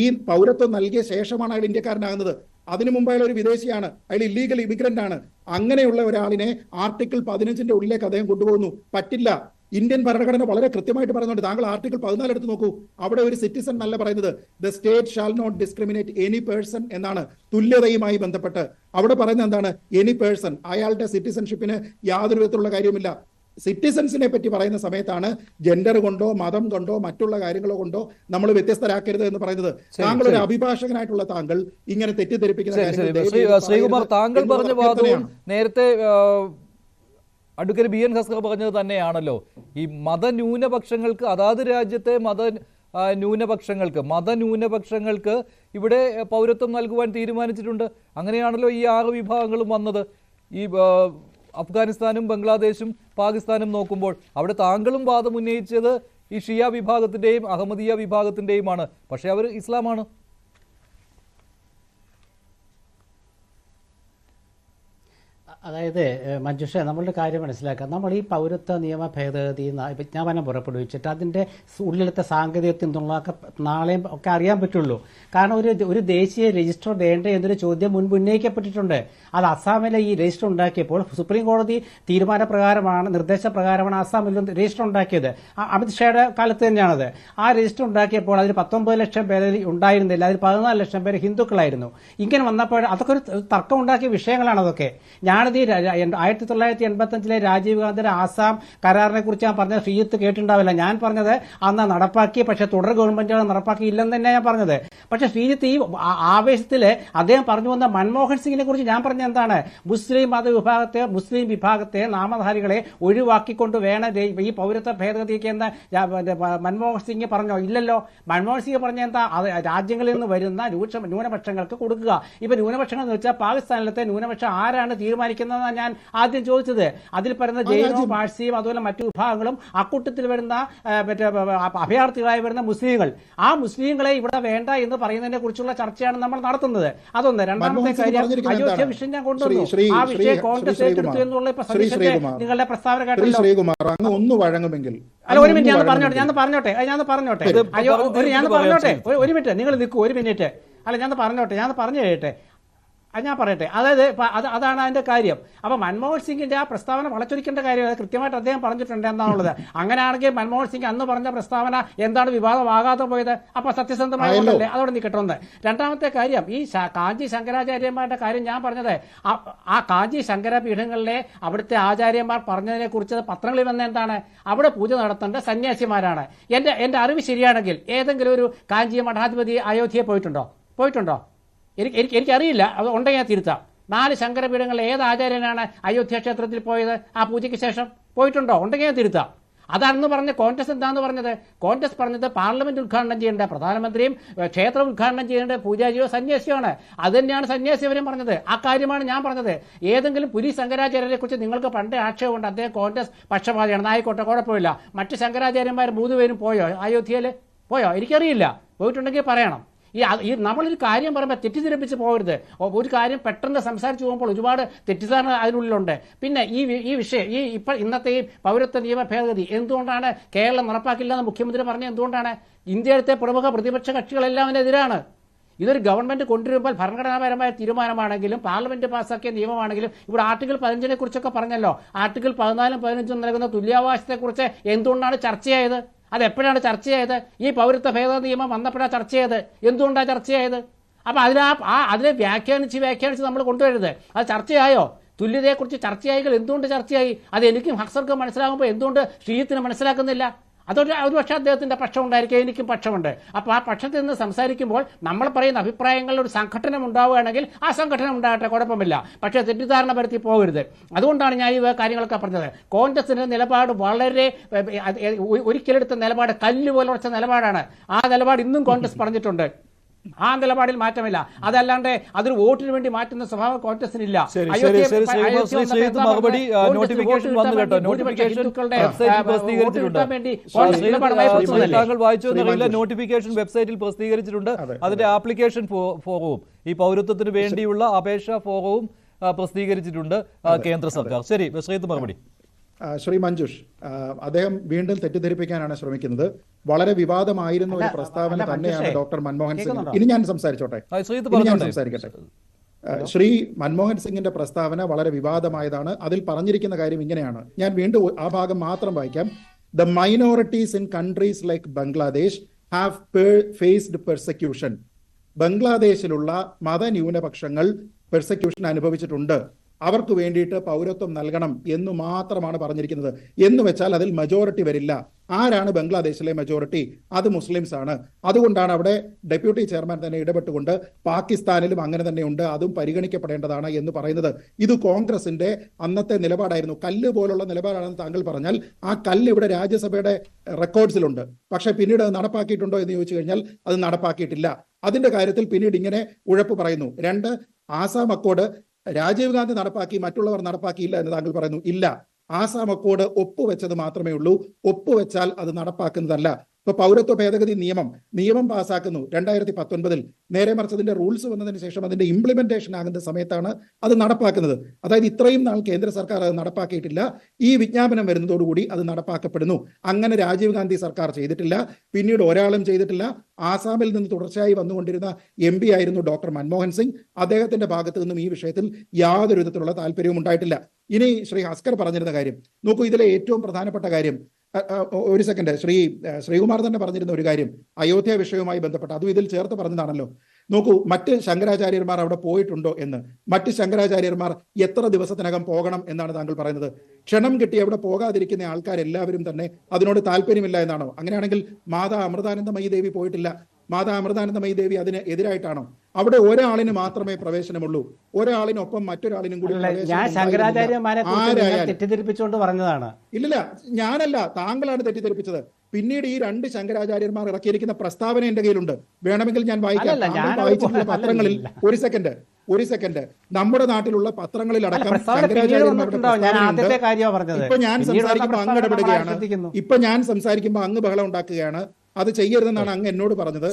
ഈ പൗരത്വം നൽകിയ ശേഷമാണ് അയാൾ ഇന്ത്യക്കാരനാകുന്നത്. അതിനു മുമ്പ് അയാൾ ഒരു വിദേശിയാണ്, അയാൾ ഇല്ലീഗൽ ഇമിഗ്രന്റ് ആണ്. അങ്ങനെയുള്ള ഒരാളിനെ ആർട്ടിക്കിൾ 15 ഉള്ളിലേക്ക് അദ്ദേഹം കൊണ്ടുപോകുന്നു. പറ്റില്ല. ഇന്ത്യൻ ഭരണഘടന വളരെ കൃത്യമായിട്ട് പറയുന്നുണ്ട്. താങ്കൾ ആർട്ടിക്കിൾ 14 എടുത്ത് നോക്കൂ. അവിടെ ഒരു സിറ്റിസൺ എന്നല്ല പറയുന്നത്, the state shall not discriminate any person എന്നാണ്. തുല്യതയുമായി ബന്ധപ്പെട്ട് അവിടെ പറയുന്നത് എന്താണ്? Any person. അയാളുടെ സിറ്റിസൺഷിപ്പിന് യാതൊരു വിധത്തിലുള്ള കാര്യവുമില്ല. സിറ്റിസൺസിനെ പറ്റി പറയുന്ന സമയത്താണ് ജെൻഡർ കൊണ്ടോ മതം കൊണ്ടോ മറ്റുള്ള കാര്യങ്ങളോ കൊണ്ടോ നമ്മൾ വ്യത്യസ്തരാക്കരുത് എന്ന് പറയുന്നത്. താങ്കൾ ഒരു അഭിഭാഷകനായിട്ടുള്ള താങ്കൾ ഇങ്ങനെ തെറ്റിദ്ധരിപ്പിക്കുന്ന ശ്രീകുമാർ, താങ്കൾ പറഞ്ഞ വാദവും നേരത്തെ അഡ്വക്കേറ്റ് ബി എൻ ഹസ്കർ പറഞ്ഞത് തന്നെയാണല്ലോ. ഈ മതന്യൂനപക്ഷങ്ങൾക്ക്, അതാത് രാജ്യത്തെ മതന്യൂനപക്ഷങ്ങൾക്ക് ഇവിടെ പൗരത്വം നൽകുവാൻ തീരുമാനിച്ചിട്ടുണ്ട്. അങ്ങനെയാണല്ലോ ഈ 6 വിഭാഗങ്ങളും വന്നത്. ഈ അഫ്ഗാനിസ്ഥാനും ബംഗ്ലാദേശും പാകിസ്ഥാനും നോക്കുമ്പോൾ അവിടെ താങ്കളും വാദം ഉന്നയിച്ചത് ഈ ഷിയ വിഭാഗത്തിൻ്റെയും അഹമ്മദിയ വിഭാഗത്തിൻ്റെയുമാണ്. പക്ഷേ അവർ ഇസ്ലാമാണ്. അതായത് മഞ്ജുഷ, നമ്മളുടെ കാര്യം മനസ്സിലാക്കാം. നമ്മൾ ഈ പൗരത്വ നിയമ ഭേദഗതി വിജ്ഞാപനം പുറപ്പെടുവിച്ചിട്ട് അതിൻ്റെ ഉള്ളിലത്തെ സാങ്കേതികത്വം എന്തൊക്കെ നാളെയും ഒക്കെ അറിയാൻ പറ്റുള്ളൂ. കാരണം ഒരു ദേശീയ രജിസ്റ്റർ വേണ്ടേ എന്നൊരു ചോദ്യം മുൻപ് ഉന്നയിക്കപ്പെട്ടിട്ടുണ്ട്. അത് അസാമിലെ ഈ രജിസ്റ്റർ ഉണ്ടാക്കിയപ്പോൾ സുപ്രീം കോടതി നിർദ്ദേശപ്രകാരമാണ് അസാമിൽ രജിസ്റ്റർ ഉണ്ടാക്കിയത്. അമിത്ഷായുടെ കാലത്ത് തന്നെയാണത്. ആ രജിസ്റ്റർ ഉണ്ടാക്കിയപ്പോൾ അതിൽ 19 ലക്ഷം പേര് ഉണ്ടായിരുന്നില്ല, അതിൽ 14 ലക്ഷം പേര് ഹിന്ദുക്കളായിരുന്നു. ഇങ്ങനെ വന്നപ്പോൾ അതൊക്കെ ഒരു തർക്കമുണ്ടാക്കിയ വിഷയങ്ങളാണ്. അതൊക്കെ ഞാൻ ഞാനത് 1985 രാജീവ് ഗാന്ധിയുടെ ആസാം കരാറിനെ കുറിച്ച് ഞാൻ പറഞ്ഞത് ശ്രീജിത്ത് കേട്ടിട്ടുണ്ടാവില്ല. ഞാൻ പറഞ്ഞത് അന്ന് നടപ്പാക്കി, പക്ഷെ തുടർ ഗവൺമെന്റുകൾ നടപ്പാക്കിയില്ലെന്ന് തന്നെ ഞാൻ പറഞ്ഞത്. പക്ഷെ ശ്രീജിത്ത് ഈ ആവേശത്തിൽ അദ്ദേഹം പറഞ്ഞു വന്ന മൻമോഹൻ സിംഗിനെ കുറിച്ച് ഞാൻ പറഞ്ഞ എന്താണ്, മുസ്ലിം വിഭാഗത്തെ നാമധാരികളെ ഒഴിവാക്കിക്കൊണ്ട് വേണം ഈ പൗരത്വ ഭേദഗതിക്ക് എന്ന് മൻമോഹൻ സിംഗ് പറഞ്ഞോ? ഇല്ലല്ലോ. മൻമോഹൻ സിംഗ് പറഞ്ഞ എന്താ, രാജ്യങ്ങളിൽ നിന്ന് വരുന്ന ന്യൂനപക്ഷങ്ങൾക്ക് കൊടുക്കുക. ഇപ്പൊ ന്യൂനപക്ഷങ്ങൾ എന്ന് വെച്ചാൽ പാകിസ്ഥാനിലത്തെ ന്യൂനപക്ഷം ആരാണ് തീരുമാനിക്കുന്നതെന്നാണ് ഞാൻ ആദ്യം ചോദിച്ചത്. അതിൽ പറയുന്ന ജൈനോ പാഴ്സിയും അതുപോലെ മറ്റു വിഭാഗങ്ങളും അക്കൂട്ടത്തിൽ വരുന്ന അഭയാർത്ഥികളായി വരുന്ന മുസ്ലിങ്ങൾ, ആ മുസ്ലിങ്ങളെ ഇവിടെ വേണ്ട എന്ന് പറയുന്നതിനെ കുറിച്ചുള്ള ചർച്ചയാണ് നമ്മൾ നടത്തുന്നത്. അതൊന്ന്. രണ്ടാമത്തെ കാര്യം, അയോധ്യ വിഷയം ഞാൻ കൊണ്ടുവന്നു. ആ വിഷയം കോൺഗ്രസ് ഏറ്റെടുത്തു എന്നുള്ള ഇപ്പൊ സതീശന്റെ നിങ്ങളുടെ പ്രസ്താവന കേട്ടല്ലോ. ഒന്ന് വഴങ്ങുമെങ്കിൽ അല്ല, ഒരു മിനിറ്റ് ഞാൻ പറഞ്ഞോട്ടെ ഒരു മിനിറ്റ് നിങ്ങൾ നിൽക്കൂ, ഒരു മിനിറ്റ്. അല്ല, ഞാൻ പറഞ്ഞു കഴിയട്ടെ. ഞാൻ പറയട്ടെ. അതായത് അതാണ് അതിന്റെ കാര്യം. അപ്പൊ മൻമോഹൻ സിംഗിന്റെ ആ പ്രസ്താവന വളച്ചൊരിക്കേണ്ട കാര്യം കൃത്യമായിട്ട് അദ്ദേഹം പറഞ്ഞിട്ടുണ്ട് എന്താണുള്ളത്. അങ്ങനെയാണെങ്കിൽ മൻമോഹൻ സിംഗ് അന്ന് പറഞ്ഞ പ്രസ്താവന എന്താണ് വിവാദമാകാതെ പോയത്? അപ്പൊ സത്യസന്ധമായതല്ലേ? അതോടെ നിൽക്കട്ടെ. ഒന്ന്. രണ്ടാമത്തെ കാര്യം, ഈ കാഞ്ചി ശങ്കരാചാര്യന്മാരുടെ കാര്യം ഞാൻ പറഞ്ഞത്, ആ കാഞ്ചി ശങ്കരപീഠങ്ങളിലെ അവിടുത്തെ ആചാര്യന്മാർ പറഞ്ഞതിനെ കുറിച്ച് പത്രങ്ങളിൽ വന്ന എന്താണ്, അവിടെ പൂജ നടത്തേണ്ട സന്യാസിമാരാണ്. എന്റെ അറിവ് ശരിയാണെങ്കിൽ ഏതെങ്കിലും ഒരു കാഞ്ചി മഠാധിപതി അയോധ്യയെ പോയിട്ടുണ്ടോ? എനിക്കറിയില്ല. അത് ഉണ്ടെങ്കിൽ ഞാൻ തിരുത്താം. 4 ശങ്കരപീഠങ്ങളിൽ ഏത് ആചാര്യനാണ് അയോധ്യ ക്ഷേത്രത്തിൽ പോയത് ആ പൂജയ്ക്ക് ശേഷം? പോയിട്ടുണ്ടോ? ഉണ്ടെങ്കിൽ ഞാൻ തിരുത്താം. അതാണെന്ന് പറഞ്ഞ കോൺഗ്രസ് എന്താന്ന് പറഞ്ഞത്? കോൺഗ്രസ് പറഞ്ഞത് പാർലമെന്റ് ഉദ്ഘാടനം ചെയ്യേണ്ട പ്രധാനമന്ത്രിയും ക്ഷേത്രം ഉദ്ഘാടനം ചെയ്യേണ്ട പൂജാരിയോ സന്യാസിയാണ്. അത് തന്നെയാണ് സന്യാസിവരും പറഞ്ഞത്. ആ കാര്യമാണ് ഞാൻ പറഞ്ഞത്. ഏതെങ്കിലും പുരി ശങ്കരാചാര്യരെ കുറിച്ച് നിങ്ങൾക്ക് പണ്ടേ ആക്ഷേപമുണ്ട്, അദ്ദേഹം കോൺഗ്രസ് പക്ഷപാതിയാണ്. ആയിക്കോട്ടെ, കുഴപ്പമില്ല. മറ്റ് ശങ്കരാചാര്യന്മാർ 3 പേരും പോയോ? അയോധ്യയിൽ പോയോ? എനിക്കറിയില്ല. പോയിട്ടുണ്ടെങ്കിൽ പറയണം. ഈ നമ്മളൊരു കാര്യം പറയുമ്പോൾ തെറ്റിദ്ധരിപ്പിച്ച് പോകരുത്. ഒരു കാര്യം പെട്ടെന്ന് സംസാരിച്ചു പോകുമ്പോൾ ഒരുപാട് തെറ്റിദ്ധാരണ അതിനുള്ളിലുണ്ട്. പിന്നെ ഈ വിഷയം ഇന്നത്തെ ഈ പൗരത്വ നിയമ ഭേദഗതി എന്തുകൊണ്ടാണ് കേരളം നടപ്പാക്കില്ലെന്ന് മുഖ്യമന്ത്രി പറഞ്ഞത്? എന്തുകൊണ്ടാണ്? ഇന്ത്യയിലത്തെ പ്രമുഖ പ്രതിപക്ഷ കക്ഷികളെല്ലാം അതിനെതിരാണ്. ഇതൊരു ഗവൺമെന്റ് കൊണ്ടുവരുമ്പോൾ ഭരണഘടനാപരമായ തീരുമാനമാണെങ്കിലും പാർലമെന്റ് പാസ്സാക്കിയ നിയമമാണെങ്കിലും ഇവിടെ ആർട്ടിക്കിൾ 15 കുറിച്ചൊക്കെ പറഞ്ഞല്ലോ. ആർട്ടിക്കിൾ 14 15 നൽകുന്ന തുല്യാവകാശത്തെക്കുറിച്ച് എന്തുകൊണ്ടാണ് ചർച്ചയായത്? അതെപ്പോഴാണ് ചർച്ചയായത്? ഈ പൗരത്വ ഭേദഗതി നിയമം വന്നപ്പോഴാണ് ചർച്ചയായത്. എന്തുകൊണ്ടാണ് ചർച്ചയായത്? അപ്പം അതിനെ വ്യാഖ്യാനിച്ച് നമ്മൾ കൊണ്ടുവരരുത്. അത് ചർച്ചയായോ? തുല്യതയെക്കുറിച്ച് ചർച്ചയായെങ്കിൽ എന്തുകൊണ്ട് ചർച്ചയായി? അത് എനിക്കും ഹക്സർക്കും മനസ്സിലാകുമ്പോൾ എന്തുകൊണ്ട് ശ്രീജിത്തിന് മനസ്സിലാക്കുന്നില്ല? ഒരു പക്ഷേ അദ്ദേഹത്തിന്റെ പക്ഷം ഉണ്ടായിരിക്കും, എനിക്കും പക്ഷമുണ്ട്. അപ്പോൾ ആ പക്ഷത്തിൽ നിന്ന് സംസാരിക്കുമ്പോൾ നമ്മൾ പറയുന്ന അഭിപ്രായങ്ങളിൽ ഒരു സംഘടനം ഉണ്ടാവുകയാണെങ്കിൽ ആ സംഘടനം ഉണ്ടാകട്ടെ, കുഴപ്പമില്ല. പക്ഷേ തെറ്റിദ്ധാരണ പരത്തി പോകരുത്. അതുകൊണ്ടാണ് ഞാൻ ഈ കാര്യങ്ങളൊക്കെ പറഞ്ഞത്. കോൺഗ്രസിന്റെ നിലപാട് വളരെ ഒരിക്കലെടുത്ത നിലപാട് കല്ലുപോലെ ഉറച്ച നിലപാടാണ്. ആ നിലപാട് ഇന്നും കോൺഗ്രസ് പറഞ്ഞിട്ടുണ്ട്. ആ നിലപാടിൽ മാറ്റമില്ല. അതല്ലാണ്ട് അതൊരു വോട്ടിന് വേണ്ടി മാറ്റുന്ന സ്വഭാവം കോൺഗ്രസിനില്ല. താങ്കൾ വായിച്ചോന്നറിയില്ല, നോട്ടിഫിക്കേഷൻ വെബ്സൈറ്റിൽ പ്രസിദ്ധീകരിച്ചിട്ടുണ്ട്. അതിന്റെ ആപ്ലിക്കേഷൻ ഫോറവും ഈ പൗരത്വത്തിന് വേണ്ടിയുള്ള അപേക്ഷാ ഫോറവും പ്രസിദ്ധീകരിച്ചിട്ടുണ്ട് കേന്ദ്ര സർക്കാർ. ശരി, ശ്രീജിത്ത് മറുപടി. ശ്രീ മഞ്ജുഷ്, അദ്ദേഹം വീണ്ടും തെറ്റിദ്ധരിപ്പിക്കാനാണ് ശ്രമിക്കുന്നത്. വളരെ വിവാദമായിരുന്ന ഒരു പ്രസ്താവന തന്നെയാണ് ഡോക്ടർ മൻമോഹൻ സിംഗ്. ഇനി ഞാൻ സംസാരിക്കട്ടെ. ശ്രീ മൻമോഹൻ സിംഗിന്റെ പ്രസ്താവന വളരെ വിവാദമായതാണ്. അതിൽ പറഞ്ഞിരിക്കുന്ന കാര്യം ഇങ്ങനെയാണ്. ഞാൻ വീണ്ടും ആ ഭാഗം മാത്രം വായിക്കാം. The minorities in countries like Bangladesh have faced persecution. ബംഗ്ലാദേശിലുള്ള മതന്യൂനപക്ഷങ്ങൾ പെർസെക്യൂഷൻ അനുഭവിച്ചിട്ടുണ്ട്. അവർക്ക് വേണ്ടിയിട്ട് പൗരത്വം നൽകണം എന്ന് മാത്രമാണ് പറഞ്ഞിരിക്കുന്നത്. എന്ന് വെച്ചാൽ അതിൽ മെജോറിറ്റി വരില്ല. ആരാണ് ബംഗ്ലാദേശിലെ മെജോറിറ്റി? അത് മുസ്ലിംസ് ആണ്. അതുകൊണ്ടാണ് അവിടെ ഡെപ്യൂട്ടി ചെയർമാൻ തന്നെ ഇടപെട്ടുകൊണ്ട് പാകിസ്ഥാനിലും അങ്ങനെ തന്നെയുണ്ട്, അതും പരിഗണിക്കപ്പെടേണ്ടതാണ് എന്ന് പറയുന്നത്. ഇത് കോൺഗ്രസിന്റെ അന്നത്തെ നിലപാടായിരുന്നു. കല്ല് പോലുള്ള നിലപാടാണെന്ന് താങ്കൾ പറഞ്ഞാൽ ആ കല്ല് ഇവിടെ രാജ്യസഭയുടെ റെക്കോർഡ്സിലുണ്ട്. പക്ഷെ പിന്നീട് അത് നടപ്പാക്കിയിട്ടുണ്ടോ എന്ന് ചോദിച്ചു കഴിഞ്ഞാൽ അത് നടപ്പാക്കിയിട്ടില്ല. അതിന്റെ കാര്യത്തിൽ പിന്നീട് ഇങ്ങനെ ഉഴപ്പ് പറയുന്നു. 2, ആസാം അക്കോർഡ് രാജീവ് ഗാന്ധി നടപ്പാക്കി, മറ്റുള്ളവർ നടപ്പാക്കിയില്ല എന്ന് താങ്കൾ പറയുന്നു. ഇല്ല, ആസാം അക്കോർഡ് ഒപ്പുവെച്ചത് മാത്രമേ ഉള്ളൂ. ഒപ്പുവെച്ചാൽ അത് നടപ്പാക്കുന്നതല്ല. ഇപ്പൊ പൗരത്വ ഭേദഗതി നിയമം പാസ്സാക്കുന്നു 2019. നേരെ മറിച്ച് അതിന്റെ റൂൾസ് വന്നതിന് ശേഷം അതിന്റെ ഇംപ്ലിമെന്റേഷൻ ആകുന്ന സമയത്താണ് അത് നടപ്പാക്കുന്നത്. അതായത് ഇത്രയും നാൾ കേന്ദ്ര സർക്കാർ അത് നടപ്പാക്കിയിട്ടില്ല. ഈ വിജ്ഞാപനം വരുന്നതോടുകൂടി അത് നടപ്പാക്കപ്പെടുന്നു. അങ്ങനെ രാജീവ് ഗാന്ധി സർക്കാർ ചെയ്തിട്ടില്ല. പിന്നീട് ഒരാളും ചെയ്തിട്ടില്ല. ആസാമിൽ നിന്ന് തുടർച്ചയായി വന്നുകൊണ്ടിരുന്ന MP ആയിരുന്നു ഡോക്ടർ മൻമോഹൻ സിംഗ്. അദ്ദേഹത്തിന്റെ ഭാഗത്തു നിന്നും ഈ വിഷയത്തിൽ യാതൊരു വിധത്തിലുള്ള താല്പര്യവും ഉണ്ടായിട്ടില്ല. ഇനി ശ്രീ ഹസ്കർ പറഞ്ഞിരുന്ന കാര്യം നോക്കൂ. ഇതിലെ ഏറ്റവും പ്രധാനപ്പെട്ട കാര്യം ഒരു സെക്കൻഡ്, ശ്രീകുമാർ തന്നെ പറഞ്ഞിരുന്ന ഒരു കാര്യം അയോധ്യ വിഷയവുമായി ബന്ധപ്പെട്ട് അതും ഇതിൽ ചേർത്ത് പറഞ്ഞതാണല്ലോ. നോക്കൂ, മറ്റ് ശങ്കരാചാര്യന്മാർ അവിടെ പോയിട്ടുണ്ടോ എന്ന്, മറ്റ് ശങ്കരാചാര്യന്മാർ എത്ര ദിവസത്തിനകം പോകണം എന്നാണ് താങ്കൾ പറയുന്നത്? ക്ഷണം കിട്ടി അവിടെ പോകാതിരിക്കുന്ന ആൾക്കാരെല്ലാവരും തന്നെ അതിനോട് താല്പര്യമില്ല എന്നാണോ? അങ്ങനെയാണെങ്കിൽ മാതാ അമൃതാനന്ദമയി ദേവി പോയിട്ടില്ല. മാതാ അമൃതാനന്ദമയി ദേവി അതിന് എതിരായിട്ടാണോ? അവിടെ ഒരാളിന് മാത്രമേ പ്രവേശനമുള്ളൂ, ഒരാളിനൊപ്പം മറ്റൊരാളിനും കൂടി ഞാൻ ശങ്കരാചാര്യന്മാരെ തെറ്റിദ്ധരിപ്പിച്ചുകൊണ്ട് പറഞ്ഞതാണ്. ഇല്ലില്ല, ഞാനല്ല, താങ്കളാണ് തെറ്റിദ്ധരിപ്പിച്ചത്. പിന്നീട് ഈ 2 ശങ്കരാചാര്യന്മാർ ഇറക്കിയിരിക്കുന്ന പ്രസ്താവന എന്റെ കയ്യിലുണ്ട്, വേണമെങ്കിൽ ഞാൻ വായിക്കാം. വായിച്ചിട്ടുള്ള പത്രങ്ങളിൽ ഒരു സെക്കൻഡ് നമ്മുടെ നാട്ടിലുള്ള പത്രങ്ങളിലടക്കം ഇപ്പൊ ഞാൻ സംസാരിക്കുമ്പോൾ അങ്ങ് ഇടപെടുകയാണ്, ഇപ്പൊ ഞാൻ സംസാരിക്കുമ്പോൾ അങ്ങ് ബഹളം ഉണ്ടാക്കുകയാണ്. അത് ചെയ്യരുതെന്നാണ് അങ്ങ് എന്നോട് പറഞ്ഞത്.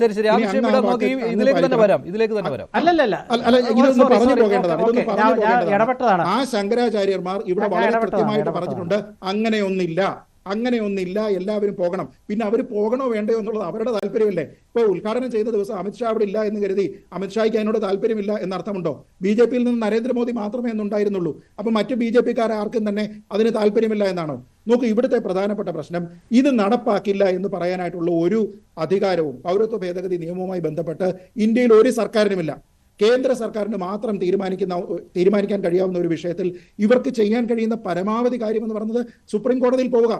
പറഞ്ഞു പോകേണ്ടതാണ്. ആ ശങ്കരാചാര്യന്മാർ ഇവിടെ വളരെ കൃത്യമായിട്ട് പറഞ്ഞിട്ടുണ്ട്, അങ്ങനെയൊന്നില്ല, എല്ലാവരും പോകണം. പിന്നെ അവർ പോകണോ വേണ്ടയോ എന്നുള്ളത് അവരുടെ താല്പര്യമല്ലേ. ഇപ്പൊ ഉദ്ഘാടനം ചെയ്ത ദിവസം അമിത്ഷാ അവിടെ ഇല്ല എന്ന് കരുതി അമിത്ഷായ്ക്ക് അതിനോട് താല്പര്യമില്ല എന്നർത്ഥമുണ്ടോ? BJP-യിൽ നിന്ന് നരേന്ദ്രമോദി മാത്രമേ എന്നുണ്ടായിരുന്നുള്ളൂ. അപ്പൊ മറ്റു BJP-ക്കാർ ആർക്കും തന്നെ അതിന് താല്പര്യമില്ല എന്നാണോ? നോക്കൂ, ഇവിടുത്തെ പ്രധാനപ്പെട്ട പ്രശ്നം ഇത് നടപ്പാക്കില്ല എന്ന് പറയാനായിട്ടുള്ള ഒരു അധികാരവും പൗരത്വ ഭേദഗതി നിയമവുമായി ബന്ധപ്പെട്ട് ഇന്ത്യയിൽ ഒരു സർക്കാരിനുമില്ല. കേന്ദ്ര സർക്കാരിന് മാത്രം തീരുമാനിക്കാൻ കഴിയാവുന്ന ഒരു വിഷയത്തിൽ ഇവർക്ക് ചെയ്യാൻ കഴിയുന്ന പരമാവധി കാര്യം എന്ന് പറയുന്നത് സുപ്രീം കോടതിയിൽ പോവുക.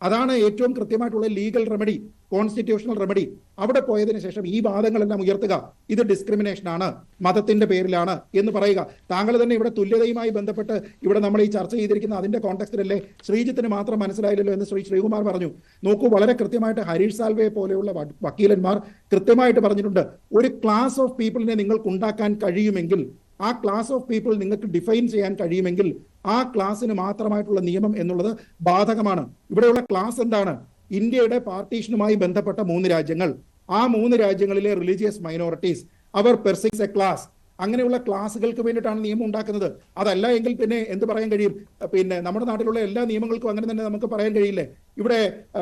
അതാണ് ഏറ്റവും കൃത്യമായിട്ടുള്ള ലീഗൽ റെമഡി, കോൺസ്റ്റിറ്റ്യൂഷണൽ റെമഡി. അവിടെ പോയതിനു ശേഷം ഈ വാദങ്ങളെല്ലാം ഉയർത്തുക, ഇത് ഡിസ്ക്രിമിനേഷൻ ആണ്, മതത്തിന്റെ പേരിലാണ് എന്ന് പറയുക. താങ്കൾ തന്നെ ഇവിടെ തുല്യതയുമായി ബന്ധപ്പെട്ട് ഇവിടെ നമ്മൾ ഈ ചർച്ച ചെയ്തിരിക്കുന്ന അതിന്റെ കോണ്ടെക്സ്റ്റിലല്ലേ ശ്രീജിത്തിന് മാത്രം മനസ്സിലായില്ലല്ലോ എന്ന് ശ്രീകുമാർ പറഞ്ഞു. നോക്കൂ, വളരെ കൃത്യമായിട്ട് ഹരീഷ് സാൽവെ പോലെയുള്ള വക്കീലന്മാർ കൃത്യമായിട്ട് പറഞ്ഞിട്ടുണ്ട്, ഒരു ക്ലാസ് ഓഫ് പീപ്പിളിനെ നിങ്ങൾക്ക് ഉണ്ടാക്കാൻ കഴിയുമെങ്കിൽ, ആ ക്ലാസ് ഓഫ് പീപ്പിൾ നിങ്ങൾക്ക് ഡിഫൈൻ ചെയ്യാൻ കഴിയുമെങ്കിൽ ആ ക്ലാസ്സിന് മാത്രമായിട്ടുള്ള നിയമം എന്നുള്ളത് ബാധകമാണ്. ഇവിടെയുള്ള ക്ലാസ് എന്താണ്? ഇന്ത്യയുടെ പാർട്ടീഷനുമായി ബന്ധപ്പെട്ട 3 രാജ്യങ്ങൾ, ആ 3 രാജ്യങ്ങളിലെ റിലീജിയസ് മൈനോറിറ്റീസ്, അവർ പെർസിക്സ് എ ക്ലാസ്. അങ്ങനെയുള്ള ക്ലാസുകൾക്ക് വേണ്ടിയിട്ടാണ് നിയമം ഉണ്ടാക്കുന്നത്. അതല്ല എങ്കിൽ പിന്നെ എന്ത് പറയാൻ കഴിയും? പിന്നെ നമ്മുടെ നാട്ടിലുള്ള എല്ലാ നിയമങ്ങൾക്കും അങ്ങനെ തന്നെ നമുക്ക് പറയാൻ കഴിയില്ലേ? ഇവിടെ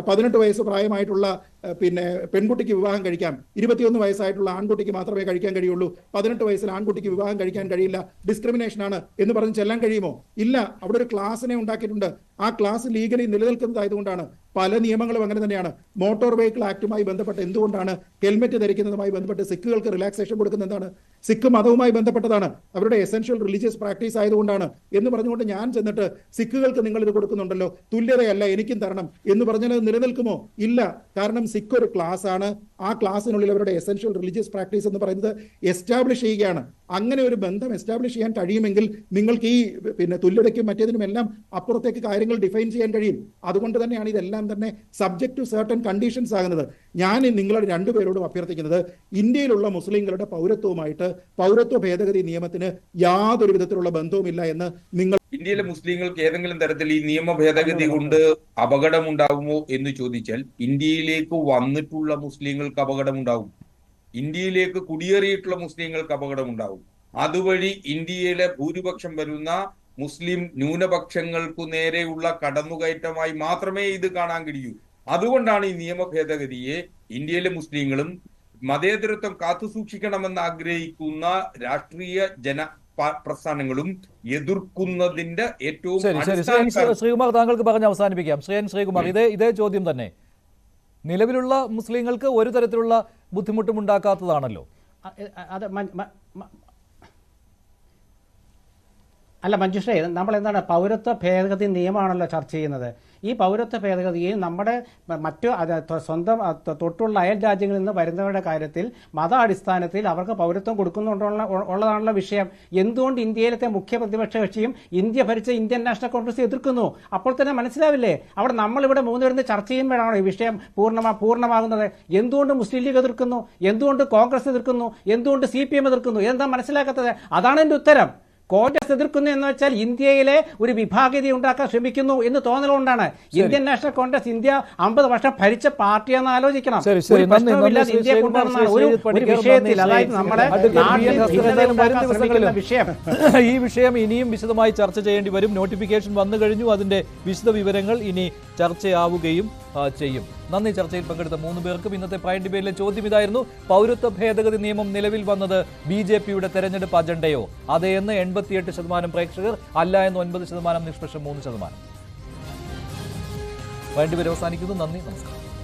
18 വയസ്സ് പ്രായമായിട്ടുള്ള പിന്നെ പെൺകുട്ടിക്ക് വിവാഹം കഴിക്കാം, 21 വയസ്സായിട്ടുള്ള ആൺകുട്ടിക്ക് മാത്രമേ കഴിക്കാൻ കഴിയുള്ളൂ, 18 വയസ്സിൽ ആൺകുട്ടിക്ക് വിവാഹം കഴിക്കാൻ കഴിയില്ല, ഡിസ്ക്രിമിനേഷൻ ആണ് എന്ന് പറഞ്ഞ് ചെല്ലാൻ കഴിയുമോ? ഇല്ല, അവിടെ ഒരു ക്ലാസിനെ ഉണ്ടാക്കിയിട്ടുണ്ട്. ആ ക്ലാസ് ലീഗലി നിലനിൽക്കുന്നതായതുകൊണ്ടാണ് പല നിയമങ്ങളും അങ്ങനെ തന്നെയാണ്. മോട്ടോർ വെഹിക്കിൾ ആക്ടുമായി ബന്ധപ്പെട്ട് എന്തുകൊണ്ടാണ് ഹെൽമെറ്റ് ധരിക്കുന്നതുമായി ബന്ധപ്പെട്ട് സിഖുകൾക്ക് റിലാക്സേഷൻ കൊടുക്കുന്നത്? എന്താണ്? സിഖ് മതവുമായി ബന്ധപ്പെട്ടതാണ്, അവരുടെ എസെൻഷ്യൽ റിലീജിയസ് പ്രാക്ടീസ് ആയതുകൊണ്ടാണ് എന്ന് പറഞ്ഞുകൊണ്ട് ഞാൻ ചെന്നിട്ട് സിഖുകൾക്ക് നിങ്ങൾ ഇത് കൊടുക്കുന്നുണ്ടല്ലോ, തുല്യതയല്ല എനിക്കും തരണം എന്ന് പറഞ്ഞാൽ അത് നിലനിൽക്കുമോ? ഇല്ല. കാരണം സിഖ് ഒരു ക്ലാസ് ആണ്, ആ ക്ലാസ്സിനുള്ളിൽ അവരുടെ എസെൻഷ്യൽ റിലീജിയസ് പ്രാക്ടീസ് എന്ന് പറയുന്നത് എസ്റ്റാബ്ലിഷ് ചെയ്യുകയാണ്. അങ്ങനെ ഒരു ബന്ധം എസ്റ്റാബ്ലിഷ് ചെയ്യാൻ കഴിയുമെങ്കിൽ നിങ്ങൾക്ക് ഈ പിന്നെ തുല്യതയ്ക്കും മറ്റേതിനും എല്ലാം അപ്പുറത്തേക്ക് കാര്യങ്ങൾ ഡിഫൈൻ ചെയ്യാൻ കഴിയും. അതുകൊണ്ട് തന്നെയാണ് ഇതെല്ലാം തന്നെ സബ്ജക്ട് ടു സർട്ടൻ കണ്ടീഷൻസ് ആകുന്നത്. ഞാൻ നിങ്ങളുടെ രണ്ടുപേരോടും അഭ്യർത്ഥിക്കുന്നത്, ഇന്ത്യയിലുള്ള മുസ്ലിങ്ങളുടെ പൗരത്വവുമായിട്ട് പൗരത്വ ഭേദഗതി നിയമത്തിന് യാതൊരു വിധത്തിലുള്ള ബന്ധവുമില്ല എന്ന് നിങ്ങൾ. ഇന്ത്യയിലെ മുസ്ലിങ്ങൾക്ക് ഏതെങ്കിലും തരത്തിൽ ഈ നിയമ ഭേദഗതി കൊണ്ട് അപകടമുണ്ടാകുമോ എന്ന് ചോദിച്ചാൽ, ഇന്ത്യയിലേക്ക് വന്നിട്ടുള്ള മുസ്ലിങ്ങൾക്ക് അപകടമുണ്ടാകും, ഇന്ത്യയിലേക്ക് കുടിയേറിയിട്ടുള്ള മുസ്ലിങ്ങൾക്ക് അപകടമുണ്ടാകും. അതുവഴി ഇന്ത്യയിലെ ഭൂരിപക്ഷം വരുന്ന മുസ്ലിം ന്യൂനപക്ഷങ്ങൾക്കു നേരെയുള്ള കടന്നുകയറ്റമായി മാത്രമേ ഇത് കാണാൻ കഴിയൂ. അതുകൊണ്ടാണ് ഈ നിയമ ഭേദഗതിയെ ഇന്ത്യയിലെ മുസ്ലിങ്ങളും മതേതരത്വം കാത്തുസൂക്ഷിക്കണമെന്ന് ആഗ്രഹിക്കുന്ന രാഷ്ട്രീയ പ്രസ്ഥാനങ്ങളും എതിർക്കുന്നതിന്റെ ഏറ്റവും. ശ്രീകുമാർ, താങ്കൾക്ക് പറഞ്ഞ് അവസാനിപ്പിക്കാം. ശ്രീകുമാർ, ഇതേ ചോദ്യം തന്നെ നിലവിലുള്ള മുസ്ലിങ്ങൾക്ക് ഒരു തരത്തിലുള്ള ബുദ്ധിമുട്ടും ഉണ്ടാക്കാത്തതാണല്ലോ. അല്ല മഞ്ജുഷേ, നമ്മൾ എന്താണ് പൗരത്വ ഭേദഗതി നിയമമാണല്ലോ ചർച്ച ചെയ്യുന്നത്. ഈ പൗരത്വ ഭേദഗതിയിൽ നമ്മുടെ മറ്റു സ്വന്തം തൊട്ടുള്ള അയൽ രാജ്യങ്ങളിൽ നിന്ന് വരുന്നവരുടെ കാര്യത്തിൽ മതാടിസ്ഥാനത്തിൽ അവർക്ക് പൗരത്വം കൊടുക്കുന്നുള്ളതാണല്ലോ വിഷയം. എന്തുകൊണ്ട് ഇന്ത്യയിലത്തെ മുഖ്യ പ്രതിപക്ഷ കക്ഷിയും ഇന്ത്യ ഭരിച്ച ഇന്ത്യൻ നാഷണൽ കോൺഗ്രസ് എതിർക്കുന്നു? അപ്പോൾ തന്നെ മനസ്സിലാവില്ലേ? അവിടെ നമ്മളിവിടെ 3 പേരുന്ന് ചർച്ച ചെയ്യുമ്പോഴാണോ ഈ വിഷയം പൂർണ്ണമാകുന്നത്? എന്തുകൊണ്ട് മുസ്ലിം ലീഗ് എതിർക്കുന്നു? എന്തുകൊണ്ട് കോൺഗ്രസ് എതിർക്കുന്നു? എന്തുകൊണ്ട് CPM എതിർക്കുന്നു? എന്താ മനസ്സിലാക്കാത്തത്? അതാണ് എൻ്റെ ഉത്തരം. കോൺഗ്രസ് എതിർക്കുന്നു എന്ന് വെച്ചാൽ ഇന്ത്യയിലെ ഒരു വിഭാഗീയത ഉണ്ടാക്കാൻ ശ്രമിക്കുന്നു എന്ന് തോന്നലുകൊണ്ടാണ്. ഇന്ത്യൻ നാഷണൽ കോൺഗ്രസ് ഇന്ത്യ 50 വർഷം ഭരിച്ച പാർട്ടിയാണെന്ന് ആലോചിക്കണം. ഇന്ത്യ കൊണ്ടുവന്ന ഒരു വിഷയത്തിൽ, അതായത് നമ്മുടെ വിഷയം, ഈ വിഷയം ഇനിയും വിശദമായി ചർച്ച ചെയ്യേണ്ടി വരും. നോട്ടിഫിക്കേഷൻ വന്നു കഴിഞ്ഞു, അതിന്റെ വിശദ വിവരങ്ങൾ ഇനി ചർച്ചയാവുകയും ചെയ്യും. നന്ദി. ചർച്ചയിൽ പങ്കെടുത്ത 3 പേർക്കും. ഇന്നത്തെ പ്രൈം ഡിബേറ്റിലെ ചോദ്യം ഇതായിരുന്നു: പൗരത്വ ഭേദഗതി നിയമം നിലവിൽ വന്നത് BJP-യുടെ തെരഞ്ഞെടുപ്പ് അജണ്ടയോ? അതേ എന്ന് 88% പ്രേക്ഷകർ, അല്ല എന്ന് 9%, നിഷ്പക്ഷം 3%. വേണ്ടിവരെ അവസാനിക്കുന്നു. നന്ദി, നമസ്കാരം.